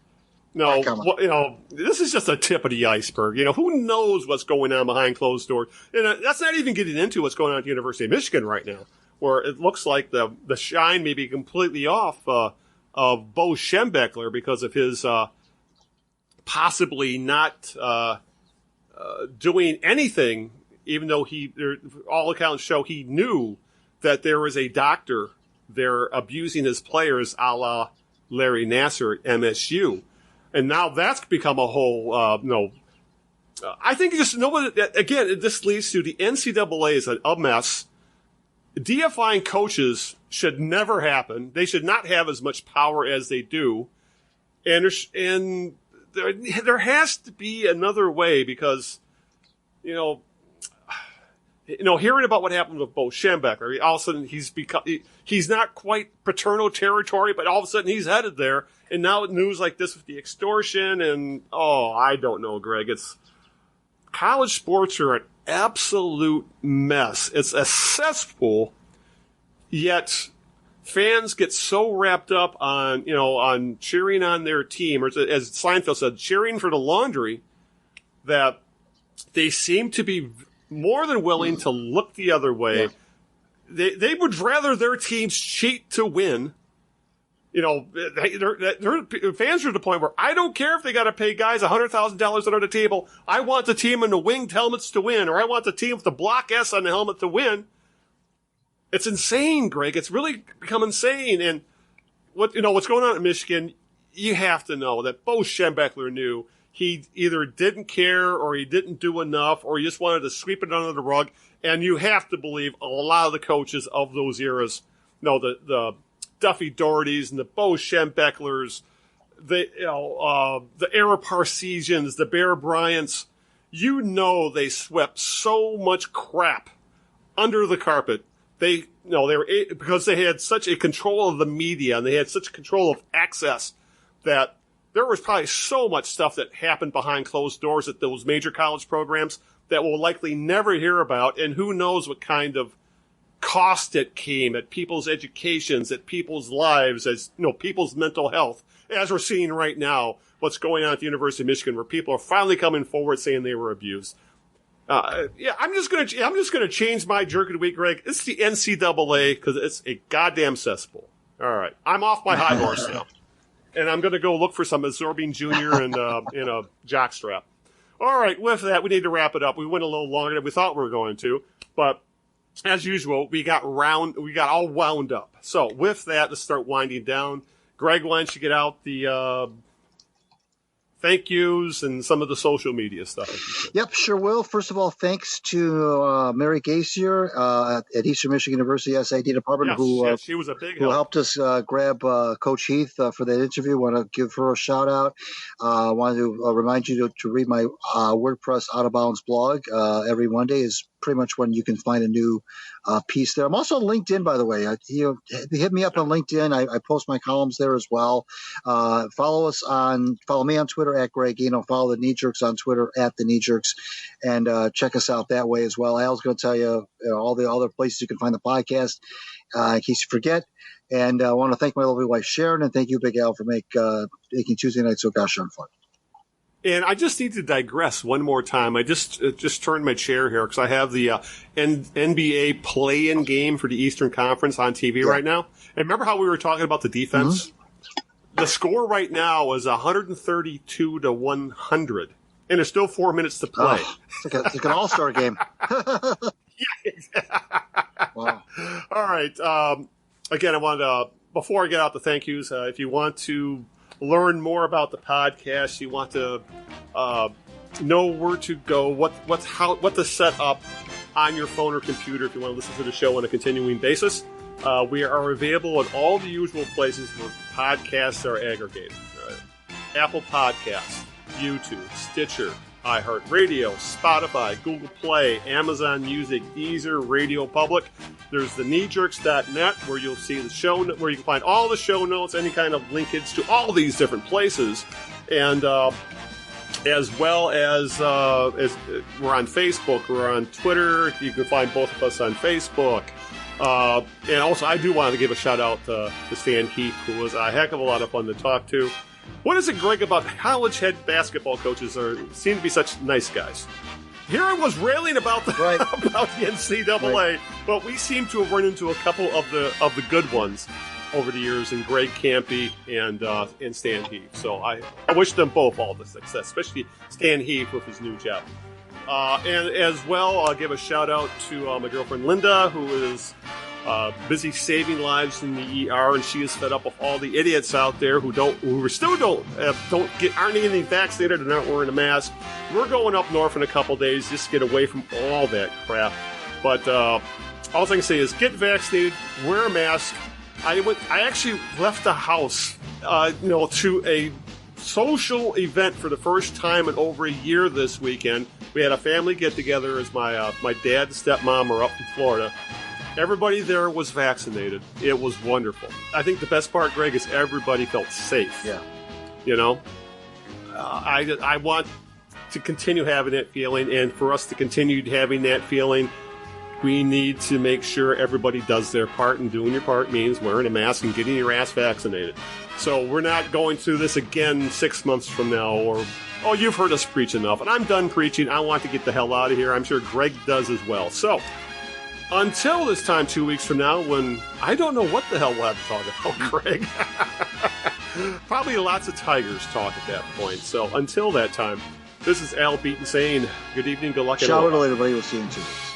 this is just a tip of the iceberg. Who knows what's going on behind closed doors? And that's not even getting into what's going on at the University of Michigan right now, where it looks like the shine may be completely off of Bo Schembechler because of his possibly not doing anything, even though all accounts show he knew that there was a doctor there abusing his players a la Larry Nassar at MSU. And now that's become a whole, I think again, this leads to the NCAA is a mess. DFIing coaches should never happen. They should not have as much power as they do. And there has to be another way because, hearing about what happened with Bo Schembechler, all of a sudden he's not quite paternal territory, but all of a sudden he's headed there. And now news like this with the extortion and, I don't know, Greg. College sports are an absolute mess. It's a cesspool, yet fans get so wrapped up on cheering on their team, or as Seinfeld said, cheering for the laundry, that they seem to be more than willing to look the other way. Yeah. They would rather their teams cheat to win. Fans are at the point where I don't care if they got to pay guys $100,000 under the table. I want the team in the winged helmets to win, or I want the team with the block S on the helmet to win. It's insane, Greg. It's really become insane. And what's going on in Michigan, you have to know that Bo Schembechler knew he either didn't care or he didn't do enough or he just wanted to sweep it under the rug. And you have to believe a lot of the coaches of those eras, the Duffy Dohertys and the Bo Schembechlers, the Ara Parseghians, the Bear Bryants, they swept so much crap under the carpet. They were because they had such a control of the media and they had such control of access that there was probably so much stuff that happened behind closed doors at those major college programs that we'll likely never hear about, and who knows what kind of cost it came at people's educations, at people's lives, as people's mental health, as we're seeing right now, what's going on at the University of Michigan, where people are finally coming forward saying they were abused. I'm just gonna change my jerk of the week, Greg. It's the NCAA because it's a goddamn cesspool. All right, I'm off my high horse now, and I'm gonna go look for some Absorbing Junior and in a jockstrap. All right, with that, we need to wrap it up. We went a little longer than we thought we were going to, but as usual, we got all wound up. So with that, let's start winding down. Greg, why don't you get out the thank yous and some of the social media stuff? Yep, sure will. First of all, thanks to Mary Gassier at Eastern Michigan University SID department, she was a big who helped us grab Coach Heath for that interview. Want to give her a shout out. Want to remind you to read my WordPress Out of Bounds blog. Every Monday is pretty much when you can find a new piece there. I'm also on LinkedIn, by the way. Hit me up on LinkedIn. I post my columns there as well. Follow me on Twitter at Greg Eno. Follow the Knee Jerks on Twitter at the Knee Jerks, and check us out that way as well. Al's going to tell you all the other places you can find the podcast in case you forget. And I want to thank my lovely wife Sharon, and thank you, Big Al, for making Tuesday night so gosh darn fun. And I just need to digress one more time. I just turned my chair here because I have the NBA play-in game for the Eastern Conference on TV right now. And remember how we were talking about the defense? Mm-hmm. The score right now is 132-100, and there's still 4 minutes to play. Oh, it's like an all-star game. Wow. All right. Again, I wanted to, before I get out the thank yous, if you want to learn more about the podcast, you want to know where to go, what to set up on your phone or computer if you want to listen to the show on a continuing basis. We are available at all the usual places where podcasts are aggregated. Apple Podcasts, YouTube, Stitcher, iHeartRadio, Spotify, Google Play, Amazon Music, Deezer, Radio Public. There's the kneejerks.net where you'll see the show, where you can find all the show notes, any kind of linkage to all these different places. And as well as we're on Facebook, we're on Twitter. You can find both of us on Facebook. And also, I do want to give a shout out to Stan Heath, who was a heck of a lot of fun to talk to. What is it, Greg, about college head basketball coaches seem to be such nice guys? Here I was railing about the about the NCAA, but we seem to have run into a couple of the good ones over the years in Greg Campy and Stan Heath. So I wish them both all the success, especially Stan Heath with his new job. And as well, I'll give a shout out to my girlfriend Linda, who is busy saving lives in the ER, and she is fed up with all the idiots out there who aren't getting vaccinated and aren't wearing a mask. We're going up north in a couple days just to get away from all that crap. But all I can say is get vaccinated, wear a mask. I actually left the house, to a social event for the first time in over a year this weekend. We had a family get-together as my dad and stepmom are up in Florida. Everybody there was vaccinated. It was wonderful. I think the best part, Greg, is everybody felt safe. Yeah. I want to continue having that feeling, and for us to continue having that feeling, we need to make sure everybody does their part, and doing your part means wearing a mask and getting your ass vaccinated. So we're not going through this again 6 months from now, or, you've heard us preach enough, and I'm done preaching. I want to get the hell out of here. I'm sure Greg does as well. So until this time 2 weeks from now, when I don't know what the hell we'll have to talk about, Greg. Probably lots of Tigers talk at that point. So until that time, this is Al Beaton saying good evening, good luck, and Shout out to everybody. We'll see you in 2 weeks.